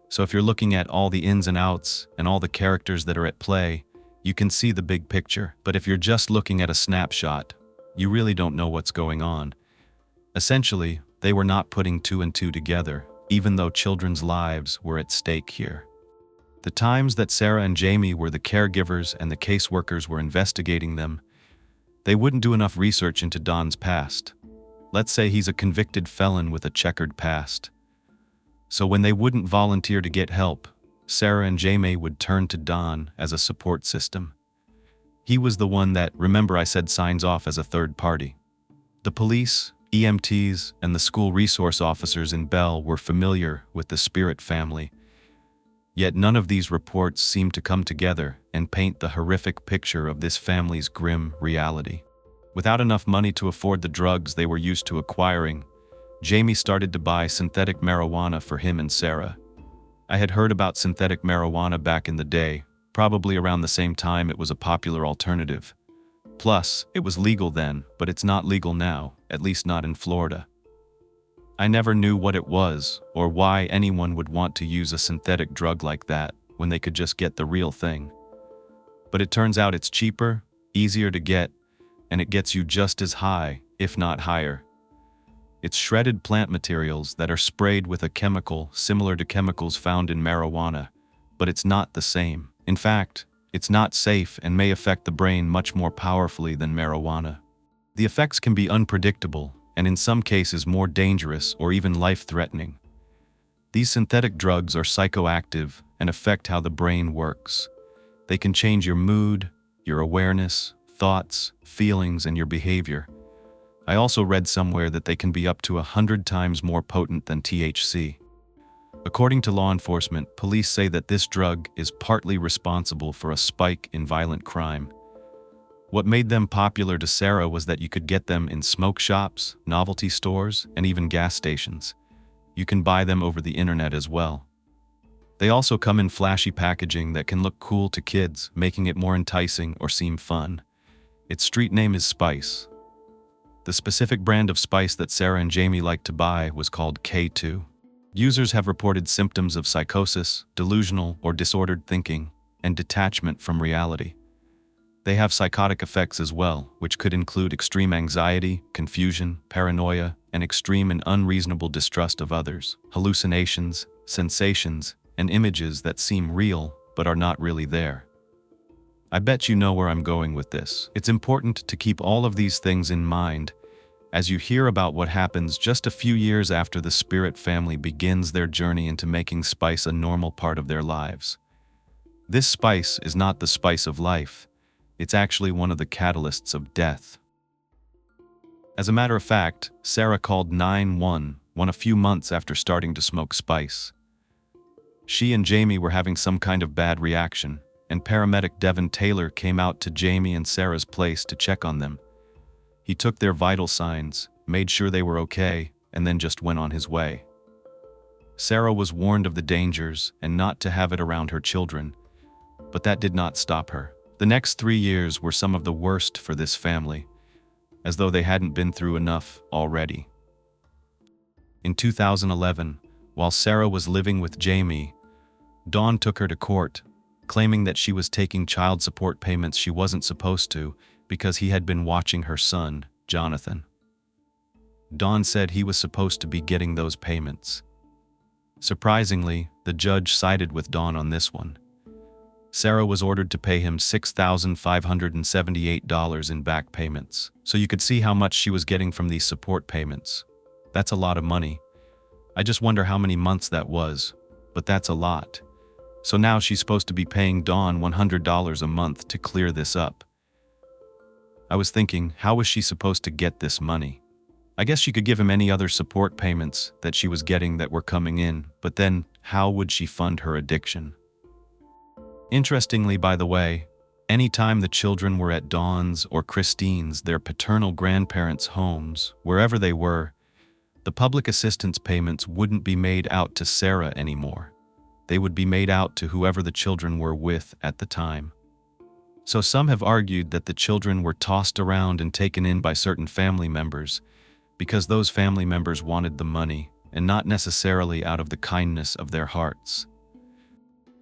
So if you're looking at all the ins and outs and all the characters that are at play, you can see the big picture. But if you're just looking at a snapshot, you really don't know what's going on. Essentially, they were not putting two and two together, even though children's lives were at stake here. The times that Sarah and Jamie were the caregivers and the caseworkers were investigating them, they wouldn't do enough research into Don's past. Let's say he's a convicted felon with a checkered past. So when they wouldn't volunteer to get help, Sarah and Jamie would turn to Don as a support system. He was the one that, remember I said, signs off as a third party. The police, EMTs, and the school resource officers in Bell were familiar with the Spirit family. Yet none of these reports seem to come together and paint the horrific picture of this family's grim reality. Without enough money to afford the drugs they were used to acquiring, Jamie started to buy synthetic marijuana for him and Sarah. I had heard about synthetic marijuana back in the day, probably around the same time it was a popular alternative. Plus, it was legal then, but it's not legal now, at least not in Florida. I never knew what it was or why anyone would want to use a synthetic drug like that when they could just get the real thing. But it turns out it's cheaper, easier to get, and it gets you just as high, if not higher. It's shredded plant materials that are sprayed with a chemical similar to chemicals found in marijuana, but it's not the same. In fact, it's not safe and may affect the brain much more powerfully than marijuana. The effects can be unpredictable and in some cases more dangerous or even life-threatening. These synthetic drugs are psychoactive and affect how the brain works. They can change your mood, your awareness, thoughts, feelings, and your behavior. I also read somewhere that they can be up to 100 times more potent than THC. According to law enforcement, police say that this drug is partly responsible for a spike in violent crime. What made them popular to Sarah was that you could get them in smoke shops, novelty stores, and even gas stations. You can buy them over the internet as well. They also come in flashy packaging that can look cool to kids, making it more enticing or seem fun. Its street name is Spice. The specific brand of spice that Sarah and Jamie liked to buy was called K2. Users have reported symptoms of psychosis, delusional or disordered thinking, and detachment from reality. They have psychotic effects as well, which could include extreme anxiety, confusion, paranoia, and extreme and unreasonable distrust of others, hallucinations, sensations, and images that seem real but are not really there. I bet you know where I'm going with this. It's important to keep all of these things in mind as you hear about what happens just a few years after the Spirit family begins their journey into making spice a normal part of their lives. This spice is not the spice of life. It's actually one of the catalysts of death. As a matter of fact, Sarah called 911 a few months after starting to smoke spice. She and Jamie were having some kind of bad reaction, and paramedic Devin Taylor came out to Jamie and Sarah's place to check on them. He took their vital signs, made sure they were okay, and then just went on his way. Sarah was warned of the dangers and not to have it around her children, but that did not stop her. The next 3 years were some of the worst for this family, as though they hadn't been through enough already. In 2011, While Sarah was living with Jamie, Dawn took her to court, claiming that she was taking child support payments she wasn't supposed to because he had been watching her son, Jonathan. Dawn said he was supposed to be getting those payments. Surprisingly, the judge sided with Dawn on this one. Sarah was ordered to pay him $6,578 in back payments, so you could see how much she was getting from these support payments. That's a lot of money. I just wonder how many months that was, but that's a lot. So now she's supposed to be paying Dawn $100 a month to clear this up. I was thinking, how was she supposed to get this money? I guess she could give him any other support payments that she was getting that were coming in, but then how would she fund her addiction? Interestingly, by the way, any time the children were at Dawn's or Christine's, their paternal grandparents' homes, wherever they were, the public assistance payments wouldn't be made out to Sarah anymore. They would be made out to whoever the children were with at the time. So some have argued that the children were tossed around and taken in by certain family members because those family members wanted the money and not necessarily out of the kindness of their hearts.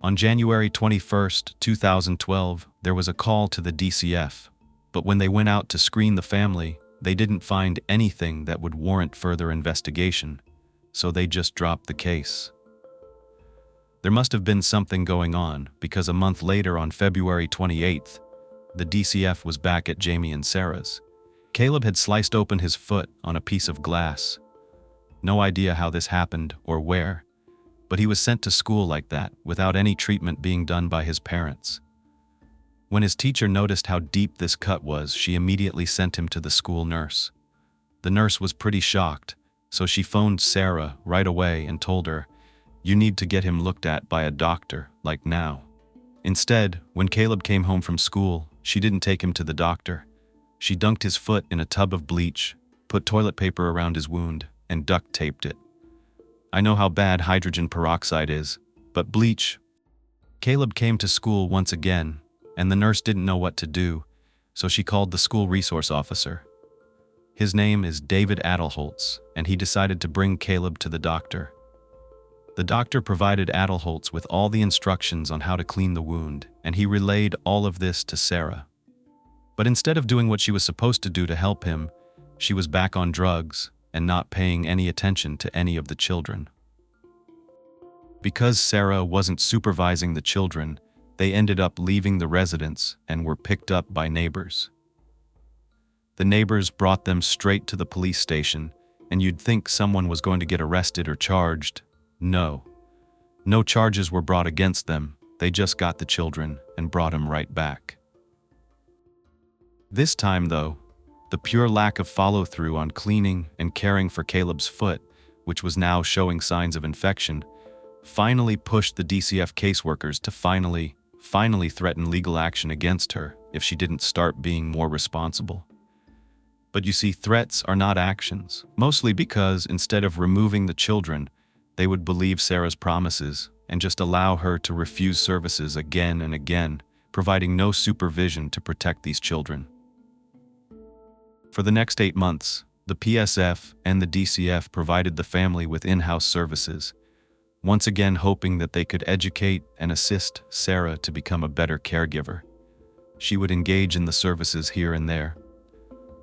On January 21, 2012, there was a call to the DCF, but when they went out to screen the family, they didn't find anything that would warrant further investigation, so they just dropped the case. There must have been something going on, because a month later, on February 28th, the DCF was back at Jamie and Sarah's. Caleb had sliced open his foot on a piece of glass. No idea how this happened or where, but he was sent to school like that, without any treatment being done by his parents. When his teacher noticed how deep this cut was, she immediately sent him to the school nurse. The nurse was pretty shocked, so she phoned Sarah right away and told her, "You need to get him looked at by a doctor, like now." Instead, when Caleb came home from school, she didn't take him to the doctor. She dunked his foot in a tub of bleach, put toilet paper around his wound, and duct taped it. I know how bad hydrogen peroxide is, but bleach. Caleb came to school once again, and the nurse didn't know what to do, so she called the school resource officer. His name is David Adelholtz, and he decided to bring Caleb to the doctor. The doctor provided Adelholtz with all the instructions on how to clean the wound, and he relayed all of this to Sarah. But instead of doing what she was supposed to do to help him, she was back on drugs and not paying any attention to any of the children. Because Sarah wasn't supervising the children, they ended up leaving the residence and were picked up by neighbors. The neighbors brought them straight to the police station, and you'd think someone was going to get arrested or charged. No. No charges were brought against them. They just got the children and brought them right back. This time, though, the pure lack of follow-through on cleaning and caring for Caleb's foot, which was now showing signs of infection, finally pushed the DCF caseworkers to finally threaten legal action against her if she didn't start being more responsible. But you see, threats are not actions, mostly because instead of removing the children, they would believe Sarah's promises and just allow her to refuse services again and again, providing no supervision to protect these children. For the next 8 months, the PSF and the DCF provided the family with in-house services, once again hoping that they could educate and assist Sarah to become a better caregiver. She would engage in the services here and there.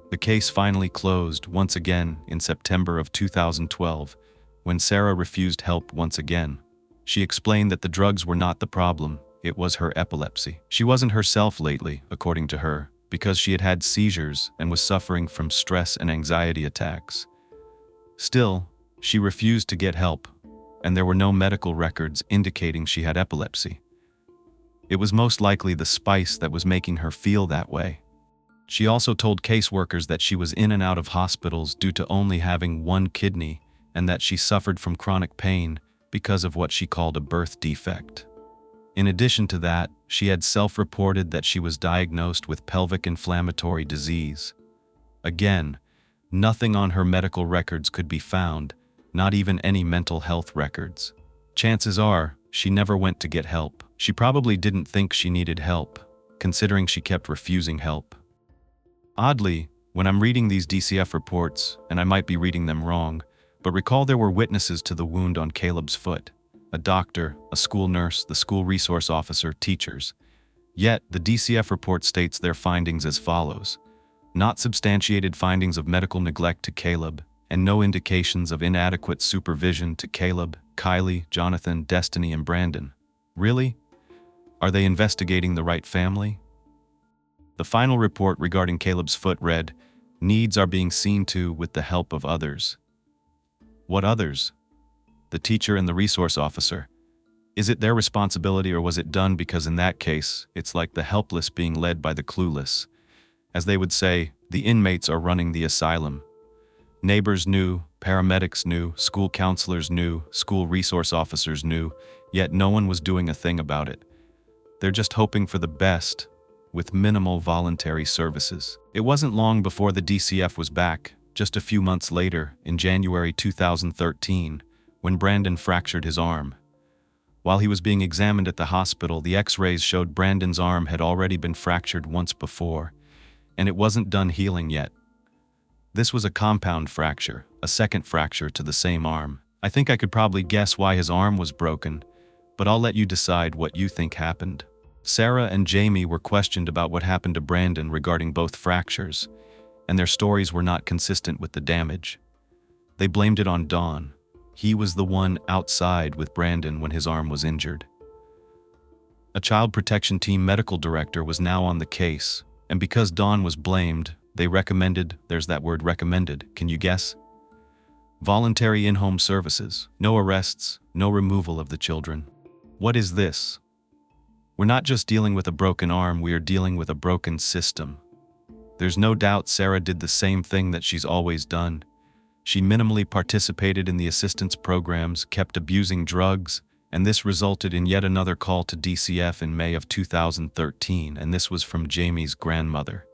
The case finally closed once again in September of 2012, when Sarah refused help once again. She explained that the drugs were not the problem, it was her epilepsy. She wasn't herself lately, according to her, because she had had seizures and was suffering from stress and anxiety attacks. Still, she refused to get help, and there were no medical records indicating she had epilepsy. It was most likely the spice that was making her feel that way. She also told caseworkers that she was in and out of hospitals due to only having one kidney and that she suffered from chronic pain because of what she called a birth defect. In addition to that, she had self-reported that she was diagnosed with pelvic inflammatory disease. Again, nothing on her medical records could be found, not even any mental health records. Chances are, she never went to get help. She probably didn't think she needed help, considering she kept refusing help. Oddly, when I'm reading these DCF reports, and I might be reading them wrong, But recall there were witnesses to the wound on Caleb's foot: a doctor, a school nurse, the school resource officer, teachers. Yet, the DCF report states their findings as follows: not substantiated findings of medical neglect to Caleb, and no indications of inadequate supervision to Caleb, Kylie, Jonathan, Destiny, and Brandon. Really? Are they investigating the right family? The final report regarding Caleb's foot read, "Needs are being seen to with the help of others." What others? The teacher and the resource officer. Is it their responsibility, or was it done because in that case, it's like the helpless being led by the clueless? As they would say, the inmates are running the asylum. Neighbors knew, paramedics knew, school counselors knew, school resource officers knew, yet no one was doing a thing about it. They're just hoping for the best, with minimal voluntary services. It wasn't long before the DCF was back, just a few months later, in January 2013, when Brandon fractured his arm. While he was being examined at the hospital, the X-rays showed Brandon's arm had already been fractured once before, and it wasn't done healing yet. This was a compound fracture, a second fracture to the same arm. I think I could probably guess why his arm was broken, but I'll let you decide what you think happened. Sarah and Jamie were questioned about what happened to Brandon regarding both fractures, and their stories were not consistent with the damage. They blamed it on Don. He was the one outside with Brandon when his arm was injured. A child protection team medical director was now on the case, and because Don was blamed, they recommended, there's that word recommended, can you guess? Voluntary in-home services, no arrests, no removal of the children. What is this? We're not just dealing with a broken arm, we are dealing with a broken system. There's no doubt Sarah did the same thing that she's always done. She minimally participated in the assistance programs, kept abusing drugs, and this resulted in yet another call to DCF in May of 2013, and this was from Jamie's grandmother.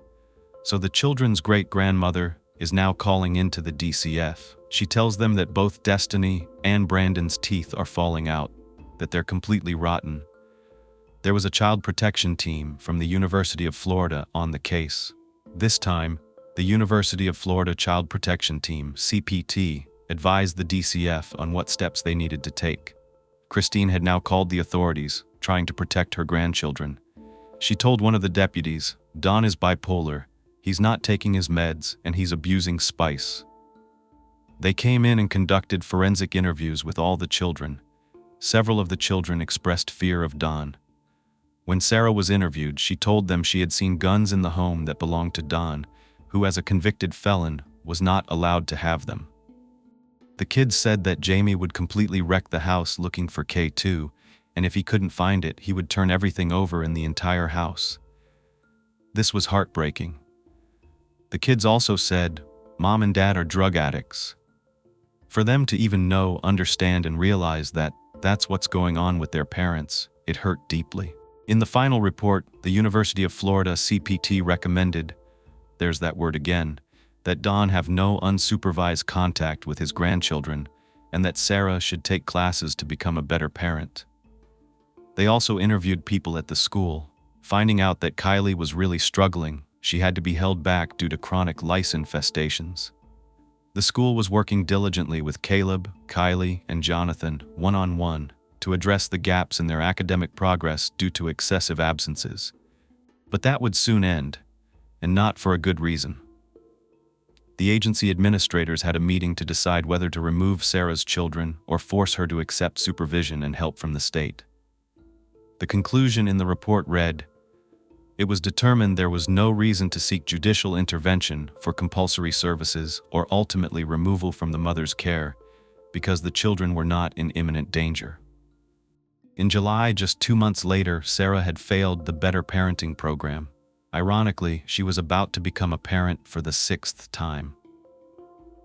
So the children's great-grandmother is now calling into the DCF. She tells them that both Destiny and Brandon's teeth are falling out, that they're completely rotten. There was a child protection team from the University of Florida on the case. This time, the University of Florida Child Protection Team, CPT, advised the DCF on what steps they needed to take. Christine had now called the authorities, trying to protect her grandchildren. She told one of the deputies, "Don is bipolar, he's not taking his meds, and he's abusing spice." They came in and conducted forensic interviews with all the children. Several of the children expressed fear of Don. When Sarah was interviewed, she told them she had seen guns in the home that belonged to Don, who as a convicted felon was not allowed to have them. The kids said that Jamie would completely wreck the house looking for K2, and if he couldn't find it, he would turn everything over in the entire house. This was heartbreaking. The kids also said, "Mom and Dad are drug addicts." For them to even know, understand, and realize that that's what's going on with their parents, it hurt deeply. In the final report, the University of Florida CPT recommended, there's that word again, that Don have no unsupervised contact with his grandchildren, and that Sarah should take classes to become a better parent. They also interviewed people at the school, finding out that Kylie was really struggling. She had to be held back due to chronic lice infestations. The school was working diligently with Caleb, Kylie, and Jonathan, one-on-one, to address the gaps in their academic progress due to excessive absences. But that would soon end, and not for a good reason. The agency administrators had a meeting to decide whether to remove Sarah's children or force her to accept supervision and help from the state. The conclusion in the report read, "It was determined there was no reason to seek judicial intervention for compulsory services or ultimately removal from the mother's care because the children were not in imminent danger." In July, just 2 months later, Sarah had failed the Better Parenting program. Ironically, she was about to become a parent for the 6th time.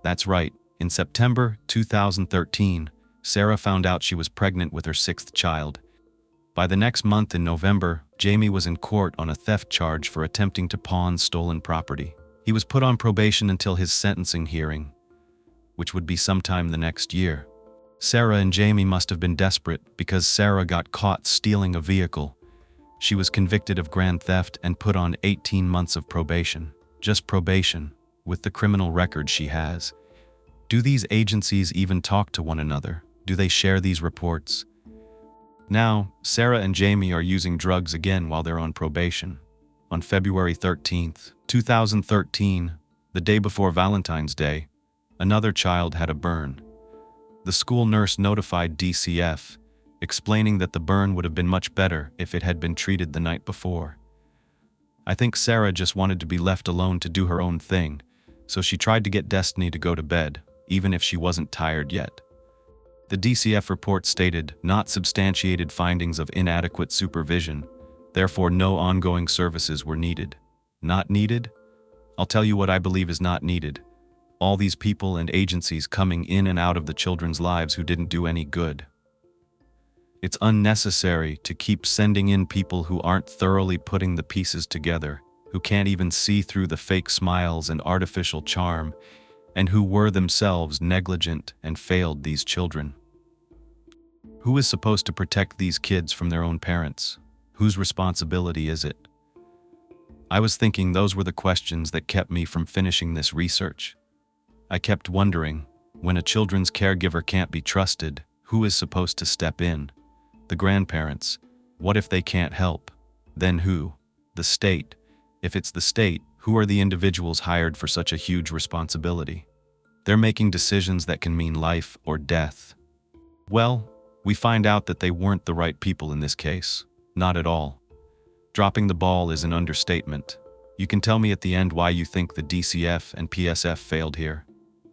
That's right, in September 2013, Sarah found out she was pregnant with her 6th child. By the next month in November, Jamie was in court on a theft charge for attempting to pawn stolen property. He was put on probation until his sentencing hearing, which would be sometime the next year. Sarah and Jamie must have been desperate because Sarah got caught stealing a vehicle. She was convicted of grand theft and put on 18 months of probation. Just probation, with the criminal record she has. Do these agencies even talk to one another? Do they share these reports? Now, Sarah and Jamie are using drugs again while they're on probation. On February 13th, 2013, the day before Valentine's Day, another child had a burn. The school nurse notified DCF, explaining that the burn would have been much better if it had been treated the night before. I think Sarah just wanted to be left alone to do her own thing, so she tried to get Destiny to go to bed, even if she wasn't tired yet. The DCF report stated not substantiated findings of inadequate supervision, therefore no ongoing services were needed. Not needed? I'll tell you what I believe is not needed. All these people and agencies coming in and out of the children's lives who didn't do any good. It's unnecessary to keep sending in people who aren't thoroughly putting the pieces together, who can't even see through the fake smiles and artificial charm, and who were themselves negligent and failed these children. Who is supposed to protect these kids from their own parents? Whose responsibility is it? I was thinking those were the questions that kept me from finishing this research. I kept wondering, when a children's caregiver can't be trusted, who is supposed to step in? The grandparents. What if they can't help? Then who? The state. If it's the state, who are the individuals hired for such a huge responsibility? They're making decisions that can mean life or death. Well, we find out that they weren't the right people in this case. Not at all. Dropping the ball is an understatement. You can tell me at the end why you think the DCF and PSF failed here.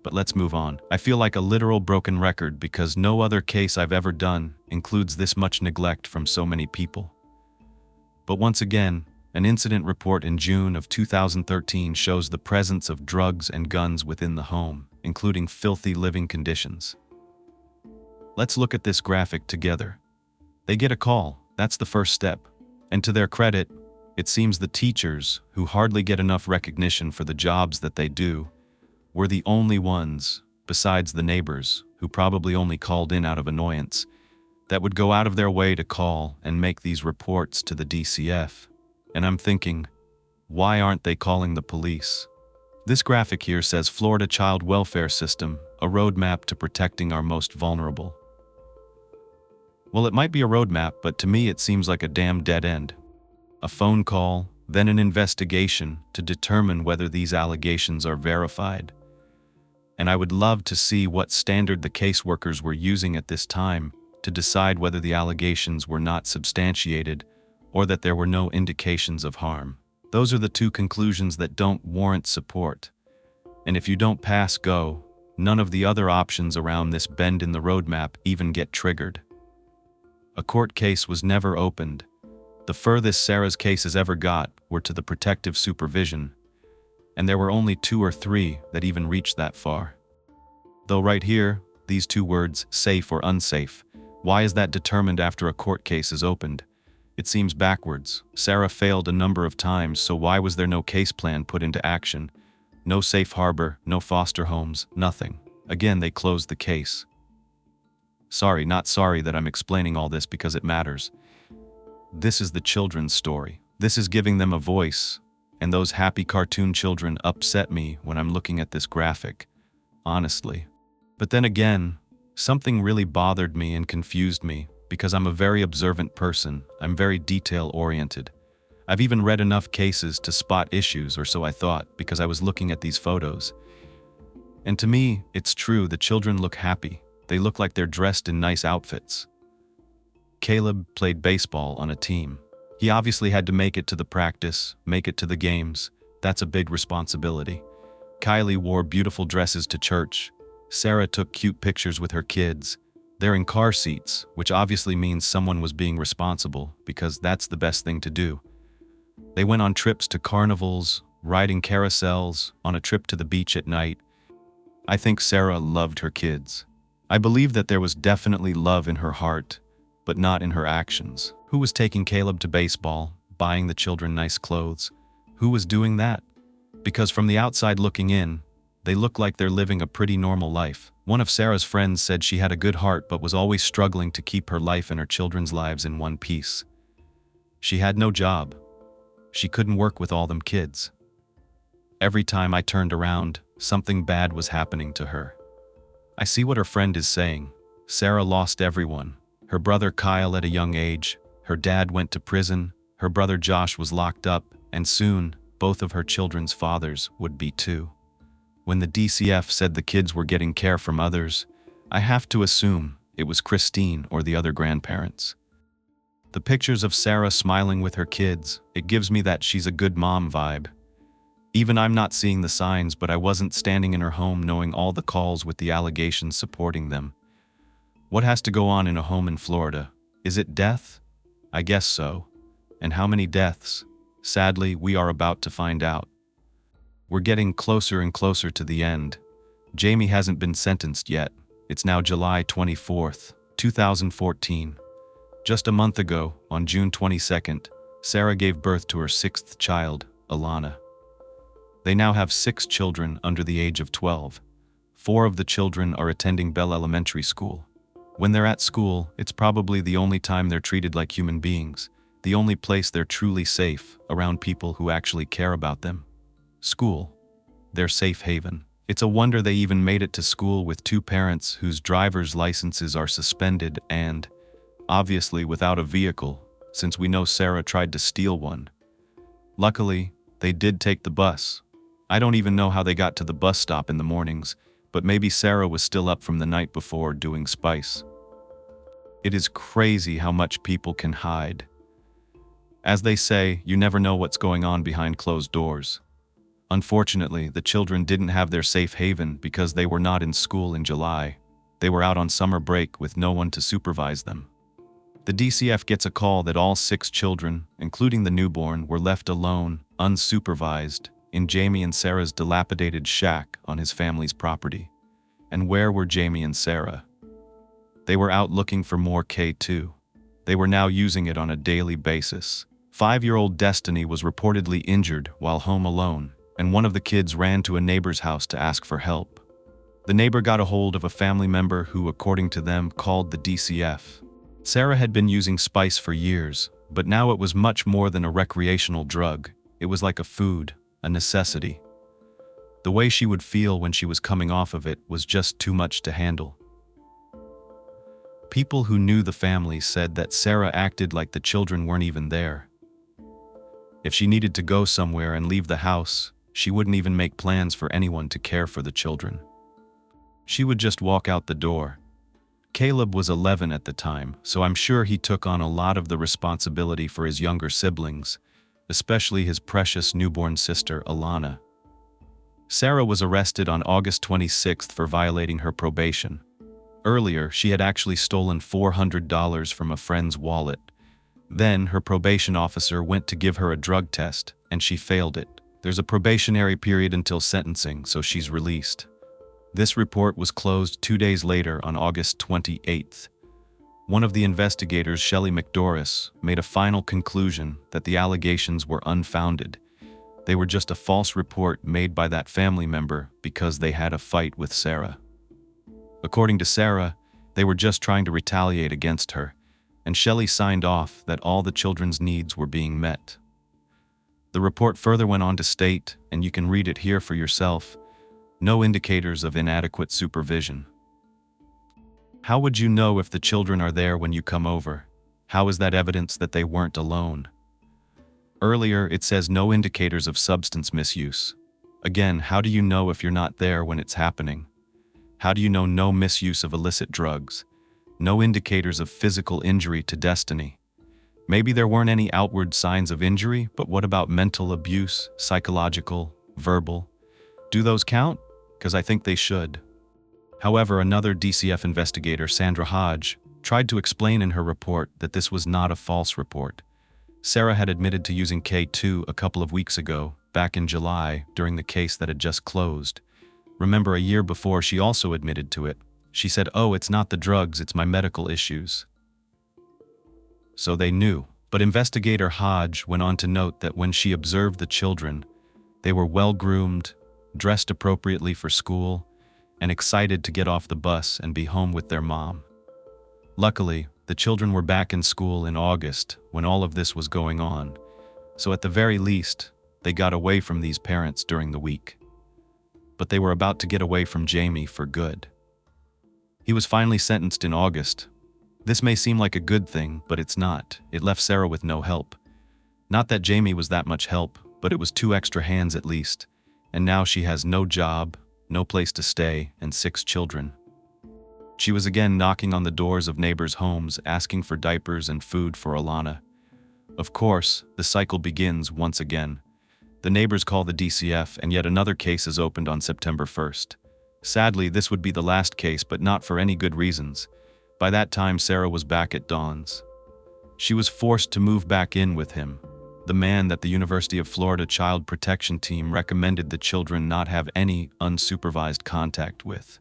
But let's move on. I feel like a literal broken record because no other case I've ever done includes this much neglect from so many people. But once again, an incident report in June of 2013 shows the presence of drugs and guns within the home, including filthy living conditions. Let's look at this graphic together. They get a call, that's the first step. And to their credit, it seems the teachers, who hardly get enough recognition for the jobs that they do, were the only ones, besides the neighbors, who probably only called in out of annoyance, that would go out of their way to call and make these reports to the DCF. And I'm thinking, why aren't they calling the police? This graphic here says Florida Child Welfare System, a roadmap to protecting our most vulnerable. Well, it might be a roadmap, but to me it seems like a damn dead end. A phone call, then an investigation to determine whether these allegations are verified. And I would love to see what standard the caseworkers were using at this time to decide whether the allegations were not substantiated or that there were no indications of harm. Those are the two conclusions that don't warrant support. And if you don't pass go, none of the other options around this bend in the roadmap even get triggered. A court case was never opened. The furthest Sarah's cases ever got were to the protective supervision, and there were only 2 or 3 that even reached that far. Though right here, these 2 words, safe or unsafe, why is that determined after a court case is opened? It seems backwards. Sarah failed a number of times, so why was there no case plan put into action? No safe harbor, no foster homes, nothing. Again, they closed the case. Sorry, not sorry that I'm explaining all this because it matters. This is the children's story. This is giving them a voice, and those happy cartoon children upset me when I'm looking at this graphic, honestly. But then again, something really bothered me and confused me because I'm a very observant person. I'm very detail-oriented. I've even read enough cases to spot issues, or so I thought, because I was looking at these photos. And to me, it's true, the children look happy. They look like they're dressed in nice outfits. Caleb played baseball on a team. He obviously had to make it to the practice, make it to the games. That's a big responsibility. Kylie wore beautiful dresses to church. Sarah took cute pictures with her kids. They're in car seats, which obviously means someone was being responsible, because that's the best thing to do. They went on trips to carnivals, riding carousels, on a trip to the beach at night. I think Sarah loved her kids. I believe that there was definitely love in her heart, but not in her actions. Who was taking Caleb to baseball, buying the children nice clothes? Who was doing that? Because from the outside looking in, they look like they're living a pretty normal life. One of Sarah's friends said she had a good heart but was always struggling to keep her life and her children's lives in one piece. She had no job. She couldn't work with all them kids. Every time I turned around, something bad was happening to her. I see what her friend is saying. Sarah lost everyone. Her brother Kyle at a young age, her dad went to prison, her brother Josh was locked up, and soon, both of her children's fathers would be too. When the DCF said the kids were getting care from others, I have to assume it was Christine or the other grandparents. The pictures of Sarah smiling with her kids, it gives me that she's a good mom vibe. Even I'm not seeing the signs, but I wasn't standing in her home knowing all the calls with the allegations supporting them. What has to go on in a home in Florida? Is it death? I guess so. And how many deaths? Sadly, we are about to find out. We're getting closer and closer to the end. Jamie hasn't been sentenced yet. It's now July 24th, 2014. Just a month ago, on June 22nd, Sarah gave birth to her sixth child, Alana. They now have 6 children under the age of 12. 4 of the children are attending Bell Elementary School. When they're at school, it's probably the only time they're treated like human beings, the only place they're truly safe, around people who actually care about them. School. Their safe haven. It's a wonder they even made it to school with 2 parents whose driver's licenses are suspended and, obviously without a vehicle, since we know Sarah tried to steal one. Luckily, they did take the bus. I don't even know how they got to the bus stop in the mornings, but maybe Sarah was still up from the night before doing spice. It is crazy how much people can hide. As they say, you never know what's going on behind closed doors. Unfortunately, the children didn't have their safe haven because they were not in school in July. They were out on summer break with no one to supervise them. The DCF gets a call that all 6 children, including the newborn, were left alone, unsupervised, in Jamie and Sarah's dilapidated shack on his family's property. And where were Jamie and Sarah? They were out looking for more K2. They were now using it on a daily basis. 5-year-old Destiny was reportedly injured while home alone, and one of the kids ran to a neighbor's house to ask for help. The neighbor got a hold of a family member who, according to them, called the DCF. Sarah had been using spice for years, but now it was much more than a recreational drug. It was like a food, a necessity. The way she would feel when she was coming off of it was just too much to handle. People who knew the family said that Sarah acted like the children weren't even there. If she needed to go somewhere and leave the house, she wouldn't even make plans for anyone to care for the children. She would just walk out the door. Caleb was 11 at the time, so I'm sure he took on a lot of the responsibility for his younger siblings, especially his precious newborn sister, Alana. Sarah was arrested on August 26th for violating her probation. Earlier, she had actually stolen $400 from a friend's wallet. Then, her probation officer went to give her a drug test, and she failed it. There's a probationary period until sentencing, so she's released. This report was closed 2 days later on August 28th. One of the investigators, Shelley McDoris, made a final conclusion that the allegations were unfounded. They were just a false report made by that family member because they had a fight with Sarah. According to Sarah, they were just trying to retaliate against her, and Shelley signed off that all the children's needs were being met. The report further went on to state, and you can read it here for yourself, no indicators of inadequate supervision. How would you know if the children are there when you come over? How is that evidence that they weren't alone? Earlier, it says no indicators of substance misuse. Again, how do you know if you're not there when it's happening? How do you know no misuse of illicit drugs? No indicators of physical injury to Destiny. Maybe there weren't any outward signs of injury, but what about mental abuse, psychological, verbal? Do those count? Because I think they should. However, another DCF investigator, Sandra Hodge, tried to explain in her report that this was not a false report. Sarah had admitted to using K2 a couple of weeks ago, back in July, during the case that had just closed. Remember, a year before, she also admitted to it. She said, "Oh, it's not the drugs, it's my medical issues." So they knew. But investigator Hodge went on to note that when she observed the children, they were well-groomed, dressed appropriately for school, and excited to get off the bus and be home with their mom. Luckily, the children were back in school in August when all of this was going on, so at the very least, they got away from these parents during the week. But they were about to get away from Jamie for good. He was finally sentenced in August. This may seem like a good thing, but it's not. It left Sarah with no help. Not that Jamie was that much help, but it was 2 extra hands at least. And now she has no job, no place to stay, and 6 children. She was again knocking on the doors of neighbors' homes, asking for diapers and food for Alana. Of course, the cycle begins once again. The neighbors call the DCF, and yet another case is opened on September 1st. Sadly, this would be the last case, but not for any good reasons. By that time, Sarah was back at Don's. She was forced to move back in with him, the man that the University of Florida Child Protection Team recommended the children not have any unsupervised contact with.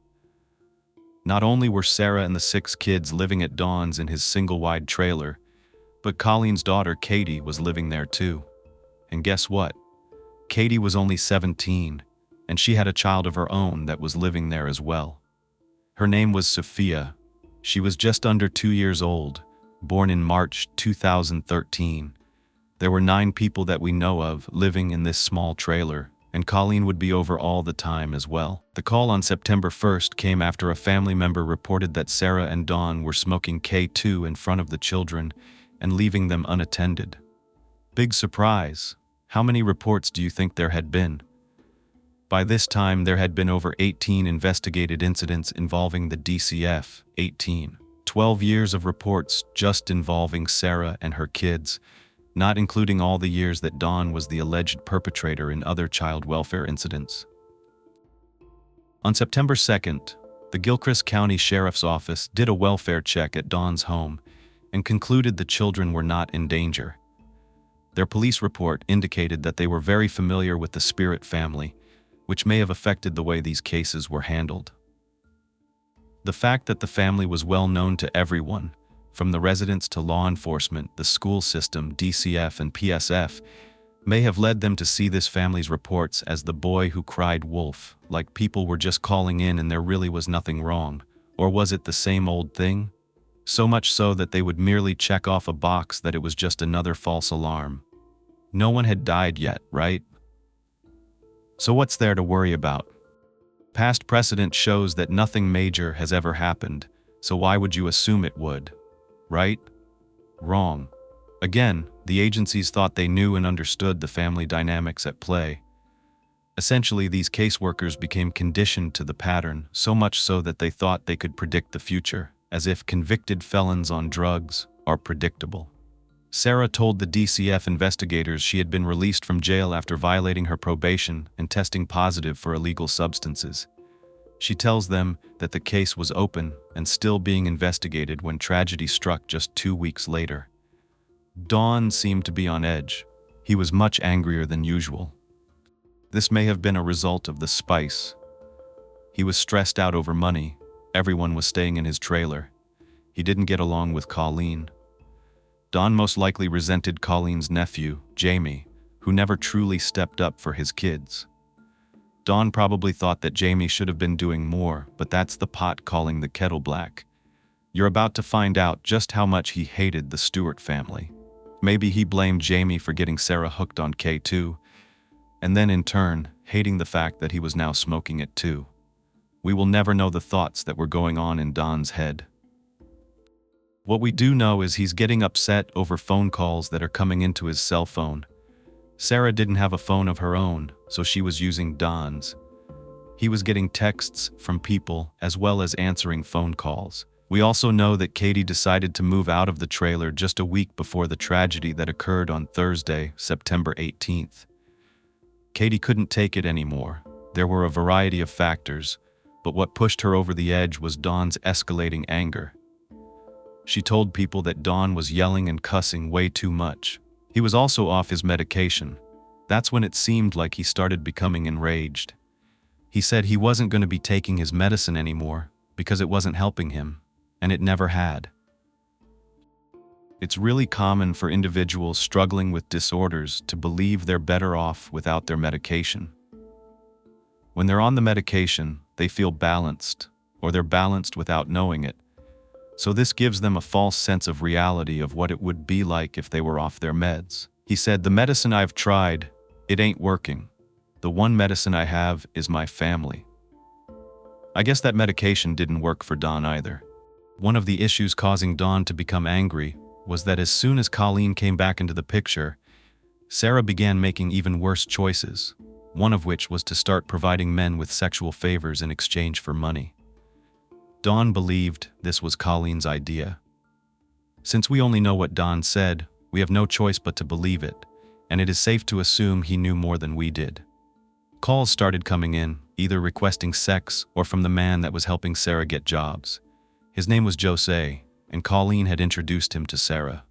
Not only were Sarah and the 6 kids living at Don's in his single-wide trailer, but Colleen's daughter, Katie, was living there too. And guess what? Katie was only 17, and she had a child of her own that was living there as well. Her name was Sophia. She was just under 2 years old, born in March 2013. There were 9 people that we know of living in this small trailer, and Colleen would be over all the time as well. The call on September 1st came after a family member reported that Sarah and Dawn were smoking K2 in front of the children and leaving them unattended. Big surprise. How many reports do you think there had been? By this time, there had been over 18 investigated incidents involving the DCF. 12 years of reports just involving Sarah and her kids, not including all the years that Dawn was the alleged perpetrator in other child welfare incidents. On September 2nd, the Gilchrist County Sheriff's Office did a welfare check at Dawn's home and concluded the children were not in danger. Their police report indicated that they were very familiar with the Spirit family, which may have affected the way these cases were handled. The fact that the family was well known to everyone, from the residents to law enforcement, the school system, DCF, and PSF, may have led them to see this family's reports as the boy who cried wolf, like people were just calling in and there really was nothing wrong. Or was it the same old thing? So much so that they would merely check off a box that it was just another false alarm. No one had died yet, right? So what's there to worry about? Past precedent shows that nothing major has ever happened, so why would you assume it would? Right? Wrong. Again, the agencies thought they knew and understood the family dynamics at play. Essentially, these caseworkers became conditioned to the pattern, so much so that they thought they could predict the future, as if convicted felons on drugs are predictable. Sarah told the DCF investigators she had been released from jail after violating her probation and testing positive for illegal substances. She tells them that the case was open and still being investigated when tragedy struck just 2 weeks later. Don seemed to be on edge. He was much angrier than usual. This may have been a result of the spice. He was stressed out over money. Everyone was staying in his trailer. He didn't get along with Colleen. Don most likely resented Colleen's nephew, Jamie, who never truly stepped up for his kids. Don probably thought that Jamie should have been doing more, but that's the pot calling the kettle black. You're about to find out just how much he hated the Stewart family. Maybe he blamed Jamie for getting Sarah hooked on K2, and then in turn, hating the fact that he was now smoking it too. We will never know the thoughts that were going on in Don's head. What we do know is he's getting upset over phone calls that are coming into his cell phone. Sarah didn't have a phone of her own, so she was using Don's. He was getting texts from people as well as answering phone calls. We also know that Katie decided to move out of the trailer just a week before the tragedy that occurred on Thursday, September 18th. Katie couldn't take it anymore. There were a variety of factors, but what pushed her over the edge was Don's escalating anger. She told people that Don was yelling and cussing way too much. He was also off his medication. That's when it seemed like he started becoming enraged. He said he wasn't going to be taking his medicine anymore because it wasn't helping him, and it never had. It's really common for individuals struggling with disorders to believe they're better off without their medication. When they're on the medication, they feel balanced, or they're balanced without knowing it. So this gives them a false sense of reality of what it would be like if they were off their meds. He said, "The medicine I've tried, it ain't working. The one medicine I have is my family. I guess that medication didn't work for Dawn either. One of the issues causing Dawn to become angry was that as soon as Colleen came back into the picture, Sarah began making even worse choices, one of which was to start providing men with sexual favors in exchange for money. Dawn believed this was Colleen's idea. Since we only know what Dawn said, we have no choice but to believe it, and it is safe to assume he knew more than we did. Calls started coming in, either requesting sex or from the man that was helping Sarah get jobs. His name was Jose, and Colleen had introduced him to Sarah.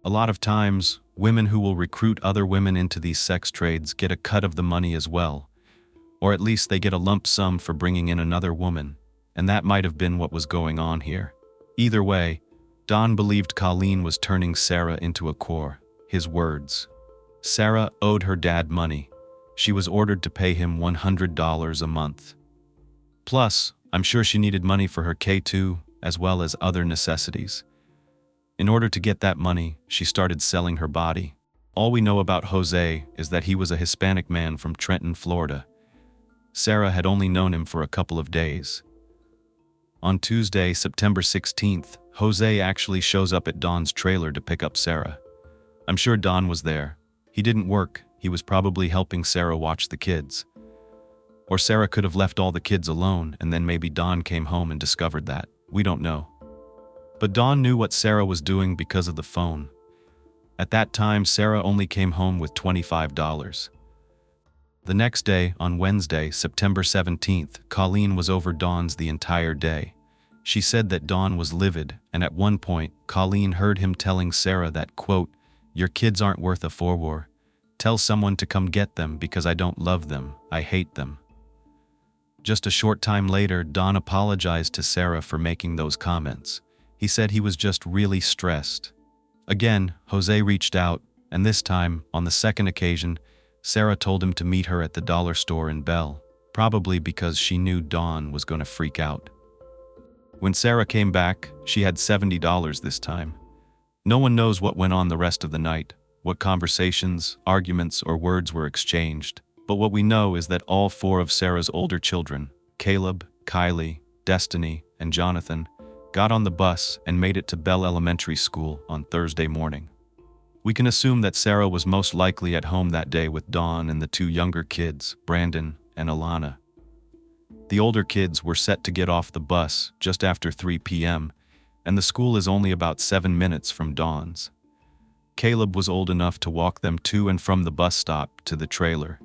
A lot of times, women who will recruit other women into these sex trades get a cut of the money as well, or at least they get a lump sum for bringing in another woman, and that might have been what was going on here. Either way, Dawn believed Colleen was turning Sarah into a whore. His words. Sarah owed her dad money. She was ordered to pay him $100 a month. Plus, I'm sure she needed money for her K2 as well as other necessities. In order to get that money, she started selling her body. All we know about Jose is that he was a Hispanic man from Trenton, Florida. Sarah had only known him for a couple of days. On Tuesday, September 16th, Jose actually shows up at Dawn's trailer to pick up Sarah. I'm sure Dawn was there. He didn't work. He was probably helping Sarah watch the kids. Or Sarah could have left all the kids alone, and then maybe Dawn came home and discovered that. We don't know. But Dawn knew what Sarah was doing because of the phone. At that time, Sarah only came home with $25. The next day, on Wednesday, September 17th, Colleen was over Dawn's the entire day. She said that Dawn was livid, and at one point, Colleen heard him telling Sarah that, quote, "Your kids aren't worth a forwar. Tell someone to come get them because I don't love them. I hate them." Just a short time later, Dawn apologized to Sarah for making those comments. He said he was just really stressed. Again, Jose reached out, and this time, on the second occasion, Sarah told him to meet her at the dollar store in Bell, probably because she knew Dawn was going to freak out. When Sarah came back, she had $70 this time. No one knows what went on the rest of the night, what conversations, arguments, or words were exchanged, but what we know is that all four of Sarah's older children, Caleb, Kylie, Destiny, and Jonathan, got on the bus and made it to Bell Elementary School on Thursday morning. We can assume that Sarah was most likely at home that day with Dawn and the two younger kids, Brandon and Alana. The older kids were set to get off the bus just after 3 p.m., and the school is only about 7 minutes from Dawn's. Caleb was old enough to walk them to and from the bus stop to the trailer.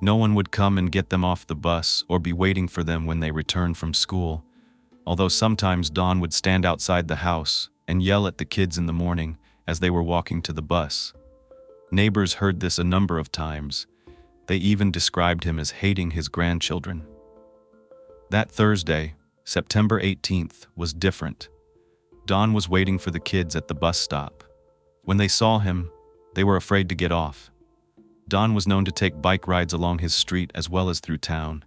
No one would come and get them off the bus or be waiting for them when they returned from school, although sometimes Dawn would stand outside the house and yell at the kids in the morning as they were walking to the bus. Neighbors heard this a number of times. They even described him as hating his grandchildren. That Thursday, September 18th, was different. Dawn was waiting for the kids at the bus stop. When they saw him, they were afraid to get off. Dawn was known to take bike rides along his street as well as through town.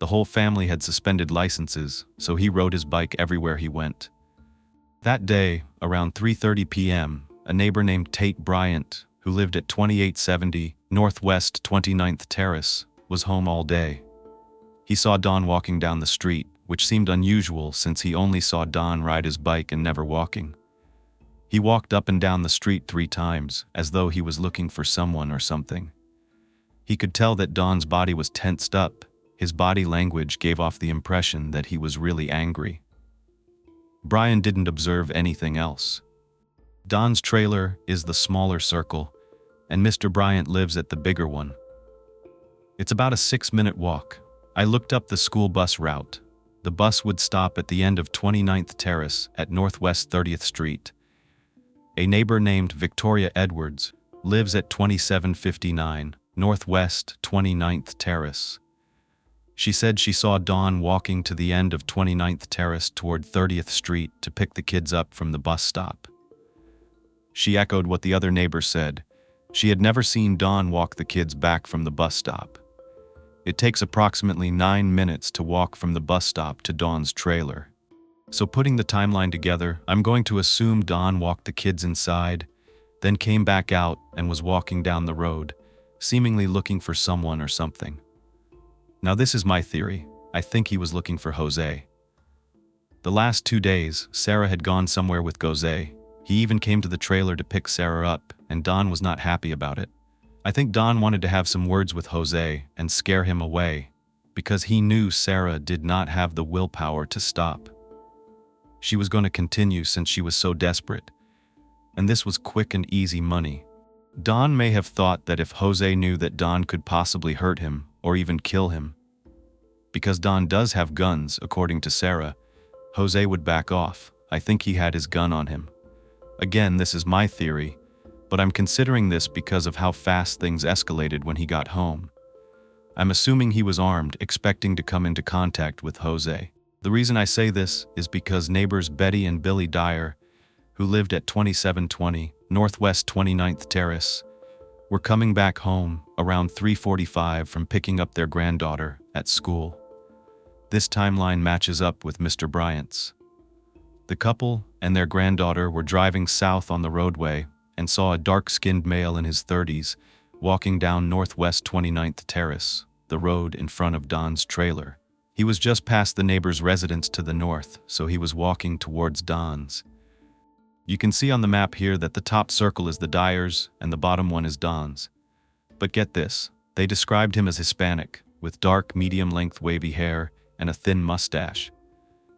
The whole family had suspended licenses, so he rode his bike everywhere he went. That day, around 3:30 p.m., a neighbor named Tate Bryant, who lived at 2870 Northwest 29th Terrace, was home all day. He saw Dawn walking down the street, which seemed unusual since he only saw Dawn ride his bike and never walking. He walked up and down the street 3 times, as though he was looking for someone or something. He could tell that Dawn's body was tensed up. His body language gave off the impression that he was really angry. Brian didn't observe anything else. Dawn's trailer is the smaller circle, and Mr. Bryant lives at the bigger one. It's about a 6-minute walk. I looked up the school bus route. The bus would stop at the end of 29th Terrace at Northwest 30th Street. A neighbor named Victoria Edwards lives at 2759 Northwest 29th Terrace. She said she saw Dawn walking to the end of 29th Terrace toward 30th Street to pick the kids up from the bus stop. She echoed what the other neighbor said. She had never seen Dawn walk the kids back from the bus stop. It takes approximately 9 minutes to walk from the bus stop to Dawn's trailer. So putting the timeline together, I'm going to assume Dawn walked the kids inside, then came back out and was walking down the road, seemingly looking for someone or something. Now this is my theory. I think he was looking for Jose. The last 2 days, Sarah had gone somewhere with Jose. He even came to the trailer to pick Sarah up, and Don was not happy about it. I think Don wanted to have some words with Jose and scare him away, because he knew Sarah did not have the willpower to stop. She was going to continue since she was so desperate, and this was quick and easy money. Don may have thought that if Jose knew that Don could possibly hurt him or even kill him, because Don does have guns, according to Sarah, Jose would back off. I think he had his gun on him. Again, this is my theory, but I'm considering this because of how fast things escalated when he got home. I'm assuming he was armed, expecting to come into contact with Jose. The reason I say this is because neighbors Betty and Billy Dyer, who lived at 2720 Northwest 29th Terrace, were coming back home around 3:45 from picking up their granddaughter at school. This timeline matches up with Mr. Bryant's. The couple and their granddaughter were driving south on the roadway and saw a dark-skinned male in his 30s walking down Northwest 29th Terrace, the road in front of Don's trailer. He was just past the neighbor's residence to the north, so he was walking towards Don's. You can see on the map here that the top circle is the Dyers and the bottom one is Don's. But get this, they described him as Hispanic, with dark, medium-length wavy hair and a thin mustache.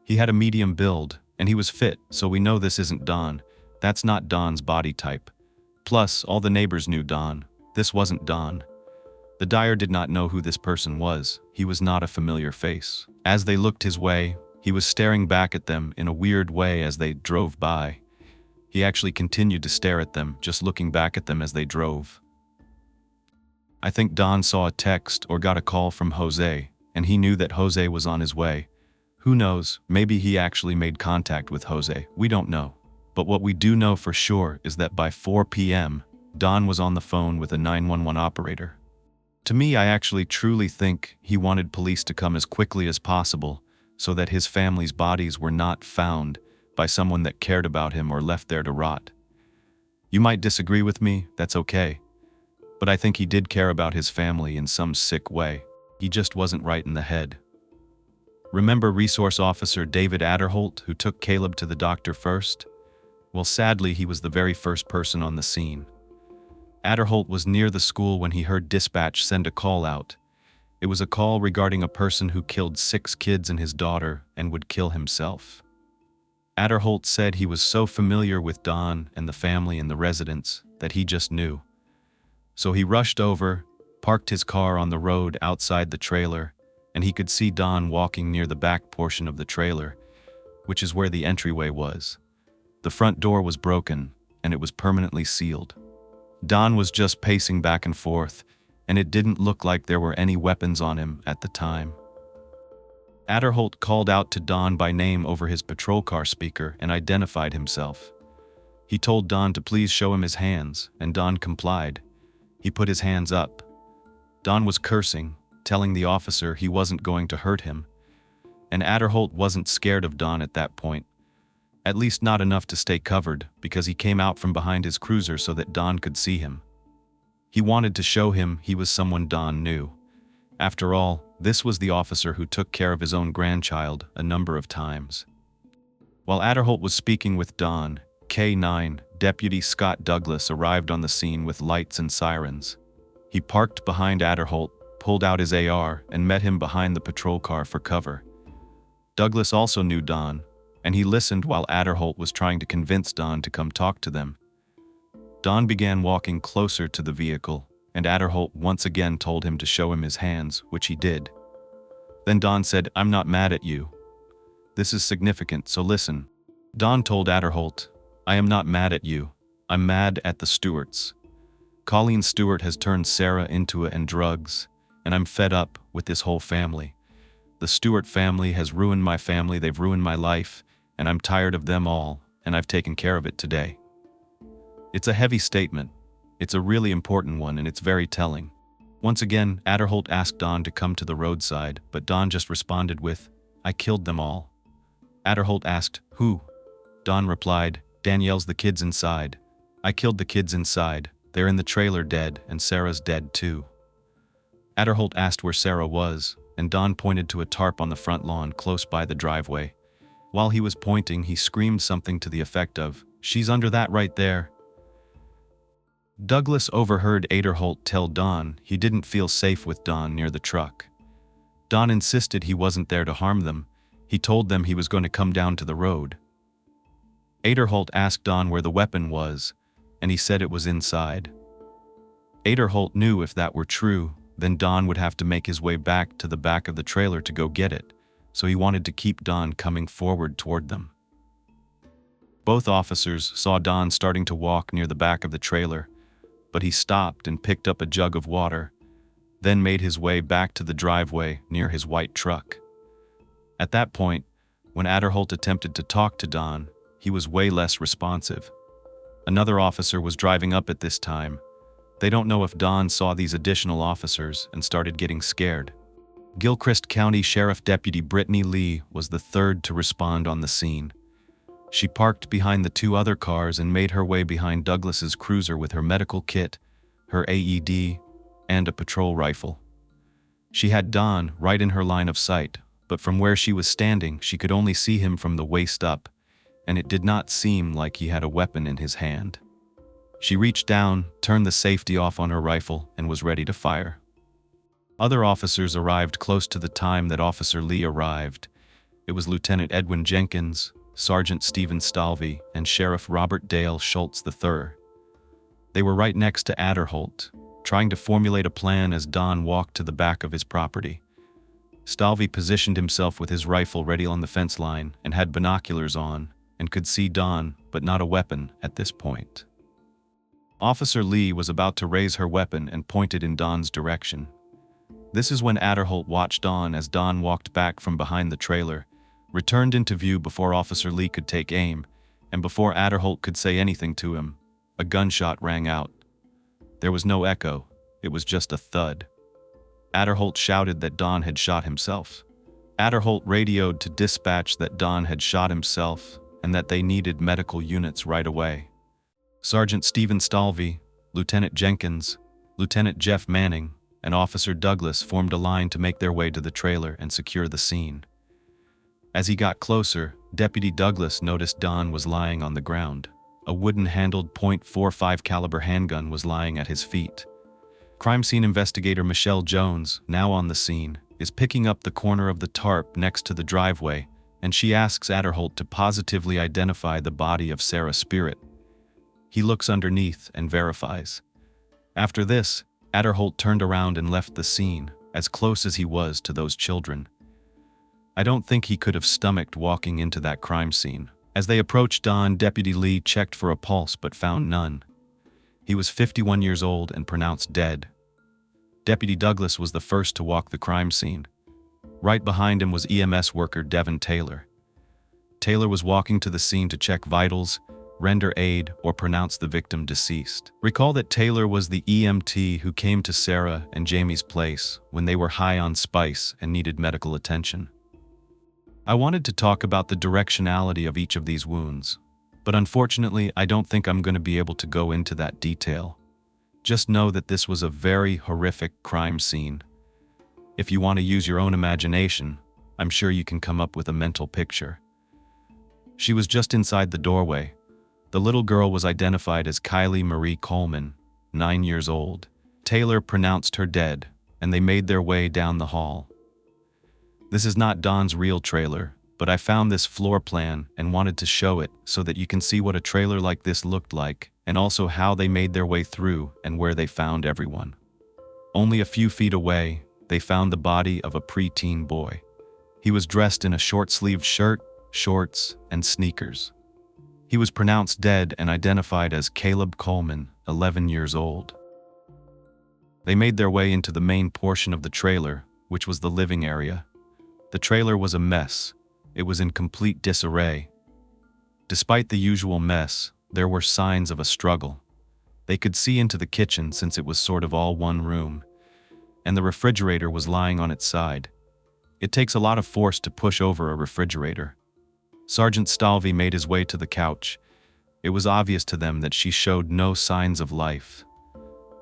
He had a medium build, and he was fit, so we know this isn't Don. That's not Don's body type. Plus, all the neighbors knew Don. This wasn't Don. The Dyer did not know who this person was. He was not a familiar face. As they looked his way, he was staring back at them in a weird way as they drove by. He actually continued to stare at them, just looking back at them as they drove. I think Don saw a text or got a call from Jose, and he knew that Jose was on his way. Who knows, maybe he actually made contact with Jose. We don't know. But what we do know for sure is that by 4 p.m., Don was on the phone with a 911 operator. To me, I actually truly think he wanted police to come as quickly as possible so that his family's bodies were not found by someone that cared about him or left there to rot. You might disagree with me, that's okay. But I think he did care about his family in some sick way. He just wasn't right in the head. Remember Resource Officer David Adderholt, who took Caleb to the doctor first? Well, sadly, he was the very first person on the scene. Adderholt was near the school when he heard dispatch send a call out. It was a call regarding a person who killed 6 kids and his daughter and would kill himself. Adderholt said he was so familiar with Don and the family and the residents that he just knew. So he rushed over, parked his car on the road outside the trailer, and he could see Don walking near the back portion of the trailer, which is where the entryway was. The front door was broken, and it was permanently sealed. Don was just pacing back and forth, and it didn't look like there were any weapons on him at the time. Adderholt called out to Don by name over his patrol car speaker and identified himself. He told Don to please show him his hands, and Don complied. He put his hands up. Don was cursing, telling the officer he wasn't going to hurt him, and Adderholt wasn't scared of Don at that point. At least not enough to stay covered, because he came out from behind his cruiser so that Don could see him. He wanted to show him he was someone Don knew. After all, this was the officer who took care of his own grandchild a number of times. While Adderholt was speaking with Don, K9 Deputy Scott Douglas arrived on the scene with lights and sirens. He parked behind Adderholt, pulled out his AR, and met him behind the patrol car for cover. Douglas also knew Don, and he listened while Adderholt was trying to convince Don to come talk to them. Don began walking closer to the vehicle, and Adderholt once again told him to show him his hands, which he did. Then Don said, "I'm not mad at you. This is significant, so listen." Don told Adderholt, "I am not mad at you. I'm mad at the Stewarts. Colleen Stewart has turned Sarah into it and drugs, and I'm fed up with this whole family. The Stewart family has ruined my family, they've ruined my life, and I'm tired of them all, and I've taken care of it today." It's a heavy statement. It's a really important one, and it's very telling. Once again, Adderholt asked Don to come to the roadside, but Don just responded with, "I killed them all." Adderholt asked, "Who?" Don replied, "Danielle's the kids inside. I killed the kids inside. They're in the trailer dead, and Sarah's dead too." Adderholt asked where Sarah was, and Don pointed to a tarp on the front lawn close by the driveway. While he was pointing, he screamed something to the effect of, "She's under that right there." Douglas overheard Aderholt tell Don he didn't feel safe with Don near the truck. Don insisted he wasn't there to harm them. He told them he was going to come down to the road. Aderholt asked Don where the weapon was, and he said it was inside. Aderholt knew if that were true, then Don would have to make his way back to the back of the trailer to go get it, so he wanted to keep Don coming forward toward them. Both officers saw Don starting to walk near the back of the trailer, but he stopped and picked up a jug of water, then made his way back to the driveway near his white truck. At that point, when Aderholt attempted to talk to Don, he was way less responsive. Another officer was driving up at this time. They don't know if Don saw these additional officers and started getting scared. Gilchrist County Sheriff Deputy Brittany Lee was the third to respond on the scene. She parked behind the two other cars and made her way behind Douglas's cruiser with her medical kit, her AED, and a patrol rifle. She had Don right in her line of sight, but from where she was standing, she could only see him from the waist up, and it did not seem like he had a weapon in his hand. She reached down, turned the safety off on her rifle, and was ready to fire. Other officers arrived close to the time that Officer Lee arrived. It was Lieutenant Edwin Jenkins, Sergeant Stephen Stalvey, and Sheriff Robert Dale Schultz III. They were right next to Aderholt, trying to formulate a plan as Don walked to the back of his property. Stalvey positioned himself with his rifle ready on the fence line and had binoculars on, and could see Don, but not a weapon at this point. Officer Lee was about to raise her weapon and pointed in Don's direction. This is when Aderholt watched on as Don walked back from behind the trailer, returned into view before Officer Lee could take aim, and before Aderholt could say anything to him, a gunshot rang out. There was no echo, it was just a thud. Aderholt shouted that Don had shot himself. Aderholt radioed to dispatch that Don had shot himself and that they needed medical units right away. Sergeant Stephen Stalvey, Lieutenant Jenkins, Lieutenant Jeff Manning, and Officer Douglas formed a line to make their way to the trailer and secure the scene. As he got closer, Deputy Douglas noticed Don was lying on the ground. A wooden-handled .45 caliber handgun was lying at his feet. Crime scene investigator Michelle Jones, now on the scene, is picking up the corner of the tarp next to the driveway, and she asks Aderholt to positively identify the body of Sarah Spirit. He looks underneath and verifies. After this, Aderholt turned around and left the scene, as close as he was to those children. I don't think he could have stomached walking into that crime scene. As they approached Don, Deputy Lee checked for a pulse but found none. He was 51 years old and pronounced dead. Deputy Douglas was the first to walk the crime scene. Right behind him was EMS worker Devin Taylor. Taylor was walking to the scene to check vitals, render aid, or pronounce the victim deceased. Recall that Taylor was the EMT who came to Sarah and Jamie's place when they were high on spice and needed medical attention. I wanted to talk about the directionality of each of these wounds, but unfortunately I don't think I'm going to be able to go into that detail. Just know that this was a very horrific crime scene. If you want to use your own imagination, I'm sure you can come up with a mental picture. She was just inside the doorway. The little girl was identified as Kylie Marie Coleman, 9 years old. Taylor pronounced her dead, and they made their way down the hall. This is not Don's real trailer, but I found this floor plan and wanted to show it so that you can see what a trailer like this looked like, and also how they made their way through and where they found everyone. Only a few feet away, they found the body of a preteen boy. He was dressed in a short-sleeved shirt, shorts, and sneakers. He was pronounced dead and identified as Caleb Coleman, 11 years old. They made their way into the main portion of the trailer, which was the living area. The trailer was a mess. It was in complete disarray. Despite the usual mess, there were signs of a struggle. They could see into the kitchen since it was sort of all one room, and the refrigerator was lying on its side. It takes a lot of force to push over a refrigerator. Sergeant Stalvey made his way to the couch. It was obvious to them that she showed no signs of life.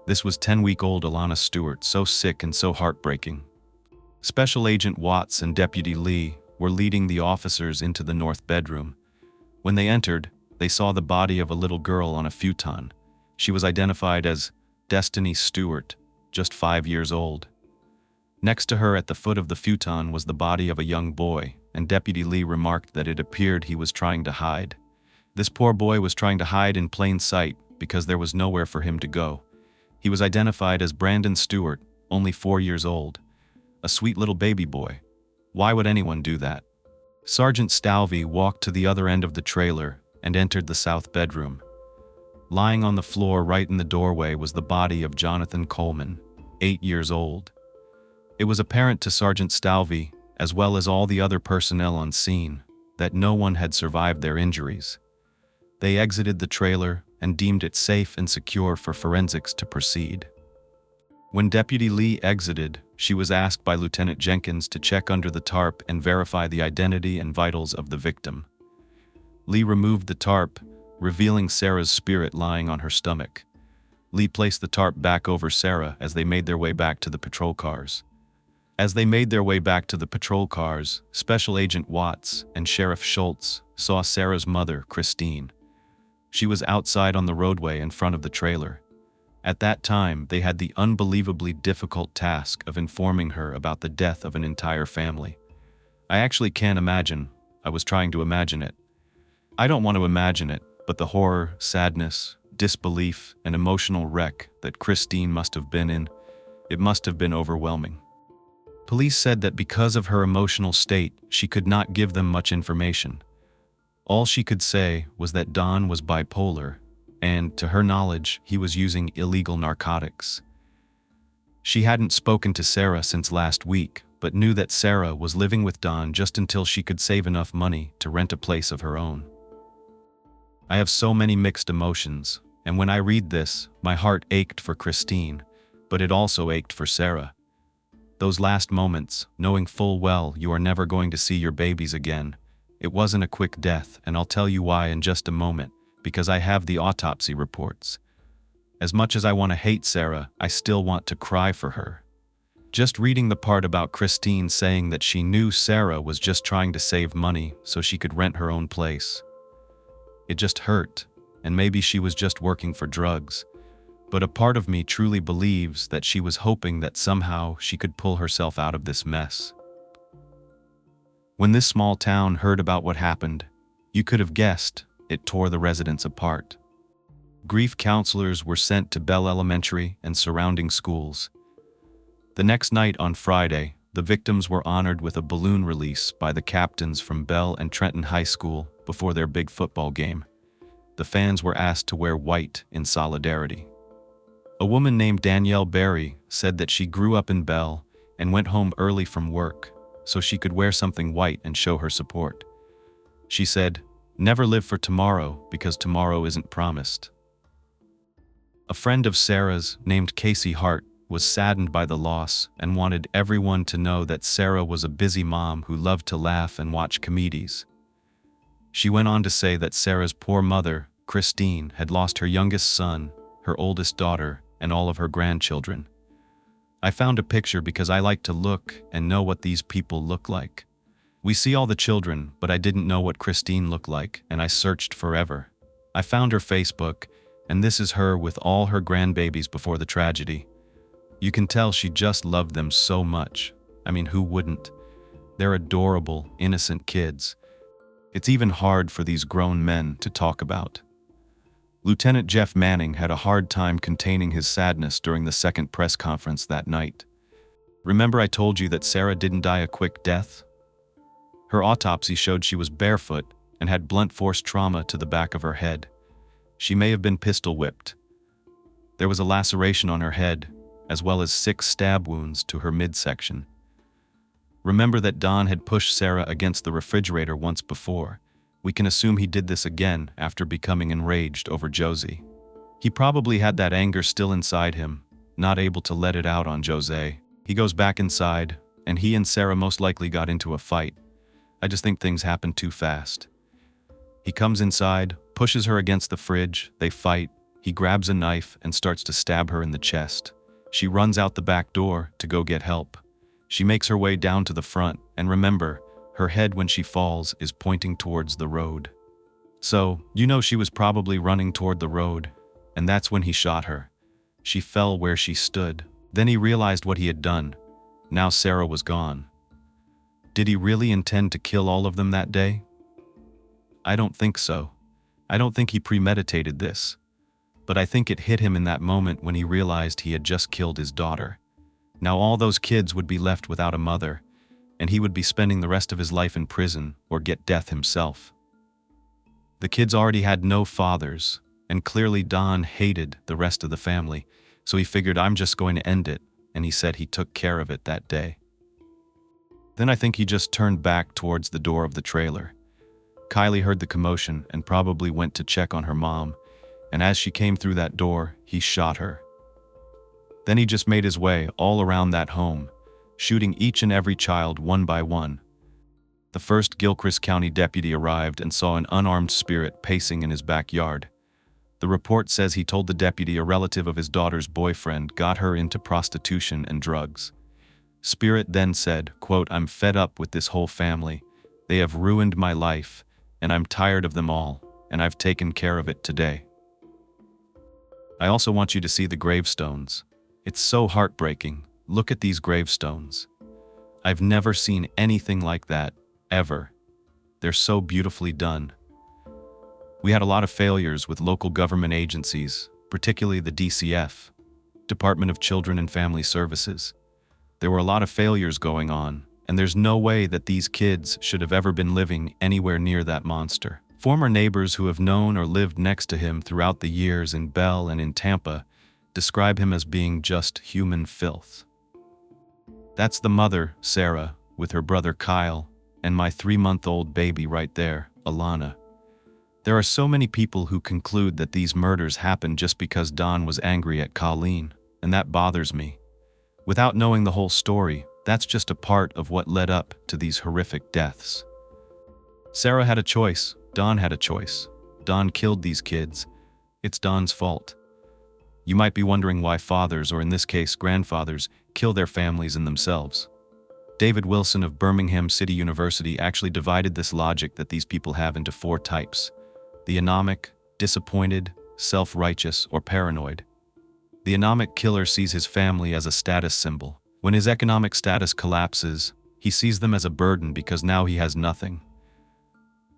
This was 10-week-old Alana Stewart, so sick and so heartbreaking. Special Agent Watts and Deputy Lee were leading the officers into the north bedroom. When they entered, they saw the body of a little girl on a futon. She was identified as Destiny Stewart, just 5 years old. Next to her at the foot of the futon was the body of a young boy, and Deputy Lee remarked that it appeared he was trying to hide. This poor boy was trying to hide in plain sight because there was nowhere for him to go. He was identified as Brandon Stewart, only 4 years old. A sweet little baby boy. Why would anyone do that? Sergeant Stalvey walked to the other end of the trailer and entered the south bedroom. Lying on the floor right in the doorway was the body of Jonathan Coleman, 8 years old. It was apparent to Sergeant Stalvey, as well as all the other personnel on scene, that no one had survived their injuries. They exited the trailer and deemed it safe and secure for forensics to proceed. When Deputy Lee exited, she was asked by Lieutenant Jenkins to check under the tarp and verify the identity and vitals of the victim. Lee removed the tarp, revealing Sarah's spirit lying on her stomach. Lee placed the tarp back over Sarah as they made their way back to the patrol cars. As they made their way back to the patrol cars, Special Agent Watts and Sheriff Schultz saw Sarah's mother, Christine. She was outside on the roadway in front of the trailer. At that time, they had the unbelievably difficult task of informing her about the death of an entire family. I actually can't imagine. I was trying to imagine it. I don't want to imagine it, but the horror, sadness, disbelief, and emotional wreck that Christine must have been in, it must have been overwhelming. Police said that because of her emotional state, she could not give them much information. All she could say was that Don was bipolar, and, to her knowledge, he was using illegal narcotics. She hadn't spoken to Sarah since last week, but knew that Sarah was living with Don just until she could save enough money to rent a place of her own. I have so many mixed emotions, and when I read this, my heart ached for Christine, but it also ached for Sarah. Those last moments, knowing full well you are never going to see your babies again. It wasn't a quick death, and I'll tell you why in just a moment, because I have the autopsy reports. As much as I want to hate Sarah, I still want to cry for her. Just reading the part about Christine saying that she knew Sarah was just trying to save money so she could rent her own place. It just hurt, and maybe she was just working for drugs. But a part of me truly believes that she was hoping that somehow she could pull herself out of this mess. When this small town heard about what happened, you could have guessed it tore the residents apart. Grief counselors were sent to Bell Elementary and surrounding schools. The next night on Friday, the victims were honored with a balloon release by the captains from Bell and Trenton High School before their big football game. The fans were asked to wear white in solidarity. A woman named Danielle Berry said that she grew up in Bell and went home early from work so she could wear something white and show her support. She said, "Never live for tomorrow because tomorrow isn't promised." A friend of Sarah's, named Casey Hart, was saddened by the loss and wanted everyone to know that Sarah was a busy mom who loved to laugh and watch comedies. She went on to say that Sarah's poor mother, Christine, had lost her youngest son, her oldest daughter, and all of her grandchildren. I found a picture because I like to look and know what these people look like. We see all the children, but I didn't know what Christine looked like, and I searched forever. I found her Facebook, and this is her with all her grandbabies before the tragedy. You can tell she just loved them so much. I mean, who wouldn't? They're adorable, innocent kids. It's even hard for these grown men to talk about. Lieutenant Jeff Manning had a hard time containing his sadness during the second press conference that night. Remember I told you that Sarah didn't die a quick death? Her autopsy showed she was barefoot and had blunt force trauma to the back of her head. She may have been pistol whipped. There was a laceration on her head, as well as 6 stab wounds to her midsection. Remember that Don had pushed Sarah against the refrigerator once before. We can assume he did this again after becoming enraged over Josie. He probably had that anger still inside him, not able to let it out on Jose. He goes back inside, and he and Sarah most likely got into a fight. I just think things happened too fast. He comes inside, pushes her against the fridge, they fight, he grabs a knife and starts to stab her in the chest. She runs out the back door to go get help. She makes her way down to the front, and remember, her head when she falls is pointing towards the road. So, you know she was probably running toward the road, and that's when he shot her. She fell where she stood. Then he realized what he had done. Now Sarah was gone. Did he really intend to kill all of them that day? I don't think so. I don't think he premeditated this. But I think it hit him in that moment when he realized he had just killed his daughter. Now all those kids would be left without a mother, and he would be spending the rest of his life in prison or get death himself. The kids already had no fathers, and clearly Don hated the rest of the family, so he figured, I'm just going to end it, and he said he took care of it that day. Then I think he just turned back towards the door of the trailer. Kylie heard the commotion and probably went to check on her mom, and as she came through that door, he shot her. Then he just made his way all around that home, shooting each and every child one by one. The first Gilchrist County deputy arrived and saw an unarmed spirit pacing in his backyard. The report says he told the deputy a relative of his daughter's boyfriend got her into prostitution and drugs. Spirit then said, quote, I'm fed up with this whole family. They have ruined my life, and I'm tired of them all, and I've taken care of it today. I also want you to see the gravestones. It's so heartbreaking. Look at these gravestones. I've never seen anything like that, ever. They're so beautifully done. We had a lot of failures with local government agencies, particularly the DCF, Department of Children and Family Services. There were a lot of failures going on, and there's no way that these kids should have ever been living anywhere near that monster. Former neighbors who have known or lived next to him throughout the years in Bell and in Tampa describe him as being just human filth. That's the mother, Sarah, with her brother Kyle, and my 3-month-old baby right there, Alana. There are so many people who conclude that these murders happened just because Don was angry at Colleen, and that bothers me. Without knowing the whole story, that's just a part of what led up to these horrific deaths. Sarah had a choice. Don had a choice. Don killed these kids. It's Don's fault. You might be wondering why fathers, or in this case grandfathers, kill their families and themselves. David Wilson of Birmingham City University actually divided this logic that these people have into 4 types: the anomic, disappointed, self-righteous, or paranoid. The anomic killer sees his family as a status symbol. When his economic status collapses, he sees them as a burden because now he has nothing.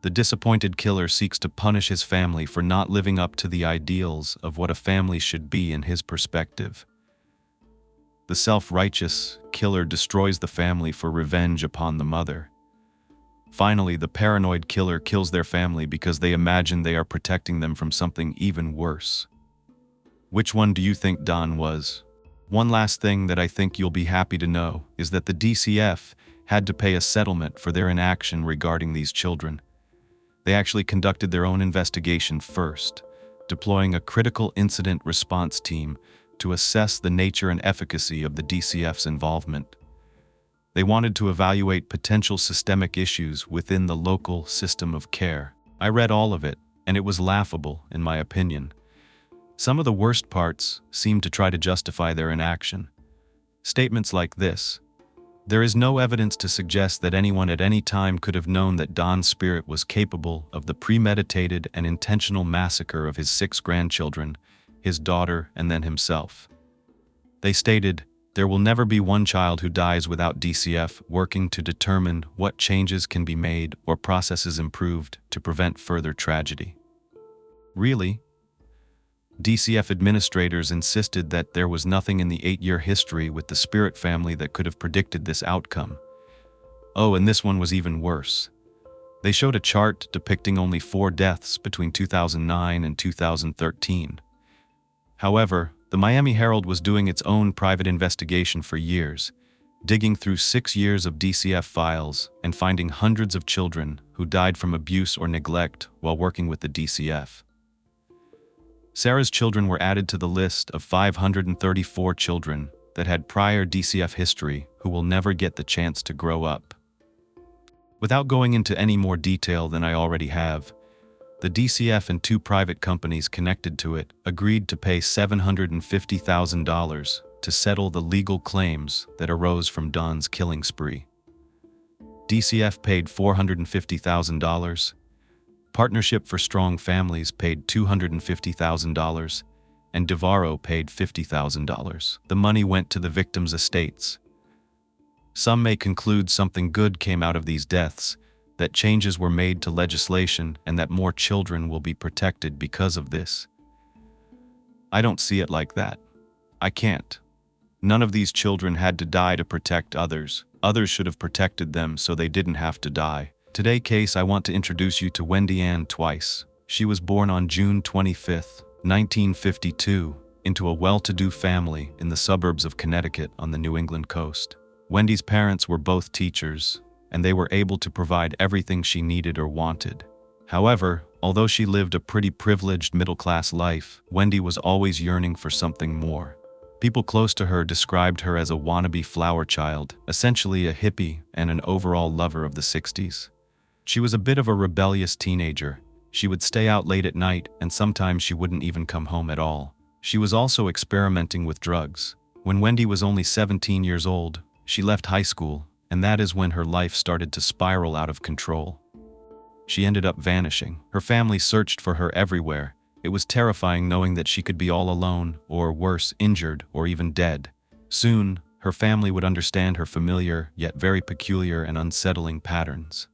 The disappointed killer seeks to punish his family for not living up to the ideals of what a family should be in his perspective. The self-righteous killer destroys the family for revenge upon the mother. Finally, the paranoid killer kills their family because they imagine they are protecting them from something even worse. Which one do you think Don was? One last thing that I think you'll be happy to know is that the DCF had to pay a settlement for their inaction regarding these children. They actually conducted their own investigation first, deploying a critical incident response team to assess the nature and efficacy of the DCF's involvement. They wanted to evaluate potential systemic issues within the local system of care. I read all of it, and it was laughable, in my opinion. Some of the worst parts seemed to try to justify their inaction. Statements like this: there is no evidence to suggest that anyone at any time could have known that Don's spirit was capable of the premeditated and intentional massacre of his 6 grandchildren, his daughter, and then himself. They stated, there will never be one child who dies without DCF working to determine what changes can be made or processes improved to prevent further tragedy. Really? DCF administrators insisted that there was nothing in the 8-year history with the Spirit family that could have predicted this outcome. Oh, and this one was even worse. They showed a chart depicting only 4 deaths between 2009 and 2013. However, the Miami Herald was doing its own private investigation for years, digging through 6 years of DCF files and finding hundreds of children who died from abuse or neglect while working with the DCF. Sarah's children were added to the list of 534 children that had prior DCF history who will never get the chance to grow up. Without going into any more detail than I already have, the DCF and 2 private companies connected to it agreed to pay $750,000 to settle the legal claims that arose from Don's killing spree. DCF paid $450,000, Partnership for Strong Families paid $250,000, and DeVaro paid $50,000. The money went to the victims' estates. Some may conclude something good came out of these deaths, that changes were made to legislation and that more children will be protected because of this. I don't see it like that. I can't. None of these children had to die to protect others. Others should have protected them so they didn't have to die. Today case, I want to introduce you to Wendy Ann Twice. She was born on June 25, 1952, into a well-to-do family in the suburbs of Connecticut on the New England coast. Wendy's parents were both teachers, and they were able to provide everything she needed or wanted. However, although she lived a pretty privileged middle-class life, Wendy was always yearning for something more. People close to her described her as a wannabe flower child, essentially a hippie and an overall lover of the 60s. She was a bit of a rebellious teenager. She would stay out late at night, and sometimes she wouldn't even come home at all. She was also experimenting with drugs. When Wendy was only 17 years old, she left high school, and that is when her life started to spiral out of control. She ended up vanishing. Her family searched for her everywhere. It was terrifying knowing that she could be all alone, or worse, injured, or even dead. Soon, her family would understand her familiar, yet very peculiar and unsettling patterns.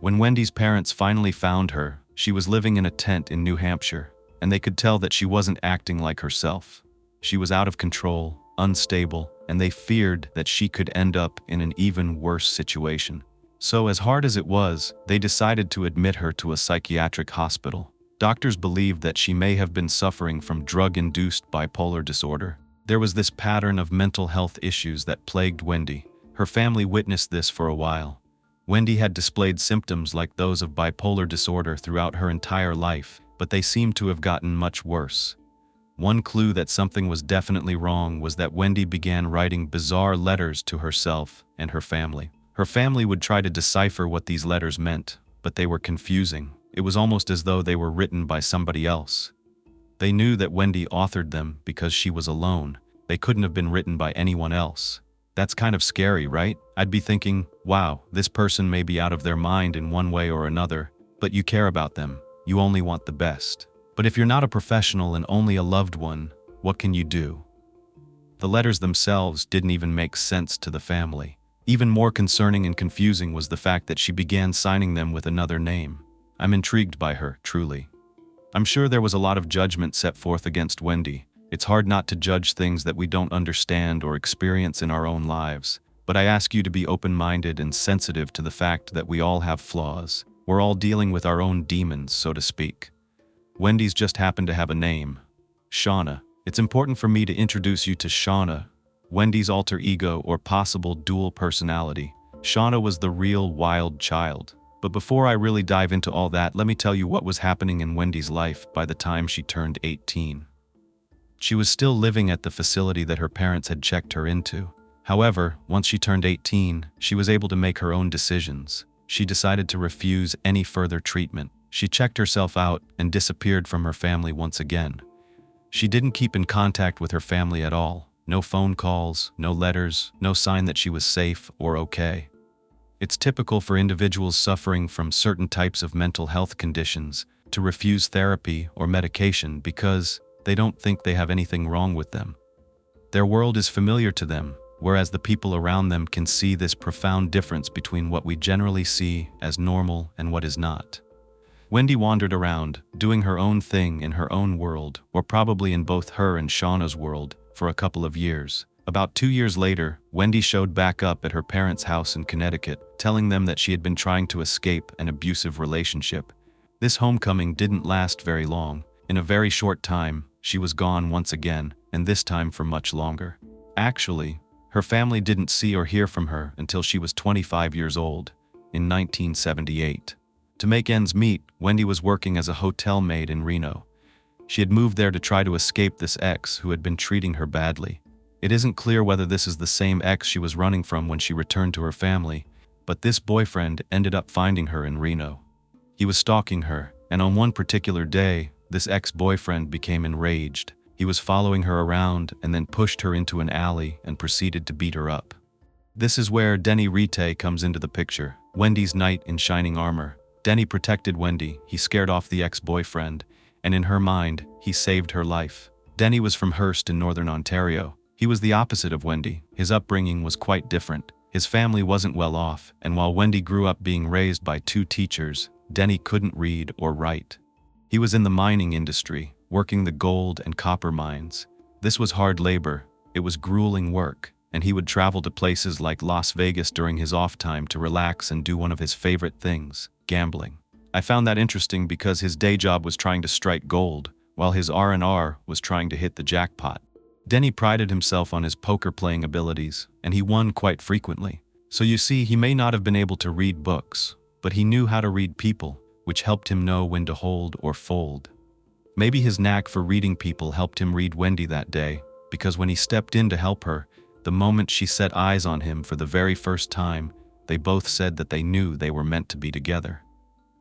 When Wendy's parents finally found her, she was living in a tent in New Hampshire, and they could tell that she wasn't acting like herself. She was out of control, unstable, and they feared that she could end up in an even worse situation. So, as hard as it was, they decided to admit her to a psychiatric hospital. Doctors believed that she may have been suffering from drug-induced bipolar disorder. There was this pattern of mental health issues that plagued Wendy. Her family witnessed this for a while. Wendy had displayed symptoms like those of bipolar disorder throughout her entire life, but they seemed to have gotten much worse. One clue that something was definitely wrong was that Wendy began writing bizarre letters to herself and her family. Her family would try to decipher what these letters meant, but they were confusing. It was almost as though they were written by somebody else. They knew that Wendy authored them because she was alone. They couldn't have been written by anyone else. That's kind of scary, right? I'd be thinking, wow, this person may be out of their mind in one way or another, but you care about them. You only want the best. But if you're not a professional and only a loved one, what can you do? The letters themselves didn't even make sense to the family. Even more concerning and confusing was the fact that she began signing them with another name. I'm intrigued by her, truly. I'm sure there was a lot of judgment set forth against Wendy. It's hard not to judge things that we don't understand or experience in our own lives. But I ask you to be open-minded and sensitive to the fact that we all have flaws. We're all dealing with our own demons, so to speak. Wendy's just happened to have a name, Shauna. It's important for me to introduce you to Shauna, Wendy's alter ego or possible dual personality. Shauna was the real wild child. But before I really dive into all that, let me tell you what was happening in Wendy's life by the time she turned 18. She was still living at the facility that her parents had checked her into. However, once she turned 18, she was able to make her own decisions. She decided to refuse any further treatment. She checked herself out and disappeared from her family once again. She didn't keep in contact with her family at all. No phone calls, no letters, no sign that she was safe or okay. It's typical for individuals suffering from certain types of mental health conditions to refuse therapy or medication because they don't think they have anything wrong with them. Their world is familiar to them, whereas the people around them can see this profound difference between what we generally see as normal and what is not. Wendy wandered around, doing her own thing in her own world, or probably in both her and Shauna's world, for a couple of years. About 2 years later, Wendy showed back up at her parents' house in Connecticut, telling them that she had been trying to escape an abusive relationship. This homecoming didn't last very long. In a very short time, she was gone once again, and this time for much longer. Actually, her family didn't see or hear from her until she was 25 years old, in 1978. To make ends meet, Wendy was working as a hotel maid in Reno. She had moved there to try to escape this ex who had been treating her badly. It isn't clear whether this is the same ex she was running from when she returned to her family, but this boyfriend ended up finding her in Reno. He was stalking her, and on one particular day, this ex-boyfriend became enraged. He He was following her around and then pushed her into an alley and proceeded to beat her up. This is where Denny Rite comes into the picture, Wendy's knight in shining armor. Denny protected Wendy, he scared off the ex-boyfriend, and in her mind, he saved her life. Denny was from Hearst in northern Ontario. He was the opposite of Wendy. His upbringing was quite different. His family wasn't well off, and while Wendy grew up being raised by 2 teachers, Denny couldn't read or write. He was in the mining industry, working the gold and copper mines. This was hard labor, it was grueling work, and he would travel to places like Las Vegas during his off time to relax and do one of his favorite things, gambling. I found that interesting because his day job was trying to strike gold, while his R&R was trying to hit the jackpot. Denny prided himself on his poker-playing abilities, and he won quite frequently. So you see, he may not have been able to read books, but he knew how to read people, which helped him know when to hold or fold. Maybe his knack for reading people helped him read Wendy that day, because when he stepped in to help her, the moment she set eyes on him for the very first time, they both said that they knew they were meant to be together.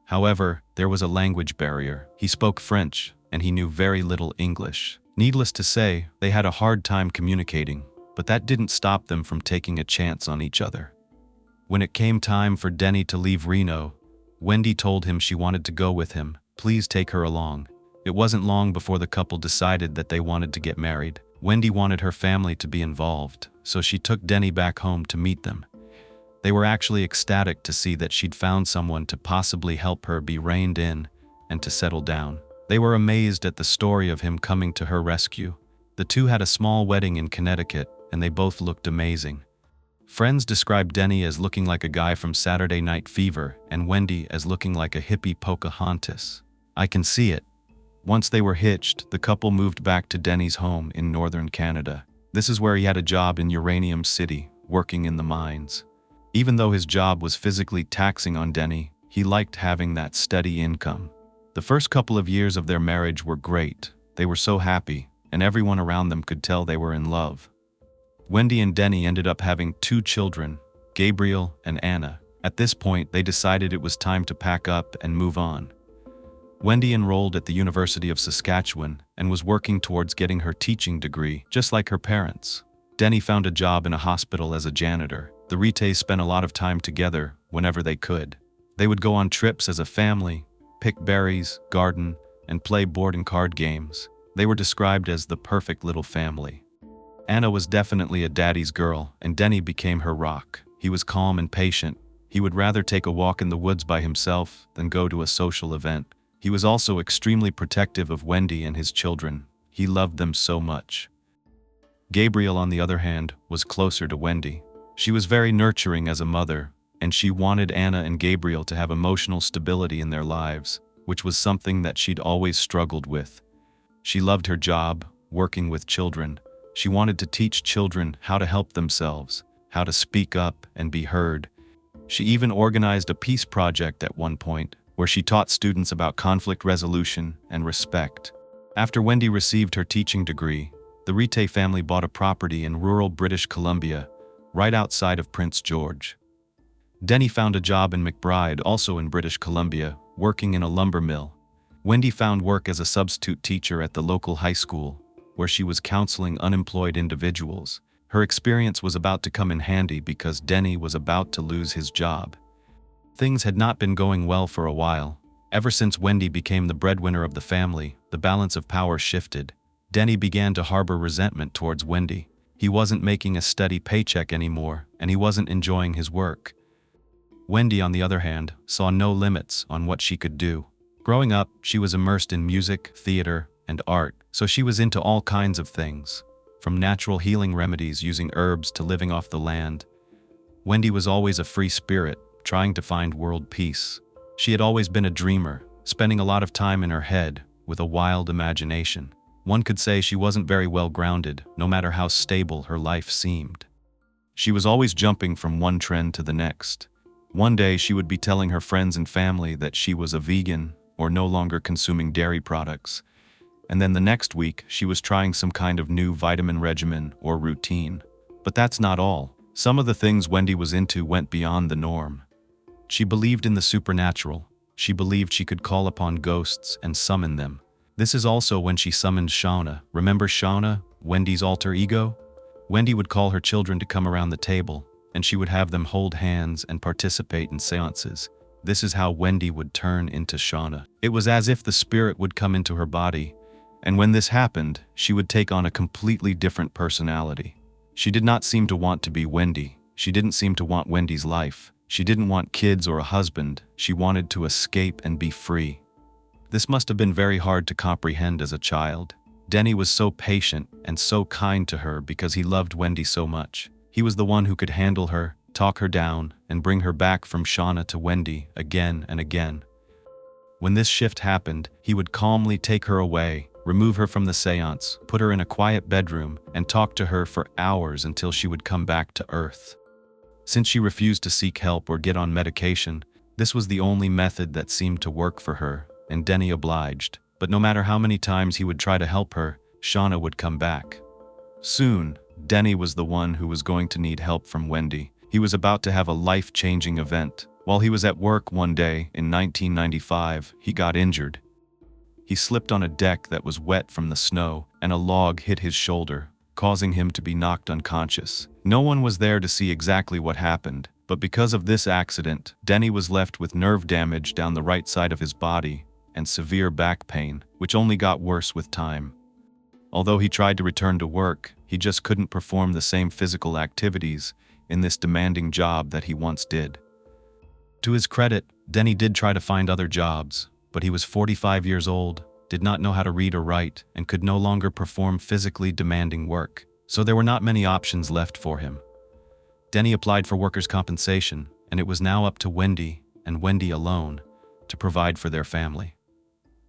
However, there was a language barrier. He spoke French, and he knew very little English. Needless to say, they had a hard time communicating, but that didn't stop them from taking a chance on each other. When it came time for Denny to leave Reno, Wendy told him she wanted to go with him. Please take her along. It wasn't long before the couple decided that they wanted to get married. Wendy wanted her family to be involved, so she took Denny back home to meet them. They were actually ecstatic to see that she'd found someone to possibly help her be reined in and to settle down. They were amazed at the story of him coming to her rescue. The two had a small wedding in Connecticut, and they both looked amazing. Friends described Denny as looking like a guy from Saturday Night Fever, and Wendy as looking like a hippie Pocahontas. I can see it. Once they were hitched, the couple moved back to Denny's home in northern Canada. This is where he had a job in Uranium City, working in the mines. Even though his job was physically taxing on Denny, he liked having that steady income. The first couple of years of their marriage were great. They were so happy, and everyone around them could tell they were in love. Wendy and Denny ended up having 2 children, Gabriel and Anna. At this point, they decided it was time to pack up and move on. Wendy enrolled at the University of Saskatchewan and was working towards getting her teaching degree, just like her parents. Denny found a job in a hospital as a janitor. The Rites spent a lot of time together whenever they could. They would go on trips as a family, pick berries, garden, and play board and card games. They were described as the perfect little family. Anna was definitely a daddy's girl, and Denny became her rock. He was calm and patient. He would rather take a walk in the woods by himself than go to a social event. He was also extremely protective of Wendy and his children. He loved them so much. Gabriel, on the other hand, was closer to Wendy. She was very nurturing as a mother, and she wanted Anna and Gabriel to have emotional stability in their lives, which was something that she'd always struggled with. She loved her job, working with children. She wanted to teach children how to help themselves, how to speak up and be heard. She even organized a peace project at one point, where she taught students about conflict resolution and respect. After Wendy received her teaching degree, the Rite family bought a property in rural British Columbia, right outside of Prince George. Denny found a job in McBride, also in British Columbia, working in a lumber mill. Wendy found work as a substitute teacher at the local high school, where she was counseling unemployed individuals. Her experience was about to come in handy because Denny was about to lose his job. Things had not been going well for a while. Ever since Wendy became the breadwinner of the family, the balance of power shifted. Denny began to harbor resentment towards Wendy. He wasn't making a steady paycheck anymore, and he wasn't enjoying his work. Wendy, on the other hand, saw no limits on what she could do. Growing up, she was immersed in music, theater, and art, so she was into all kinds of things, from natural healing remedies using herbs to living off the land. Wendy was always a free spirit, trying to find world peace. She had always been a dreamer, spending a lot of time in her head with a wild imagination. One could say she wasn't very well grounded, no matter how stable her life seemed. She was always jumping from one trend to the next. One day she would be telling her friends and family that she was a vegan or no longer consuming dairy products. And then the next week she was trying some kind of new vitamin regimen or routine. But that's not all. Some of the things Wendy was into went beyond the norm. She believed in the supernatural. She believed she could call upon ghosts and summon them. This is also when she summoned Shauna. Remember Shauna, Wendy's alter ego? Wendy would call her children to come around the table, and she would have them hold hands and participate in seances. This is how Wendy would turn into Shauna. It was as if the spirit would come into her body, and when this happened, she would take on a completely different personality. She did not seem to want to be Wendy. She didn't seem to want Wendy's life. She didn't want kids or a husband. She wanted to escape and be free. This must have been very hard to comprehend as a child. Denny was so patient and so kind to her because he loved Wendy so much. He was the one who could handle her, talk her down, and bring her back from Shauna to Wendy again and again. When this shift happened, he would calmly take her away, remove her from the seance, put her in a quiet bedroom, and talk to her for hours until she would come back to Earth. Since she refused to seek help or get on medication, this was the only method that seemed to work for her, and Denny obliged. But no matter how many times he would try to help her, Shauna would come back. Soon, Denny was the one who was going to need help from Wendy. He was about to have a life-changing event. While he was at work one day in 1995, he got injured. He slipped on a deck that was wet from the snow, and a log hit his shoulder, causing him to be knocked unconscious. No one was there to see exactly what happened, but because of this accident, Denny was left with nerve damage down the right side of his body and severe back pain, which only got worse with time. Although he tried to return to work, he just couldn't perform the same physical activities in this demanding job that he once did. To his credit, Denny did try to find other jobs, but he was 45 years old, did not know how to read or write, and could no longer perform physically demanding work, so there were not many options left for him. Denny applied for workers' compensation, and it was now up to Wendy, and Wendy alone, to provide for their family.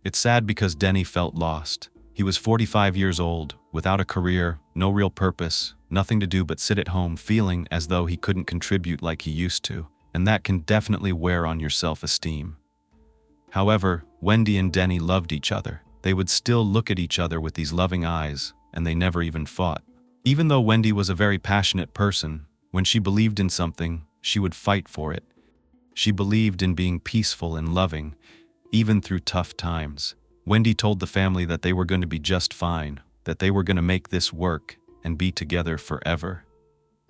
It's sad because Denny felt lost. He was 45 years old, without a career, no real purpose, nothing to do but sit at home feeling as though he couldn't contribute like he used to, and that can definitely wear on your self-esteem. However, Wendy and Denny loved each other. They would still look at each other with these loving eyes, and they never even fought. Even though Wendy was a very passionate person, when she believed in something, she would fight for it. She believed in being peaceful and loving, even through tough times. Wendy told the family that they were going to be just fine, that they were going to make this work and be together forever.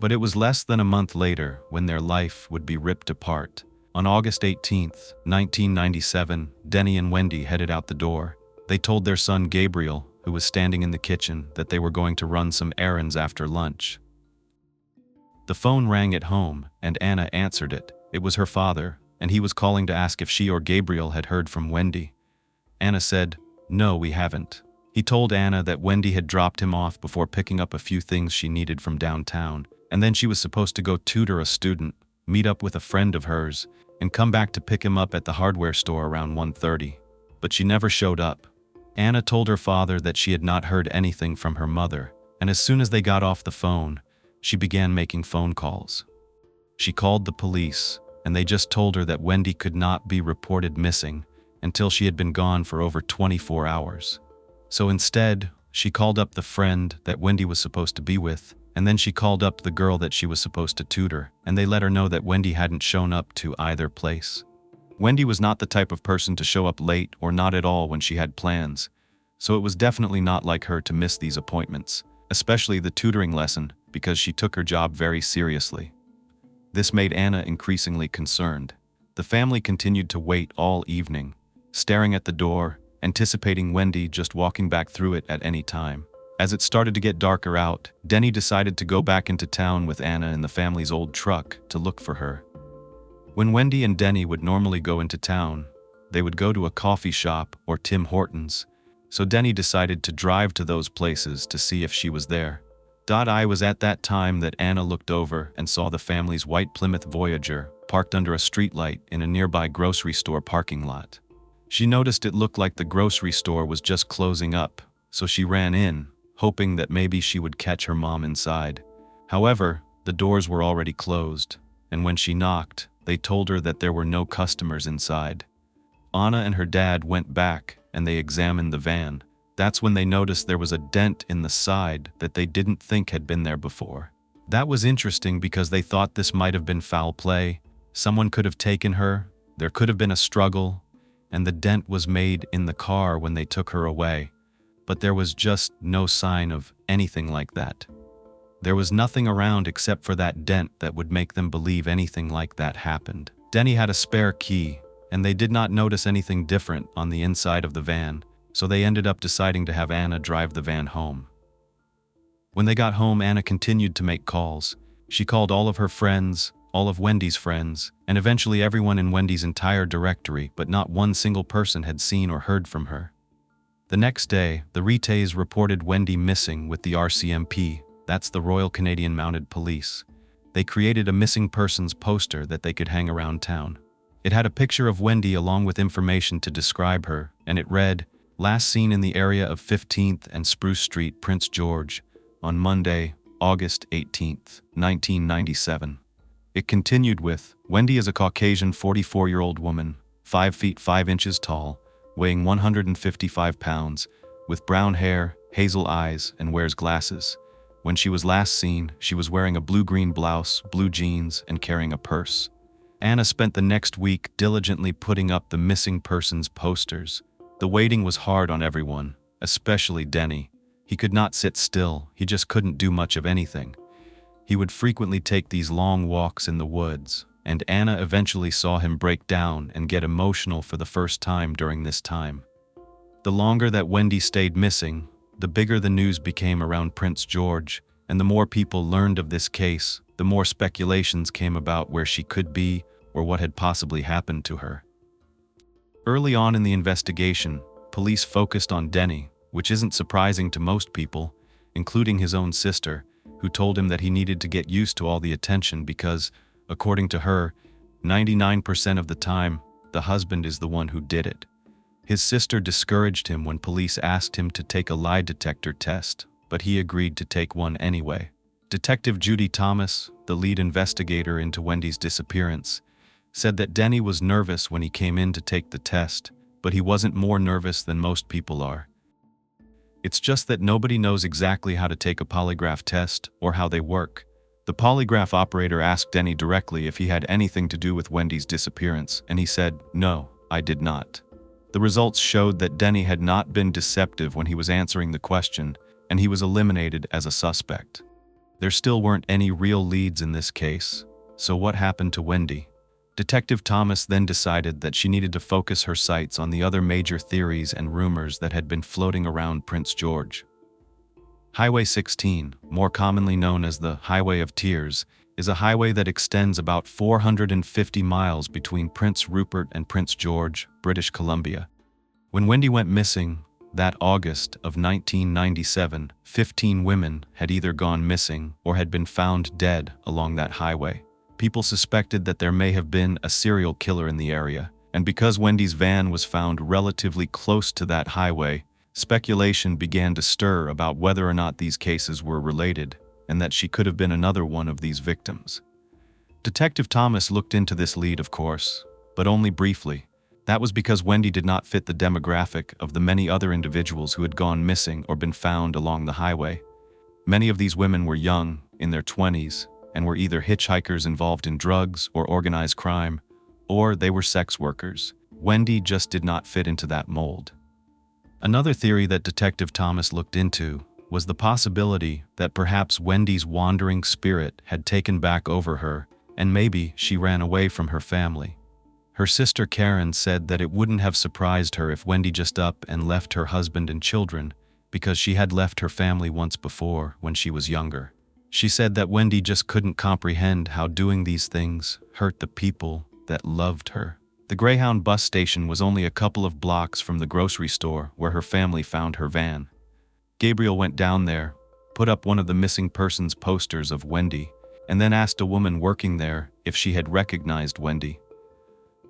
But it was less than a month later when their life would be ripped apart. On August 18th, 1997, Denny and Wendy headed out the door. They told their son Gabriel, who was standing in the kitchen, that they were going to run some errands after lunch. The phone rang at home, and Anna answered it. It was her father, and he was calling to ask if she or Gabriel had heard from Wendy. Anna said, "No, we haven't." He told Anna that Wendy had dropped him off before picking up a few things she needed from downtown, and then she was supposed to go tutor a student, meet up with a friend of hers, and come back to pick him up at the hardware store around 1:30. But she never showed up. Anna told her father that she had not heard anything from her mother, and as soon as they got off the phone, she began making phone calls. She called the police, and they just told her that Wendy could not be reported missing until she had been gone for over 24 hours. So instead, she called up the friend that Wendy was supposed to be with, and then she called up the girl that she was supposed to tutor, and they let her know that Wendy hadn't shown up to either place. Wendy was not the type of person to show up late or not at all when she had plans, so it was definitely not like her to miss these appointments, especially the tutoring lesson, because she took her job very seriously. This made Anna increasingly concerned. The family continued to wait all evening, staring at the door, anticipating Wendy just walking back through it at any time. As it started to get darker out, Denny decided to go back into town with Anna in the family's old truck to look for her. When Wendy and Denny would normally go into town, they would go to a coffee shop or Tim Hortons, so Denny decided to drive to those places to see if she was there. I was at that time that Anna looked over and saw the family's white Plymouth Voyager parked under a streetlight in a nearby grocery store parking lot. She noticed it looked like the grocery store was just closing up, so she ran in, hoping that maybe she would catch her mom inside. However, the doors were already closed, and when she knocked, they told her that there were no customers inside. Anna and her dad went back and they examined the van. That's when they noticed there was a dent in the side that they didn't think had been there before. That was interesting because they thought this might have been foul play. Someone could have taken her, there could have been a struggle, and the dent was made in the car when they took her away, but there was just no sign of anything like that. There was nothing around except for that dent that would make them believe anything like that happened. Denny had a spare key, and they did not notice anything different on the inside of the van, so they ended up deciding to have Anna drive the van home. When they got home, Anna continued to make calls. She called all of her friends, all of Wendy's friends, and eventually everyone in Wendy's entire directory, but not one single person had seen or heard from her. The next day, the Retays reported Wendy missing with the RCMP, that's the Royal Canadian Mounted Police. They created a missing persons poster that they could hang around town. It had a picture of Wendy along with information to describe her, and it read, "Last seen in the area of 15th and Spruce Street, Prince George, on Monday, August 18th, 1997. It continued with, "Wendy is a Caucasian 44-year-old woman, 5 feet 5 inches tall, weighing 155 pounds, with brown hair, hazel eyes, and wears glasses. When she was last seen, she was wearing a blue-green blouse, blue jeans, and carrying a purse." Anna spent the next week diligently putting up the missing persons posters. The waiting was hard on everyone, especially Denny. He could not sit still, he just couldn't do much of anything. He would frequently take these long walks in the woods, and Anna eventually saw him break down and get emotional for the first time during this time. The longer that Wendy stayed missing, the bigger the news became around Prince George, and the more people learned of this case, the more speculations came about where she could be or what had possibly happened to her. Early on in the investigation, police focused on Denny, which isn't surprising to most people, including his own sister, who told him that he needed to get used to all the attention because, according to her, 99% of the time, the husband is the one who did it. His sister discouraged him when police asked him to take a lie detector test, but he agreed to take one anyway. Detective Judy Thomas, the lead investigator into Wendy's disappearance, said that Denny was nervous when he came in to take the test, but he wasn't more nervous than most people are. It's just that nobody knows exactly how to take a polygraph test or how they work. The polygraph operator asked Denny directly if he had anything to do with Wendy's disappearance, and he said, "No, I did not." The results showed that Denny had not been deceptive when he was answering the question, and he was eliminated as a suspect. There still weren't any real leads in this case, so what happened to Wendy? Detective Thomas then decided that she needed to focus her sights on the other major theories and rumors that had been floating around Prince George. Highway 16, more commonly known as the Highway of Tears, is a highway that extends about 450 miles between Prince Rupert and Prince George, British Columbia. When Wendy went missing, that August of 1997, 15 women had either gone missing or had been found dead along that highway. People suspected that there may have been a serial killer in the area, and because Wendy's van was found relatively close to that highway, speculation began to stir about whether or not these cases were related, and that she could have been another one of these victims. Detective Thomas looked into this lead, of course, but only briefly. That was because Wendy did not fit the demographic of the many other individuals who had gone missing or been found along the highway. Many of these women were young, in their 20s, and were either hitchhikers involved in drugs or organized crime, or they were sex workers. Wendy just did not fit into that mold. Another theory that Detective Thomas looked into was the possibility that perhaps Wendy's wandering spirit had taken back over her, and maybe she ran away from her family. Her sister Karen said that it wouldn't have surprised her if Wendy just up and left her husband and children, because she had left her family once before when she was younger. She said that Wendy just couldn't comprehend how doing these things hurt the people that loved her. The Greyhound bus station was only a couple of blocks from the grocery store where her family found her van. Gabriel went down there, put up one of the missing persons posters of Wendy, and then asked a woman working there if she had recognized Wendy.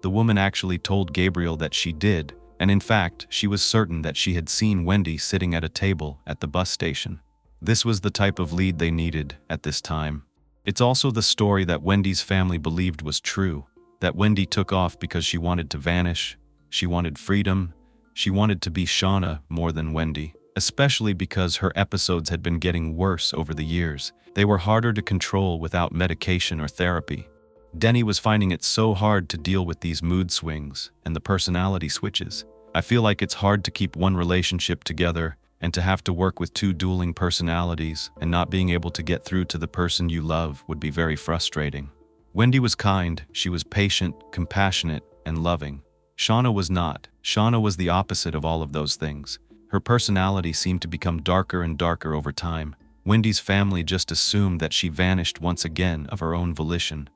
The woman actually told Gabriel that she did, and in fact, she was certain that she had seen Wendy sitting at a table at the bus station. This was the type of lead they needed at this time. It's also the story that Wendy's family believed was true, that Wendy took off because she wanted to vanish, she wanted freedom, she wanted to be Shauna more than Wendy, especially because her episodes had been getting worse over the years. They were harder to control without medication or therapy. Denny was finding it so hard to deal with these mood swings and the personality switches. I feel like it's hard to keep one relationship together and to have to work with two dueling personalities, and not being able to get through to the person you love would be very frustrating. Wendy was kind, she was patient, compassionate, and loving. Shauna was not. Shauna was the opposite of all of those things. Her personality seemed to become darker and darker over time. Wendy's family just assumed that she vanished once again of her own volition.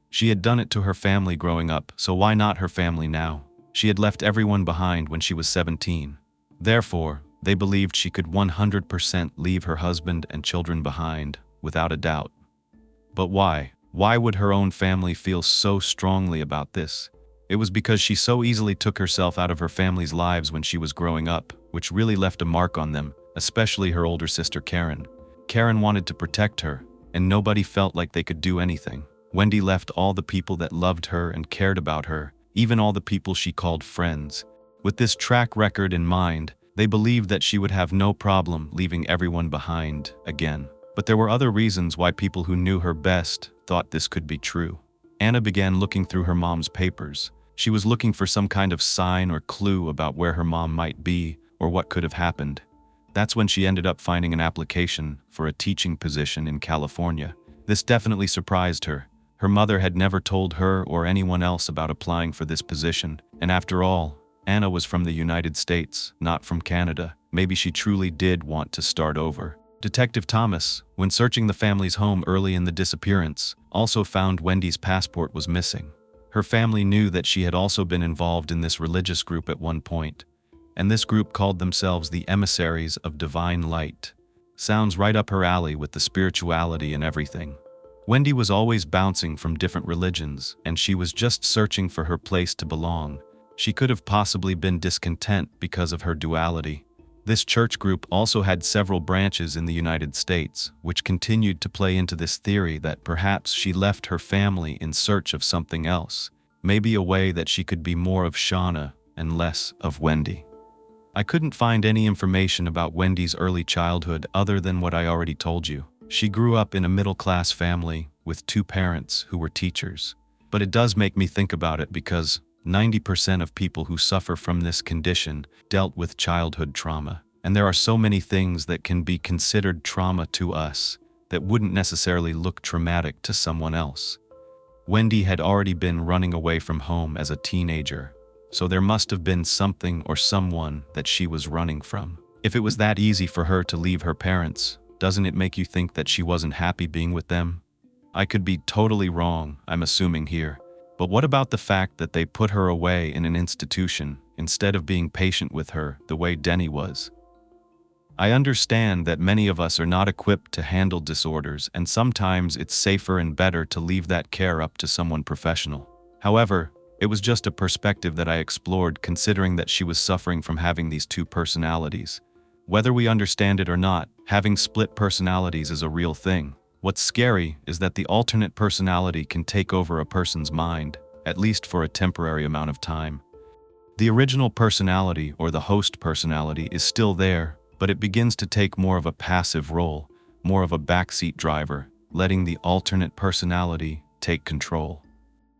She had done it to her family growing up, so why not her family now? She had left everyone behind when she was 17. Therefore, they believed she could 100% leave her husband and children behind, without a doubt. But why? Why would her own family feel so strongly about this? It was because she so easily took herself out of her family's lives when she was growing up, which really left a mark on them, especially her older sister Karen. Karen wanted to protect her, and nobody felt like they could do anything. Wendy left all the people that loved her and cared about her, even all the people she called friends. With this track record in mind, they believed that she would have no problem leaving everyone behind again. But there were other reasons why people who knew her best thought this could be true. Anna began looking through her mom's papers. She was looking for some kind of sign or clue about where her mom might be or what could have happened. That's when she ended up finding an application for a teaching position in California. This definitely surprised her. Her mother had never told her or anyone else about applying for this position, and after all, Anna was from the United States, not from Canada. Maybe she truly did want to start over. Detective Thomas, when searching the family's home early in the disappearance, also found Wendy's passport was missing. Her family knew that she had also been involved in this religious group at one point, and this group called themselves the Emissaries of Divine Light. Sounds right up her alley with the spirituality and everything. Wendy was always bouncing from different religions, and she was just searching for her place to belong. She could have possibly been discontent because of her duality. This church group also had several branches in the United States, which continued to play into this theory that perhaps she left her family in search of something else, maybe a way that she could be more of Shauna and less of Wendy. I couldn't find any information about Wendy's early childhood other than what I already told you. She grew up in a middle-class family with two parents who were teachers. But it does make me think about it because 90% of people who suffer from this condition dealt with childhood trauma. And there are so many things that can be considered trauma to us that wouldn't necessarily look traumatic to someone else. Wendy had already been running away from home as a teenager, so there must have been something or someone that she was running from. If it was that easy for her to leave her parents, doesn't it make you think that she wasn't happy being with them? I could be totally wrong, I'm assuming here. But what about the fact that they put her away in an institution instead of being patient with her the way Denny was? I understand that many of us are not equipped to handle disorders, and sometimes it's safer and better to leave that care up to someone professional. However, it was just a perspective that I explored, considering that she was suffering from having these two personalities. Whether we understand it or not, having split personalities is a real thing. What's scary is that the alternate personality can take over a person's mind, at least for a temporary amount of time. The original personality, or the host personality, is still there, but it begins to take more of a passive role, more of a backseat driver, letting the alternate personality take control.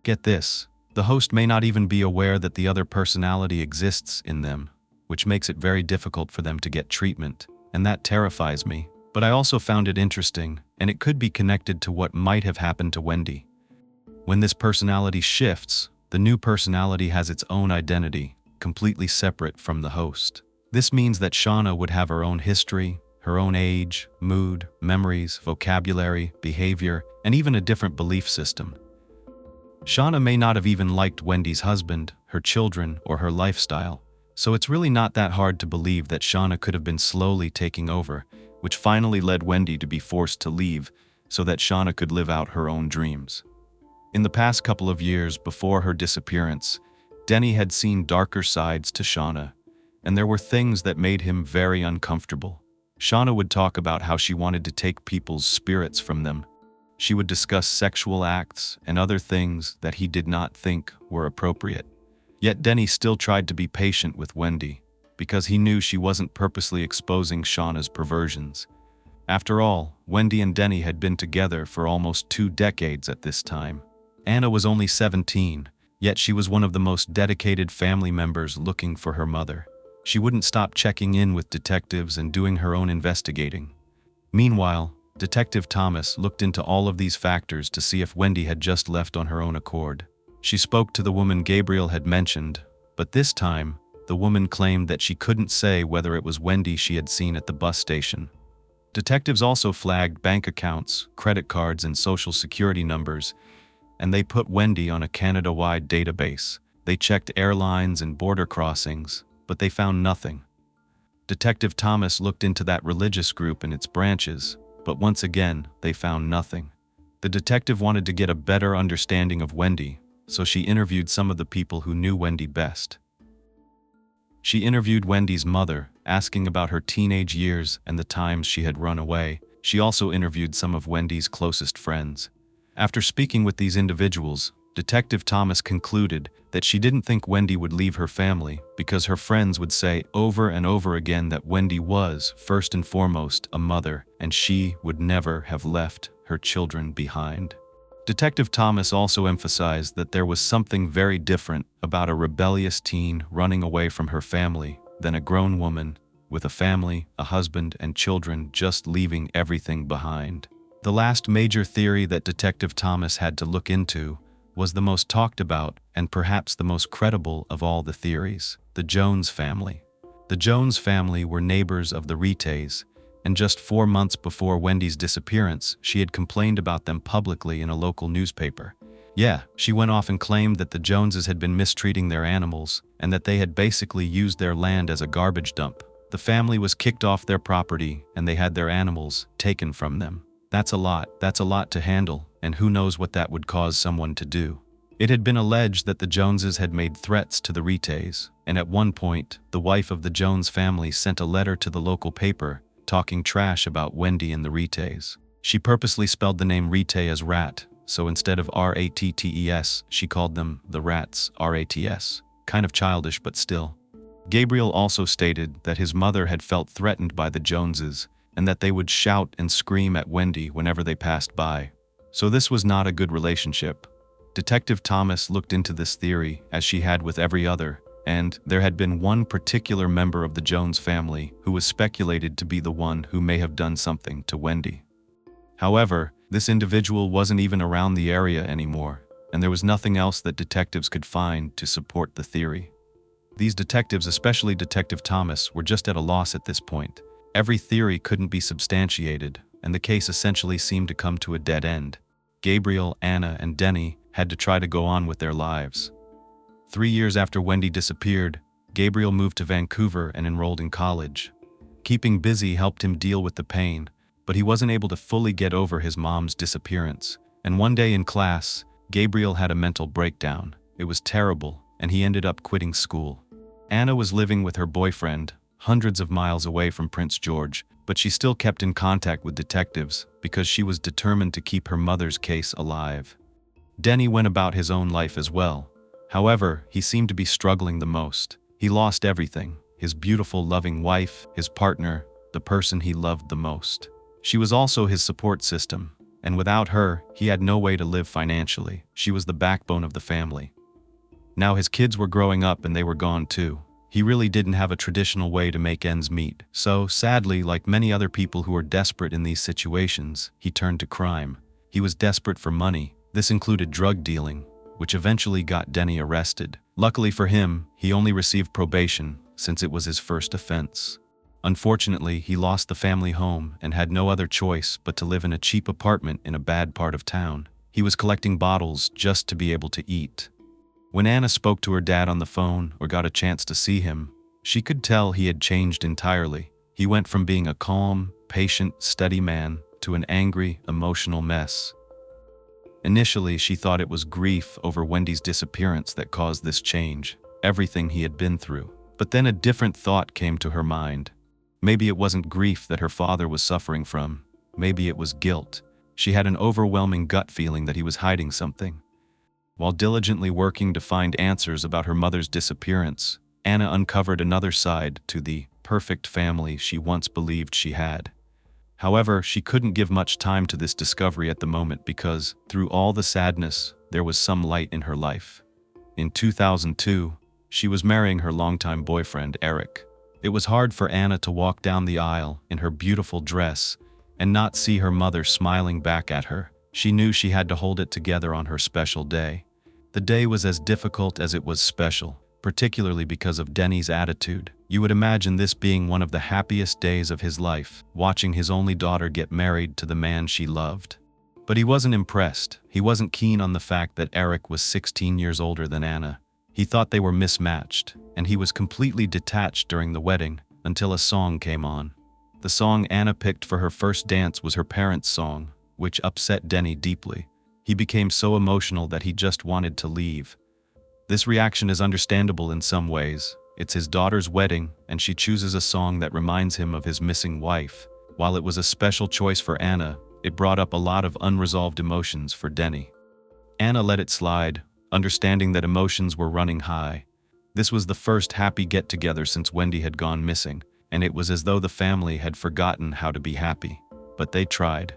Get this, the host may not even be aware that the other personality exists in them, which makes it very difficult for them to get treatment, and that terrifies me. But I also found it interesting, and it could be connected to what might have happened to Wendy. When this personality shifts, the new personality has its own identity, completely separate from the host. This means that Shauna would have her own history, her own age, mood, memories, vocabulary, behavior, and even a different belief system. Shauna may not have even liked Wendy's husband, her children, or her lifestyle. So it's really not that hard to believe that Shauna could have been slowly taking over, which finally led Wendy to be forced to leave so that Shauna could live out her own dreams. In the past couple of years before her disappearance, Denny had seen darker sides to Shauna, and there were things that made him very uncomfortable. Shauna would talk about how she wanted to take people's spirits from them. She would discuss sexual acts and other things that he did not think were appropriate. Yet Denny still tried to be patient with Wendy, because he knew she wasn't purposely exposing Shauna's perversions. After all, Wendy and Denny had been together for almost 2 decades at this time. Anna was only 17, yet she was one of the most dedicated family members looking for her mother. She wouldn't stop checking in with detectives and doing her own investigating. Meanwhile, Detective Thomas looked into all of these factors to see if Wendy had just left on her own accord. She spoke to the woman Gabriel had mentioned, but this time, the woman claimed that she couldn't say whether it was Wendy she had seen at the bus station. Detectives also flagged bank accounts, credit cards, and social security numbers, and they put Wendy on a Canada-wide database. They checked airlines and border crossings, but they found nothing. Detective Thomas looked into that religious group and its branches, but once again, they found nothing. The detective wanted to get a better understanding of Wendy, so she interviewed some of the people who knew Wendy best. She interviewed Wendy's mother, asking about her teenage years and the times she had run away. She also interviewed some of Wendy's closest friends. After speaking with these individuals, Detective Thomas concluded that she didn't think Wendy would leave her family because her friends would say over and over again that Wendy was, first and foremost, a mother, and she would never have left her children behind. Detective Thomas also emphasized that there was something very different about a rebellious teen running away from her family than a grown woman with a family, a husband, and children just leaving everything behind. The last major theory that Detective Thomas had to look into was the most talked about and perhaps the most credible of all the theories: the Jones family. The Jones family were neighbors of the Rites, and just 4 months before Wendy's disappearance, she had complained about them publicly in a local newspaper. Yeah, she went off and claimed that the Joneses had been mistreating their animals and that they had basically used their land as a garbage dump. The family was kicked off their property and they had their animals taken from them. That's a lot to handle, and who knows what that would cause someone to do. It had been alleged that the Joneses had made threats to the Rites, and at one point, the wife of the Jones family sent a letter to the local paper talking trash about Wendy and the Rites. She purposely spelled the name Rite as rat, so instead of R-A-T-T-E-S, she called them the Rats, R-A-T-S. Kind of childish, but still. Gabriel also stated that his mother had felt threatened by the Joneses, and that they would shout and scream at Wendy whenever they passed by. So this was not a good relationship. Detective Thomas looked into this theory, as she had with every other, and there had been one particular member of the Jones family who was speculated to be the one who may have done something to Wendy. However, this individual wasn't even around the area anymore, and there was nothing else that detectives could find to support the theory. These detectives, especially Detective Thomas, were just at a loss at this point. Every theory couldn't be substantiated, and the case essentially seemed to come to a dead end. Gabriel, Anna, and Denny had to try to go on with their lives. 3 years after Wendy disappeared, Gabriel moved to Vancouver and enrolled in college. Keeping busy helped him deal with the pain, but he wasn't able to fully get over his mom's disappearance. And one day in class, Gabriel had a mental breakdown. It was terrible, and he ended up quitting school. Anna was living with her boyfriend, hundreds of miles away from Prince George, but she still kept in contact with detectives because she was determined to keep her mother's case alive. Denny went about his own life as well. However, he seemed to be struggling the most. He lost everything: his beautiful, loving wife, his partner, the person he loved the most. She was also his support system, and without her, he had no way to live financially. She was the backbone of the family. Now his kids were growing up and they were gone too. He really didn't have a traditional way to make ends meet. So, sadly, like many other people who are desperate in these situations, he turned to crime. He was desperate for money. This included drug dealing, which eventually got Denny arrested. Luckily for him, he only received probation, since it was his first offense. Unfortunately, he lost the family home and had no other choice but to live in a cheap apartment in a bad part of town. He was collecting bottles just to be able to eat. When Anna spoke to her dad on the phone or got a chance to see him, she could tell he had changed entirely. He went from being a calm, patient, steady man to an angry, emotional mess. Initially, she thought it was grief over Wendy's disappearance that caused this change, everything he had been through. But then a different thought came to her mind. Maybe it wasn't grief that her father was suffering from. Maybe it was guilt. She had an overwhelming gut feeling that he was hiding something. While diligently working to find answers about her mother's disappearance, Anna uncovered another side to the perfect family she once believed she had. However, she couldn't give much time to this discovery at the moment because, through all the sadness, there was some light in her life. In 2002, she was marrying her longtime boyfriend, Eric. It was hard for Anna to walk down the aisle in her beautiful dress and not see her mother smiling back at her. She knew she had to hold it together on her special day. The day was as difficult as it was special, particularly because of Denny's attitude. You would imagine this being one of the happiest days of his life, watching his only daughter get married to the man she loved. But he wasn't impressed. He wasn't keen on the fact that Eric was 16 years older than Anna. He thought they were mismatched, and he was completely detached during the wedding until a song came on. The song Anna picked for her first dance was her parents' song, which upset Denny deeply. He became so emotional that he just wanted to leave. This reaction is understandable in some ways. It's his daughter's wedding, and she chooses a song that reminds him of his missing wife. While it was a special choice for Anna, it brought up a lot of unresolved emotions for Denny. Anna let it slide, understanding that emotions were running high. This was the first happy get-together since Wendy had gone missing, and it was as though the family had forgotten how to be happy. But they tried.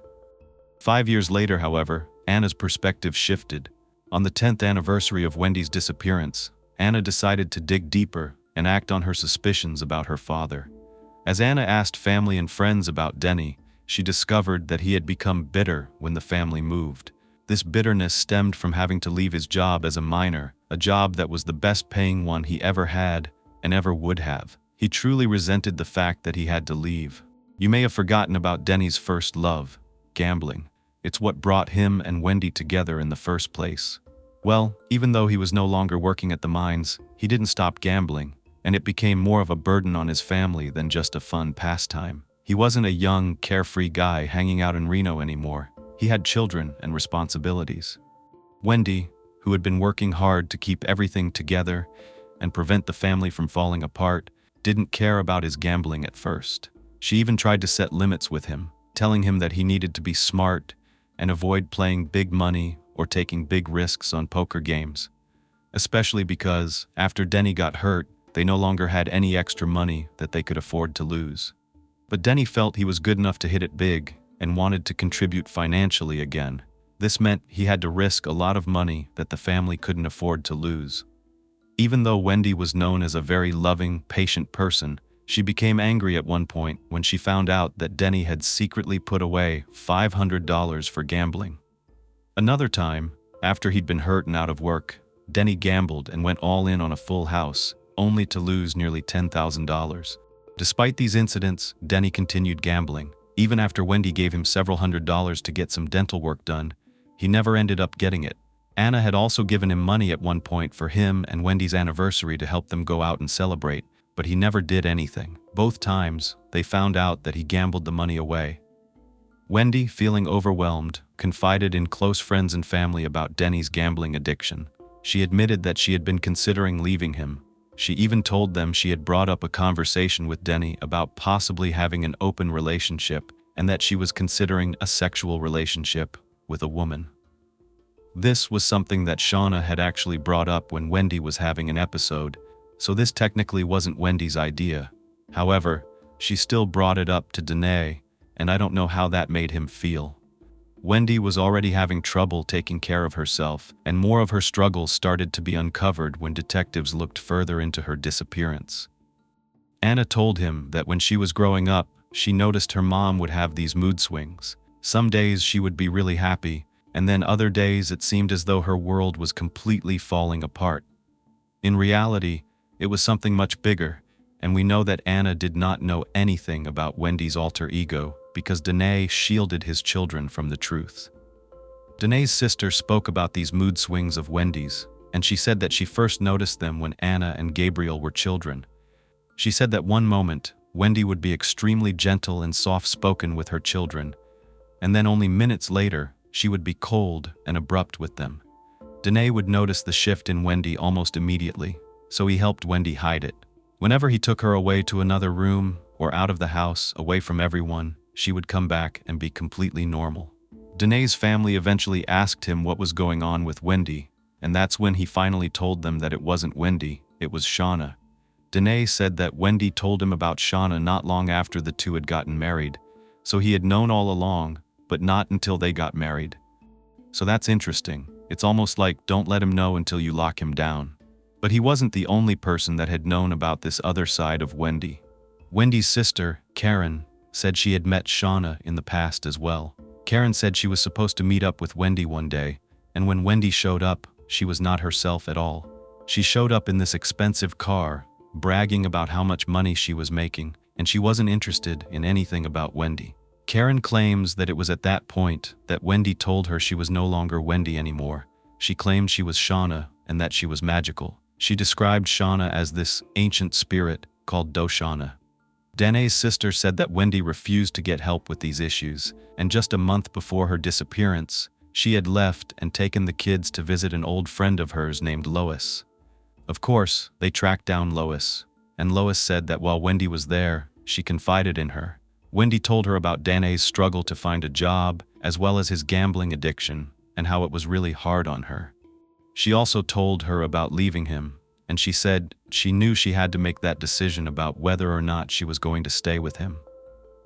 5 years later, however, Anna's perspective shifted. On the 10th anniversary of Wendy's disappearance, Anna decided to dig deeper and act on her suspicions about her father. As Anna asked family and friends about Denny, she discovered that he had become bitter when the family moved. This bitterness stemmed from having to leave his job as a miner, a job that was the best-paying one he ever had and ever would have. He truly resented the fact that he had to leave. You may have forgotten about Denny's first love, gambling. It's what brought him and Wendy together in the first place. Well, even though he was no longer working at the mines, he didn't stop gambling, and it became more of a burden on his family than just a fun pastime. He wasn't a young, carefree guy hanging out in Reno anymore. He had children and responsibilities. Wendy, who had been working hard to keep everything together and prevent the family from falling apart, didn't care about his gambling at first. She even tried to set limits with him, telling him that he needed to be smart and avoid playing big money or taking big risks on poker games. Especially because, after Denny got hurt, they no longer had any extra money that they could afford to lose. But Denny felt he was good enough to hit it big and wanted to contribute financially again. This meant he had to risk a lot of money that the family couldn't afford to lose. Even though Wendy was known as a very loving, patient person, she became angry at one point when she found out that Denny had secretly put away $500 for gambling. Another time, after he'd been hurt and out of work, Denny gambled and went all in on a full house, only to lose nearly $10,000. Despite these incidents, Denny continued gambling. Even after Wendy gave him several $100s to get some dental work done, he never ended up getting it. Anna had also given him money at one point for him and Wendy's anniversary to help them go out and celebrate, but he never did anything. Both times, they found out that he gambled the money away. Wendy, feeling overwhelmed, confided in close friends and family about Denny's gambling addiction. She admitted that she had been considering leaving him. She even told them she had brought up a conversation with Denny about possibly having an open relationship and that she was considering a sexual relationship with a woman. This was something that Shauna had actually brought up when Wendy was having an episode, so this technically wasn't Wendy's idea. However, she still brought it up to Danae, and I don't know how that made him feel. Wendy was already having trouble taking care of herself, and more of her struggles started to be uncovered when detectives looked further into her disappearance. Anna told him that when she was growing up, she noticed her mom would have these mood swings. Some days she would be really happy, and then other days it seemed as though her world was completely falling apart. In reality, it was something much bigger, and we know that Anna did not know anything about Wendy's alter ego because Danae shielded his children from the truth. Danae's sister spoke about these mood swings of Wendy's, and she said that she first noticed them when Anna and Gabriel were children. She said that one moment, Wendy would be extremely gentle and soft-spoken with her children, and then only minutes later, she would be cold and abrupt with them. Danae would notice the shift in Wendy almost immediately, so he helped Wendy hide it. Whenever he took her away to another room or out of the house, away from everyone, she would come back and be completely normal. Danae's family eventually asked him what was going on with Wendy, and that's when he finally told them that it wasn't Wendy, it was Shauna. Danae said that Wendy told him about Shauna not long after the two had gotten married, So he had known all along, but not until they got married. So that's interesting. It's almost like don't let him know until you lock him down. But he wasn't the only person that had known about this other side of Wendy. Wendy's sister, Karen, said she had met Shauna in the past as well. Karen said she was supposed to meet up with Wendy one day, and when Wendy showed up, she was not herself at all. She showed up in this expensive car, bragging about how much money she was making, and she wasn't interested in anything about Wendy. Karen claims that it was at that point that Wendy told her she was no longer Wendy anymore. She claimed she was Shauna and that she was magical. She described Shauna as this ancient spirit called Doshana. Danae's sister said that Wendy refused to get help with these issues, and just a month before her disappearance, she had left and taken the kids to visit an old friend of hers named Lois. Of course, they tracked down Lois, and Lois said that while Wendy was there, she confided in her. Wendy told her about Danae's struggle to find a job, as well as his gambling addiction, and how it was really hard on her. She also told her about leaving him, and she said she knew she had to make that decision about whether or not she was going to stay with him.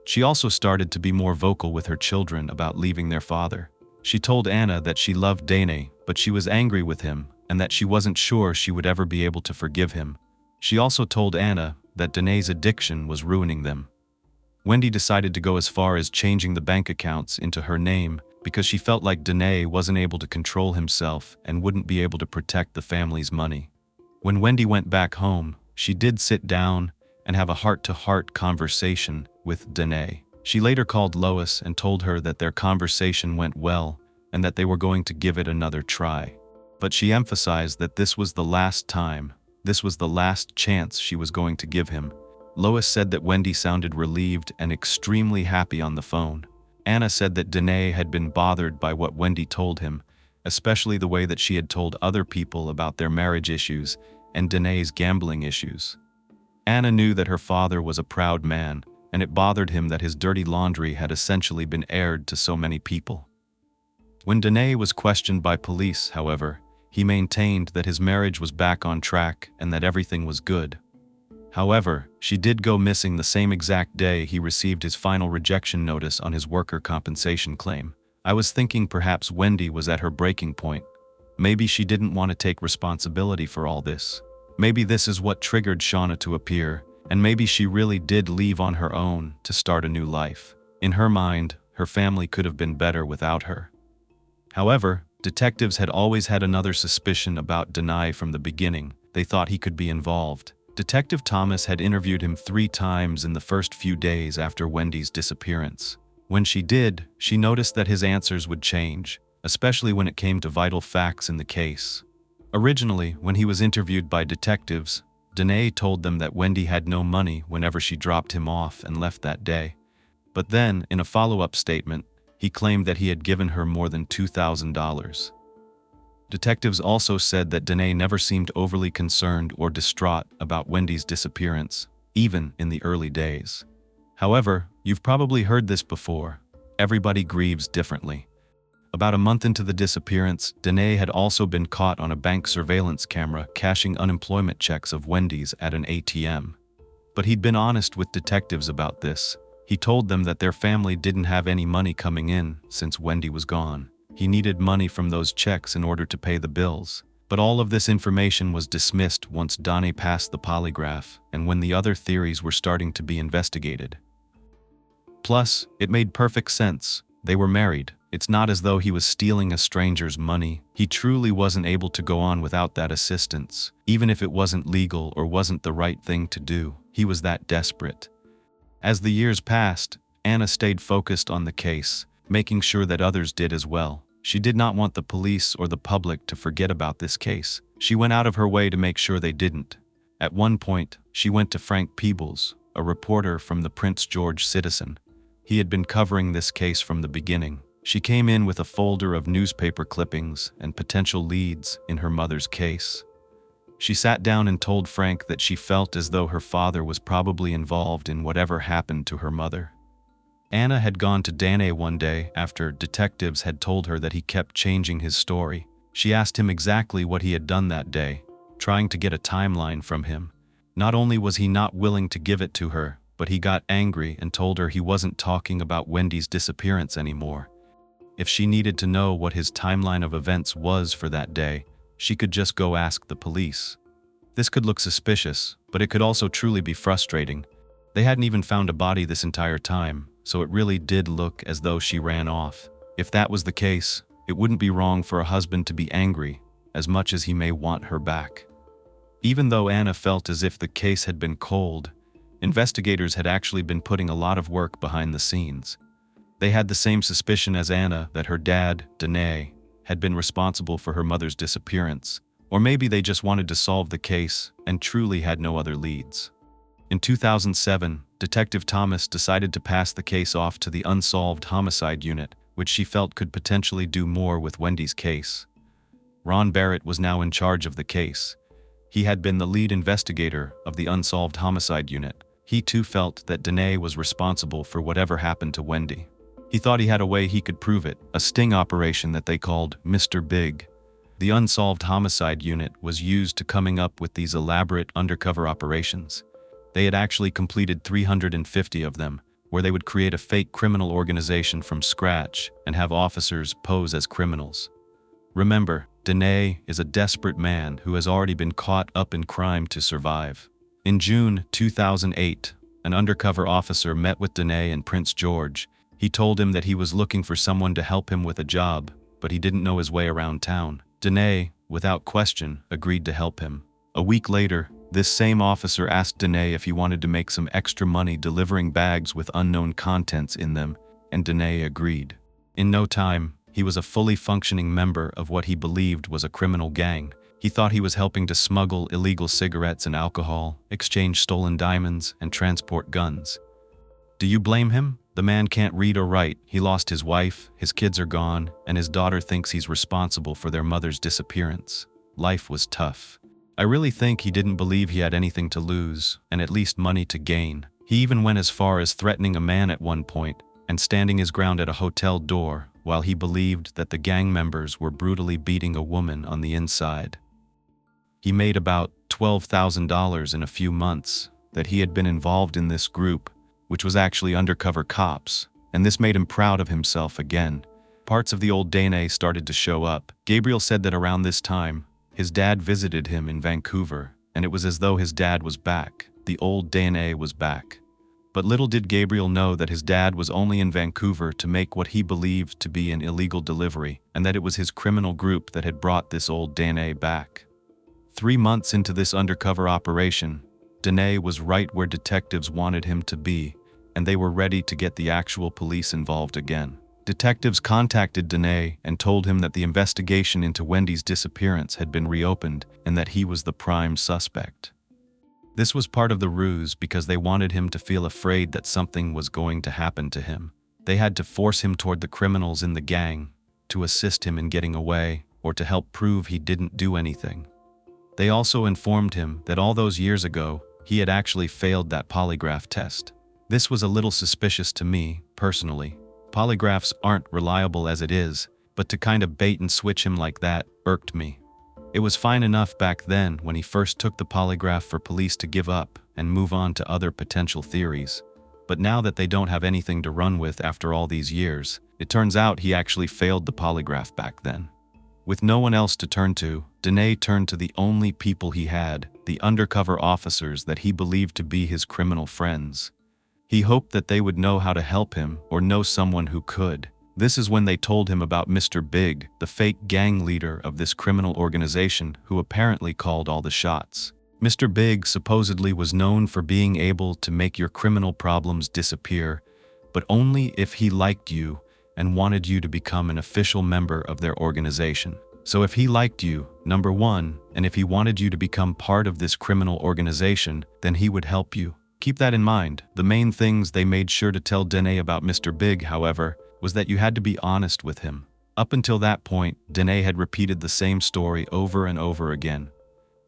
She also started to be more vocal with her children about leaving their father. She told Anna that she loved Danae, but she was angry with him, and that she wasn't sure she would ever be able to forgive him. She also told Anna that Danae's addiction was ruining them. Wendy decided to go as far as changing the bank accounts into her name because she felt like Danae wasn't able to control himself and wouldn't be able to protect the family's money. When Wendy went back home, she did sit down and have a heart-to-heart conversation with Danae. She later called Lois and told her that their conversation went well and that they were going to give it another try. But she emphasized that this was the last time, this was the last chance she was going to give him. Lois said that Wendy sounded relieved and extremely happy on the phone. Anna said that Danae had been bothered by what Wendy told him, especially the way that she had told other people about their marriage issues and Danae's gambling issues. Anna knew that her father was a proud man, and it bothered him that his dirty laundry had essentially been aired to so many people. When Danae was questioned by police, however, he maintained that his marriage was back on track and that everything was good. However, she did go missing the same exact day he received his final rejection notice on his worker compensation claim. I was thinking perhaps Wendy was at her breaking point. Maybe she didn't want to take responsibility for all this. Maybe this is what triggered Shauna to appear, and maybe she really did leave on her own to start a new life. In her mind, her family could have been better without her. However, detectives had always had another suspicion about Danae from the beginning. They thought he could be involved. Detective Thomas had interviewed him 3 times in the first few days after Wendy's disappearance. When she did, she noticed that his answers would change, especially when it came to vital facts in the case. Originally, when he was interviewed by detectives, Danae told them that Wendy had no money whenever she dropped him off and left that day. But then, in a follow-up statement, he claimed that he had given her more than $2,000. Detectives also said that Danae never seemed overly concerned or distraught about Wendy's disappearance, even in the early days. However, you've probably heard this before. Everybody grieves differently. About a month into the disappearance, Danae had also been caught on a bank surveillance camera cashing unemployment checks of Wendy's at an ATM. But he'd been honest with detectives about this. He told them that their family didn't have any money coming in since Wendy was gone. He needed money from those checks in order to pay the bills. But all of this information was dismissed once Danae passed the polygraph and when the other theories were starting to be investigated. Plus, it made perfect sense. They were married. It's not as though he was stealing a stranger's money. He truly wasn't able to go on without that assistance. Even if it wasn't legal or wasn't the right thing to do, he was that desperate. As the years passed, Anna stayed focused on the case, making sure that others did as well. She did not want the police or the public to forget about this case. She went out of her way to make sure they didn't. At one point, she went to Frank Peebles, a reporter from the Prince George Citizen. He had been covering this case from the beginning. She came in with a folder of newspaper clippings and potential leads in her mother's case. She sat down and told Frank that she felt as though her father was probably involved in whatever happened to her mother. Anna had gone to Danae one day after detectives had told her that he kept changing his story. She asked him exactly what he had done that day, trying to get a timeline from him. Not only was he not willing to give it to her, but he got angry and told her he wasn't talking about Wendy's disappearance anymore. If she needed to know what his timeline of events was for that day, she could just go ask the police. This could look suspicious, but it could also truly be frustrating. They hadn't even found a body this entire time, so it really did look as though she ran off. If that was the case, it wouldn't be wrong for a husband to be angry, as much as he may want her back. Even though Anna felt as if the case had been cold, investigators had actually been putting a lot of work behind the scenes. They had the same suspicion as Anna that her dad, Danae, had been responsible for her mother's disappearance, or maybe they just wanted to solve the case and truly had no other leads. In 2007, Detective Thomas decided to pass the case off to the Unsolved Homicide Unit, which she felt could potentially do more with Wendy's case. Ron Barrett was now in charge of the case. He had been the lead investigator of the Unsolved Homicide Unit. He too felt that Danae was responsible for whatever happened to Wendy. He thought he had a way he could prove it, a sting operation that they called Mr. Big. The Unsolved Homicide Unit was used to coming up with these elaborate undercover operations. They had actually completed 350 of them, where they would create a fake criminal organization from scratch and have officers pose as criminals. Remember, Danae is a desperate man who has already been caught up in crime to survive. In June 2008, an undercover officer met with Danae and Prince George. He told him that he was looking for someone to help him with a job, but he didn't know his way around town. Danae, without question, agreed to help him. A week later, this same officer asked Danae if he wanted to make some extra money delivering bags with unknown contents in them, and Danae agreed. In no time, he was a fully functioning member of what he believed was a criminal gang. He thought he was helping to smuggle illegal cigarettes and alcohol, exchange stolen diamonds, and transport guns. Do you blame him? The man can't read or write. He lost his wife, his kids are gone, and his daughter thinks he's responsible for their mother's disappearance. Life was tough. I really think he didn't believe he had anything to lose, and at least money to gain. He even went as far as threatening a man at one point and standing his ground at a hotel door while he believed that the gang members were brutally beating a woman on the inside. He made about $12,000 in a few months that he had been involved in this group, which was actually undercover cops, and this made him proud of himself again. Parts of the old Danae started to show up. Gabriel said that around this time, his dad visited him in Vancouver, and it was as though his dad was back. The old Danae was back. But little did Gabriel know that his dad was only in Vancouver to make what he believed to be an illegal delivery, and that it was his criminal group that had brought this old Danae back. 3 months into this undercover operation, Danae was right where detectives wanted him to be, and they were ready to get the actual police involved again. Detectives contacted Danae and told him that the investigation into Wendy's disappearance had been reopened and that he was the prime suspect. This was part of the ruse because they wanted him to feel afraid that something was going to happen to him. They had to force him toward the criminals in the gang, to assist him in getting away, or to help prove he didn't do anything. They also informed him that all those years ago, he had actually failed that polygraph test. This was a little suspicious to me, personally. Polygraphs aren't reliable as it is, but to kind of bait and switch him like that irked me. It was fine enough back then when he first took the polygraph for police to give up and move on to other potential theories. But now that they don't have anything to run with after all these years, it turns out he actually failed the polygraph back then. With no one else to turn to, Danae turned to the only people he had, the undercover officers that he believed to be his criminal friends. He hoped that they would know how to help him or know someone who could. This is when they told him about Mr. Big, the fake gang leader of this criminal organization who apparently called all the shots. Mr. Big supposedly was known for being able to make your criminal problems disappear, but only if he liked you and wanted you to become an official member of their organization. So if he liked you, number one, and if he wanted you to become part of this criminal organization, then he would help you. Keep that in mind. The main things they made sure to tell Danae about Mr. Big, however, was that you had to be honest with him. Up until that point, Danae had repeated the same story over and over again.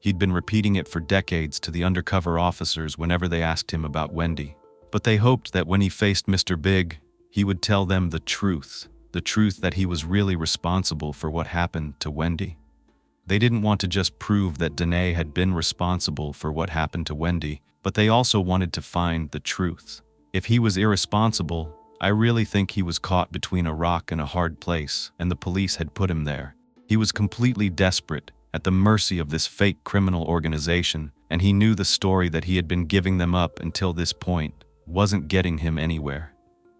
He'd been repeating it for decades to the undercover officers whenever they asked him about Wendy. But they hoped that when he faced Mr. Big, he would tell them the truth that he was really responsible for what happened to Wendy. They didn't want to just prove that Danae had been responsible for what happened to Wendy. but they also wanted to find the truth. If he was irresponsible, I really think he was caught between a rock and a hard place, and the police had put him there. He was completely desperate, at the mercy of this fake criminal organization, and he knew the story that he had been giving them up until this point wasn't getting him anywhere.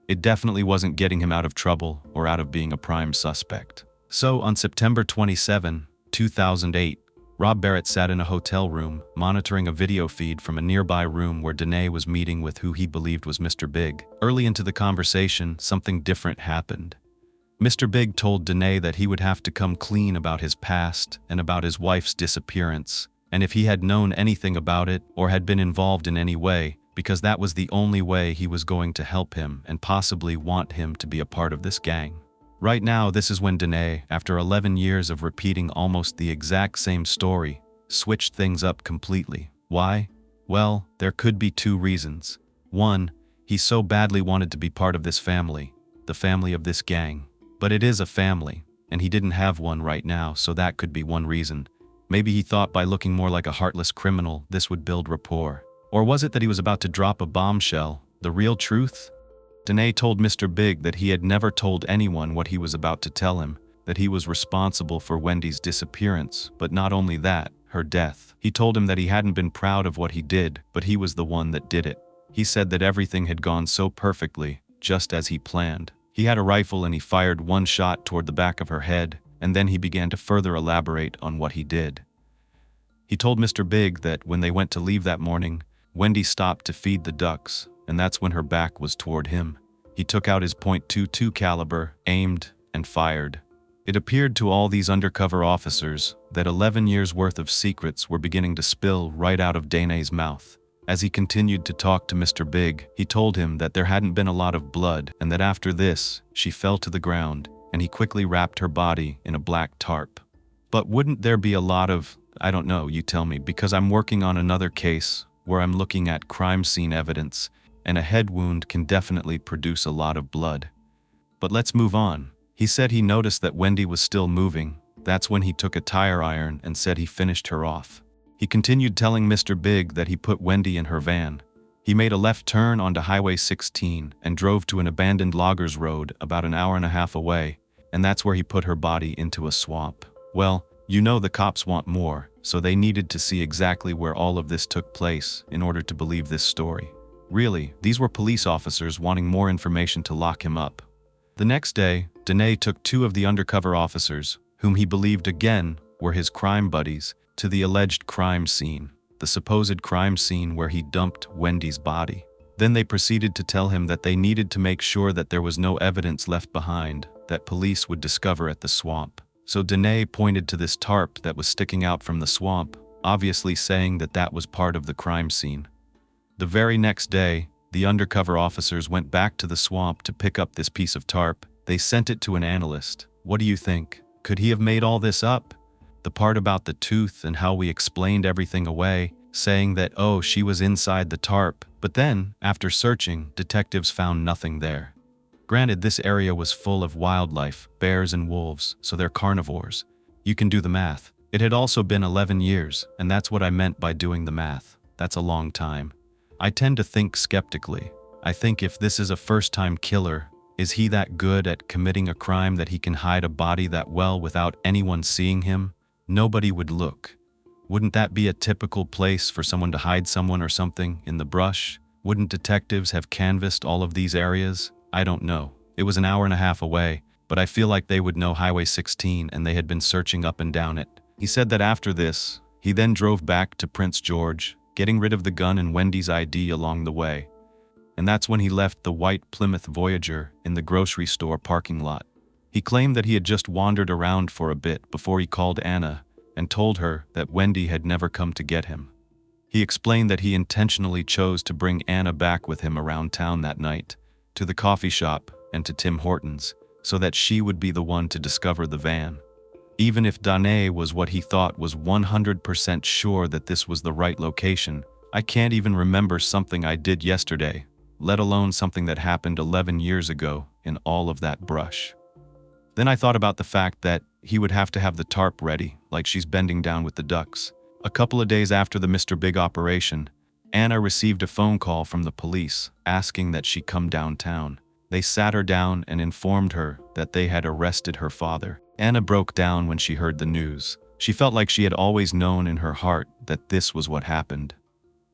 It definitely wasn't getting him out of trouble or out of being a prime suspect. So on September 27, 2008, Rob Barrett sat in a hotel room, monitoring a video feed from a nearby room where Danae was meeting with who he believed was Mr. Big. Early into the conversation, something different happened. Mr. Big told Danae that he would have to come clean about his past and about his wife's disappearance, and if he had known anything about it or had been involved in any way, because that was the only way he was going to help him and possibly want him to be a part of this gang. Right now, this is when Danae, after 11 years of repeating almost the exact same story, switched things up completely. Why? Well, there could be two reasons. One, he so badly wanted to be part of this family, the family of this gang. But it is a family, and he didn't have one right now, so that could be one reason. Maybe he thought by looking more like a heartless criminal, this would build rapport. Or was it that he was about to drop a bombshell, the real truth? Danae told Mr. Big that he had never told anyone what he was about to tell him, that he was responsible for Wendy's disappearance, but not only that, her death. He told him that he hadn't been proud of what he did, but he was the one that did it. He said that everything had gone so perfectly, just as he planned. He had a rifle and he fired one shot toward the back of her head, and then he began to further elaborate on what he did. He told Mr. Big that when they went to leave that morning, Wendy stopped to feed the ducks, and that's when her back was toward him. He took out his .22 caliber, aimed, and fired. It appeared to all these undercover officers that 11 years' worth of secrets were beginning to spill right out of Danae's mouth. As he continued to talk to Mr. Big, he told him that there hadn't been a lot of blood and that after this, she fell to the ground, and he quickly wrapped her body in a black tarp. But wouldn't there be a lot of, I don't know, you tell me, because I'm working on another case where I'm looking at crime scene evidence, and a head wound can definitely produce a lot of blood. But let's move on. He said he noticed that Wendy was still moving. That's when he took a tire iron and said he finished her off. He continued telling Mr. Big that he put Wendy in her van. He made a left turn onto Highway 16 and drove to an abandoned loggers road about an hour and a half away, and that's where he put her body into a swamp. Well, you know the cops want more, so they needed to see exactly where all of this took place in order to believe this story. Really, these were police officers wanting more information to lock him up. The next day, Danae took two of the undercover officers, whom he believed again were his crime buddies, to the alleged crime scene, the supposed crime scene where he dumped Wendy's body. Then they proceeded to tell him that they needed to make sure that there was no evidence left behind that police would discover at the swamp. So Danae pointed to this tarp that was sticking out from the swamp, obviously saying that that was part of the crime scene. The very next day, the undercover officers went back to the swamp to pick up this piece of tarp. They sent it to an analyst. What do you think? Could he have made all this up? The part about the tooth and how we explained everything away, saying that, oh, she was inside the tarp. But then, after searching, detectives found nothing there. Granted, this area was full of wildlife, bears and wolves, so they're carnivores. You can do the math. It had also been 11 years, and that's what I meant by doing the math. That's a long time. I tend to think skeptically. I think if this is a first-time killer, is he that good at committing a crime that he can hide a body that well without anyone seeing him? Nobody would look. Wouldn't that be a typical place for someone to hide someone or something, in the brush? Wouldn't detectives have canvassed all of these areas? I don't know. It was an hour and a half away, but I feel like they would know Highway 16 and they had been searching up and down it. He said that after this, he then drove back to Prince George, getting rid of the gun and Wendy's ID along the way. And that's when he left the white Plymouth Voyager in the grocery store parking lot. He claimed that he had just wandered around for a bit before he called Anna and told her that Wendy had never come to get him. He explained that he intentionally chose to bring Anna back with him around town that night, to the coffee shop and to Tim Hortons, so that she would be the one to discover the van. Even if Danae was what he thought was 100% sure that this was the right location, I can't even remember something I did yesterday, let alone something that happened 11 years ago in all of that brush. Then I thought about the fact that he would have to have the tarp ready, like she's bending down with the ducks. A couple of days after the Mr. Big operation, Anna received a phone call from the police asking that she come downtown. They sat her down and informed her that they had arrested her father. Anna broke down when she heard the news. She felt like she had always known in her heart that this was what happened.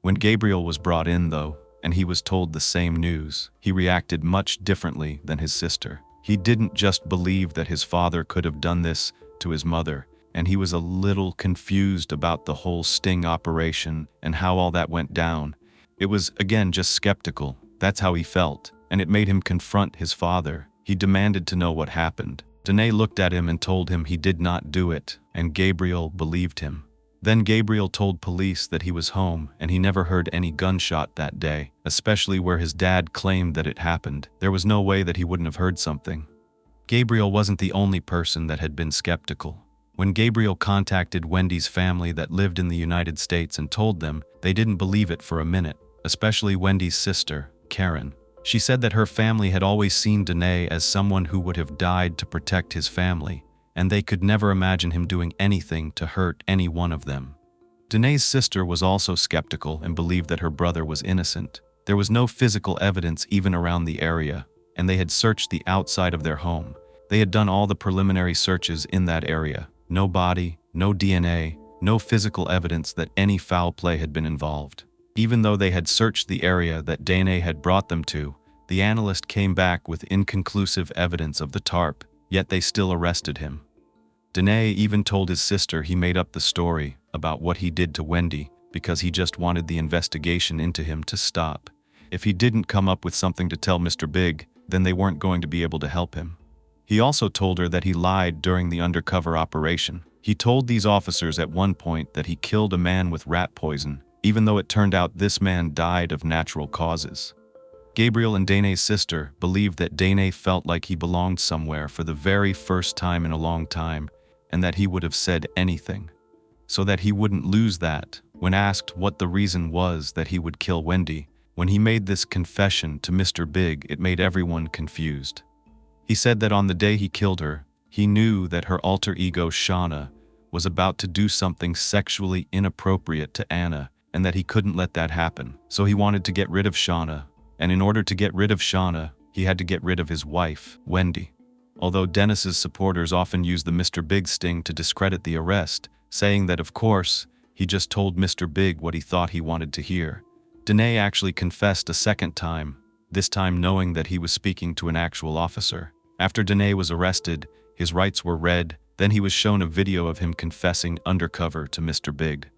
When Gabriel was brought in, though, and he was told the same news, he reacted much differently than his sister. He didn't just believe that his father could have done this to his mother, and he was a little confused about the whole sting operation and how all that went down. It was, again, just skeptical. That's how he felt, and it made him confront his father. He demanded to know what happened. Danae looked at him and told him he did not do it, and Gabriel believed him. Then Gabriel told police that he was home and he never heard any gunshot that day, especially where his dad claimed that it happened. There was no way that he wouldn't have heard something. Gabriel wasn't the only person that had been skeptical. When Gabriel contacted Wendy's family that lived in the United States and told them, they didn't believe it for a minute, especially Wendy's sister, Karen. She said that her family had always seen Danae as someone who would have died to protect his family, and they could never imagine him doing anything to hurt any one of them. Danae's sister was also skeptical and believed that her brother was innocent. There was no physical evidence even around the area, and they had searched the outside of their home. They had done all the preliminary searches in that area. No body, no DNA, no physical evidence that any foul play had been involved. Even though they had searched the area that Danae had brought them to, the analyst came back with inconclusive evidence of the tarp, yet they still arrested him. Danae even told his sister he made up the story about what he did to Wendy because he just wanted the investigation into him to stop. If he didn't come up with something to tell Mr. Big, then they weren't going to be able to help him. He also told her that he lied during the undercover operation. He told these officers at one point that he killed a man with rat poison, even though it turned out this man died of natural causes. Gabriel and Danae's sister believed that Danae felt like he belonged somewhere for the very first time in a long time, and that he would have said anything, so that he wouldn't lose that. When asked what the reason was that he would kill Wendy, when he made this confession to Mr. Big, it made everyone confused. He said that on the day he killed her, he knew that her alter ego Shauna was about to do something sexually inappropriate to Anna, and that he couldn't let that happen. So he wanted to get rid of Shauna, and in order to get rid of Shauna, he had to get rid of his wife, Wendy. Although Dennis's supporters often use the Mr. Big sting to discredit the arrest, saying that of course, he just told Mr. Big what he thought he wanted to hear. Danae actually confessed a second time, this time knowing that he was speaking to an actual officer. After Danae was arrested, his rights were read, then he was shown a video of him confessing undercover to Mr. Big.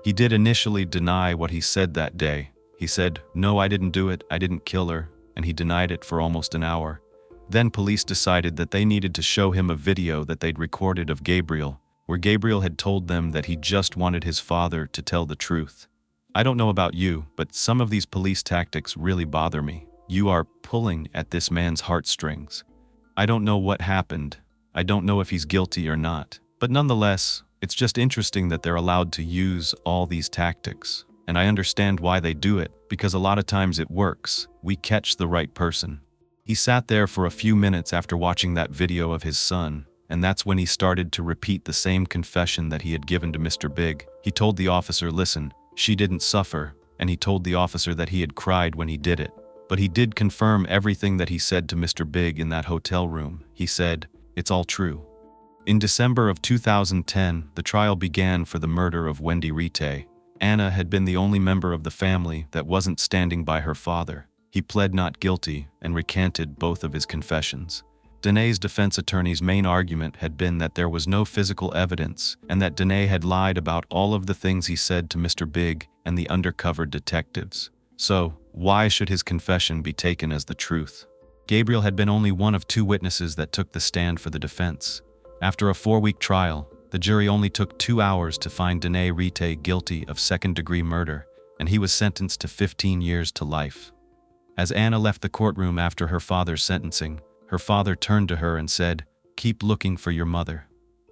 He did initially deny what he said that day. He said, "No, I didn't do it, I didn't kill her," and he denied it for almost an hour. Then police decided that they needed to show him a video that they'd recorded of Gabriel, where Gabriel had told them that he just wanted his father to tell the truth. I don't know about you, but some of these police tactics really bother me. You are pulling at this man's heartstrings. I don't know what happened. I don't know if he's guilty or not. But nonetheless, it's just interesting that they're allowed to use all these tactics. And I understand why they do it, because a lot of times it works. We catch the right person. He sat there for a few minutes after watching that video of his son, and that's when he started to repeat the same confession that he had given to Mr. Big. He told the officer, "Listen, she didn't suffer," and he told the officer that he had cried when he did it. But he did confirm everything that he said to Mr. Big in that hotel room. He said, "It's all true." In December of 2010, the trial began for the murder of Wendy Rite. Anna had been the only member of the family that wasn't standing by her father. He pled not guilty and recanted both of his confessions. Danae's defense attorney's main argument had been that there was no physical evidence and that Danae had lied about all of the things he said to Mr. Big and the undercover detectives. So, why should his confession be taken as the truth? Gabriel had been only one of 2 witnesses that took the stand for the defense. After a 4-week trial, the jury only took 2 hours to find Danae Rite guilty of second-degree murder, and he was sentenced to 15 years to life. As Anna left the courtroom after her father's sentencing, her father turned to her and said, "Keep looking for your mother."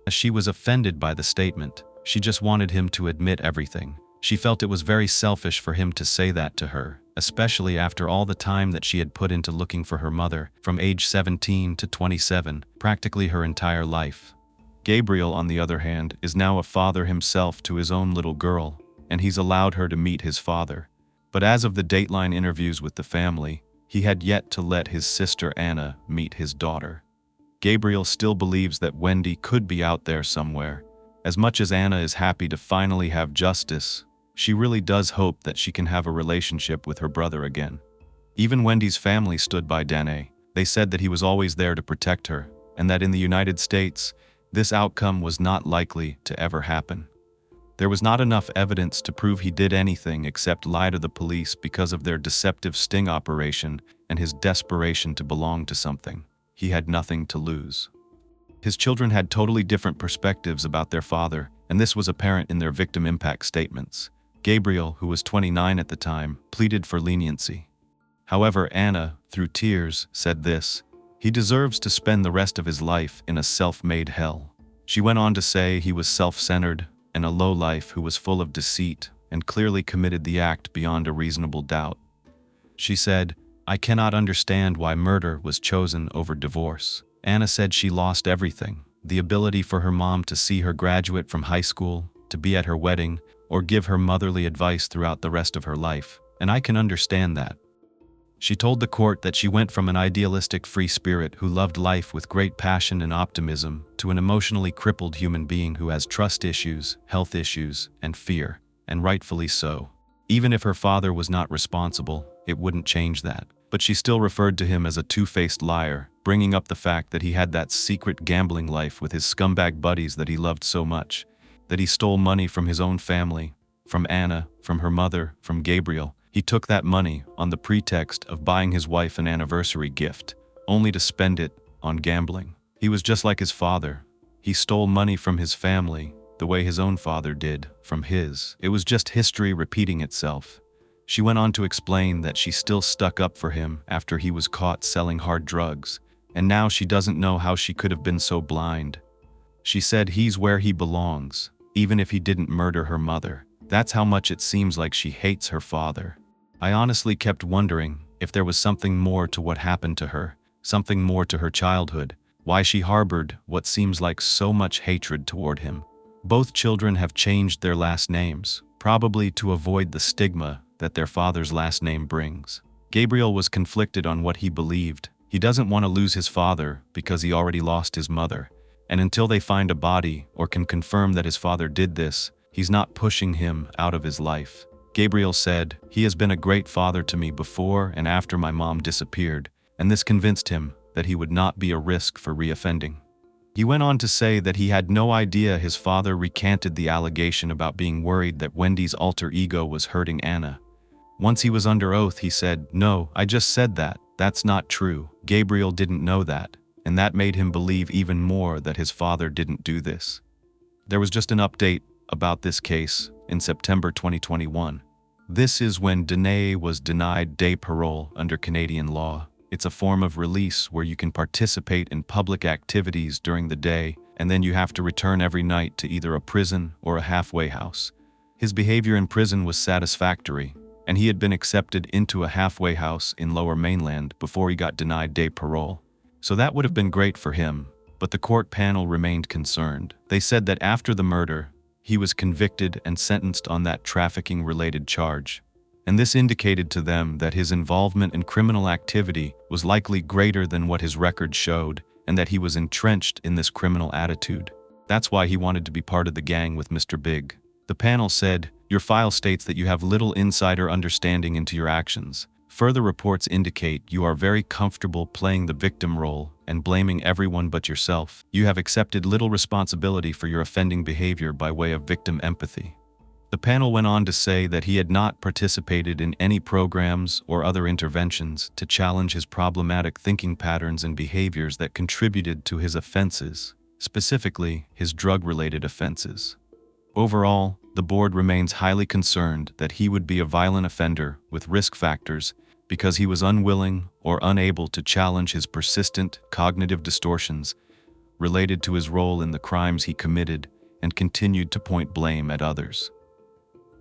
As she was offended by the statement, she just wanted him to admit everything. She felt it was very selfish for him to say that to her, especially after all the time that she had put into looking for her mother, from age 17 to 27, practically her entire life. Gabriel, on the other hand, is now a father himself to his own little girl, and he's allowed her to meet his father. But as of the Dateline interviews with the family, he had yet to let his sister Anna meet his daughter. Gabriel still believes that Wendy could be out there somewhere. As much as Anna is happy to finally have justice, she really does hope that she can have a relationship with her brother again. Even Wendy's family stood by Danae. They said that he was always there to protect her, and that in the United States, this outcome was not likely to ever happen. There was not enough evidence to prove he did anything except lie to the police because of their deceptive sting operation and his desperation to belong to something. He had nothing to lose. His children had totally different perspectives about their father, and this was apparent in their victim impact statements. Gabriel, who was 29 at the time, pleaded for leniency. However, Anna, through tears, said this: "He deserves to spend the rest of his life in a self-made hell." She went on to say he was self-centered and a lowlife who was full of deceit and clearly committed the act beyond a reasonable doubt. She said, "I cannot understand why murder was chosen over divorce." Anna said she lost everything: the ability for her mom to see her graduate from high school, to be at her wedding, or give her motherly advice throughout the rest of her life, and I can understand that. She told the court that she went from an idealistic free spirit who loved life with great passion and optimism to an emotionally crippled human being who has trust issues, health issues, and fear, and rightfully so. Even if her father was not responsible, it wouldn't change that. But she still referred to him as a two-faced liar, bringing up the fact that he had that secret gambling life with his scumbag buddies that he loved so much, that he stole money from his own family, from Anna, from her mother, from Gabriel. He took that money on the pretext of buying his wife an anniversary gift, only to spend it on gambling. He was just like his father. He stole money from his family, the way his own father did from his. It was just history repeating itself. She went on to explain that she still stuck up for him after he was caught selling hard drugs, and now she doesn't know how she could have been so blind. She said he's where he belongs, even if he didn't murder her mother. That's how much it seems like she hates her father. I honestly kept wondering if there was something more to what happened to her, something more to her childhood, why she harbored what seems like so much hatred toward him. Both children have changed their last names, probably to avoid the stigma that their father's last name brings. Gabriel was conflicted on what he believed. He doesn't want to lose his father because he already lost his mother, and until they find a body or can confirm that his father did this, he's not pushing him out of his life. Gabriel said, "He has been a great father to me before and after my mom disappeared, and this convinced him that he would not be a risk for reoffending." He went on to say that he had no idea his father recanted the allegation about being worried that Wendy's alter ego was hurting Anna. Once he was under oath, he said, "No, I just said that. That's not true." Gabriel didn't know that, and that made him believe even more that his father didn't do this. There was just an update about this case in September 2021. This is when Danae was denied day parole under Canadian law. It's a form of release where you can participate in public activities during the day, and then you have to return every night to either a prison or a halfway house. His behavior in prison was satisfactory, and he had been accepted into a halfway house in Lower Mainland before he got denied day parole. So that would have been great for him, but the court panel remained concerned. They said that after the murder, he was convicted and sentenced on that trafficking-related charge, and this indicated to them that his involvement in criminal activity was likely greater than what his record showed, and that he was entrenched in this criminal attitude. That's why he wanted to be part of the gang with Mr. Big. The panel said, "Your file states that you have little insider understanding into your actions. Further reports indicate you are very comfortable playing the victim role and blaming everyone but yourself. You have accepted little responsibility for your offending behavior by way of victim empathy." The panel went on to say that he had not participated in any programs or other interventions to challenge his problematic thinking patterns and behaviors that contributed to his offenses, specifically his drug-related offenses. Overall, the board remains highly concerned that he would be a violent offender with risk factors because he was unwilling or unable to challenge his persistent cognitive distortions related to his role in the crimes he committed and continued to point blame at others.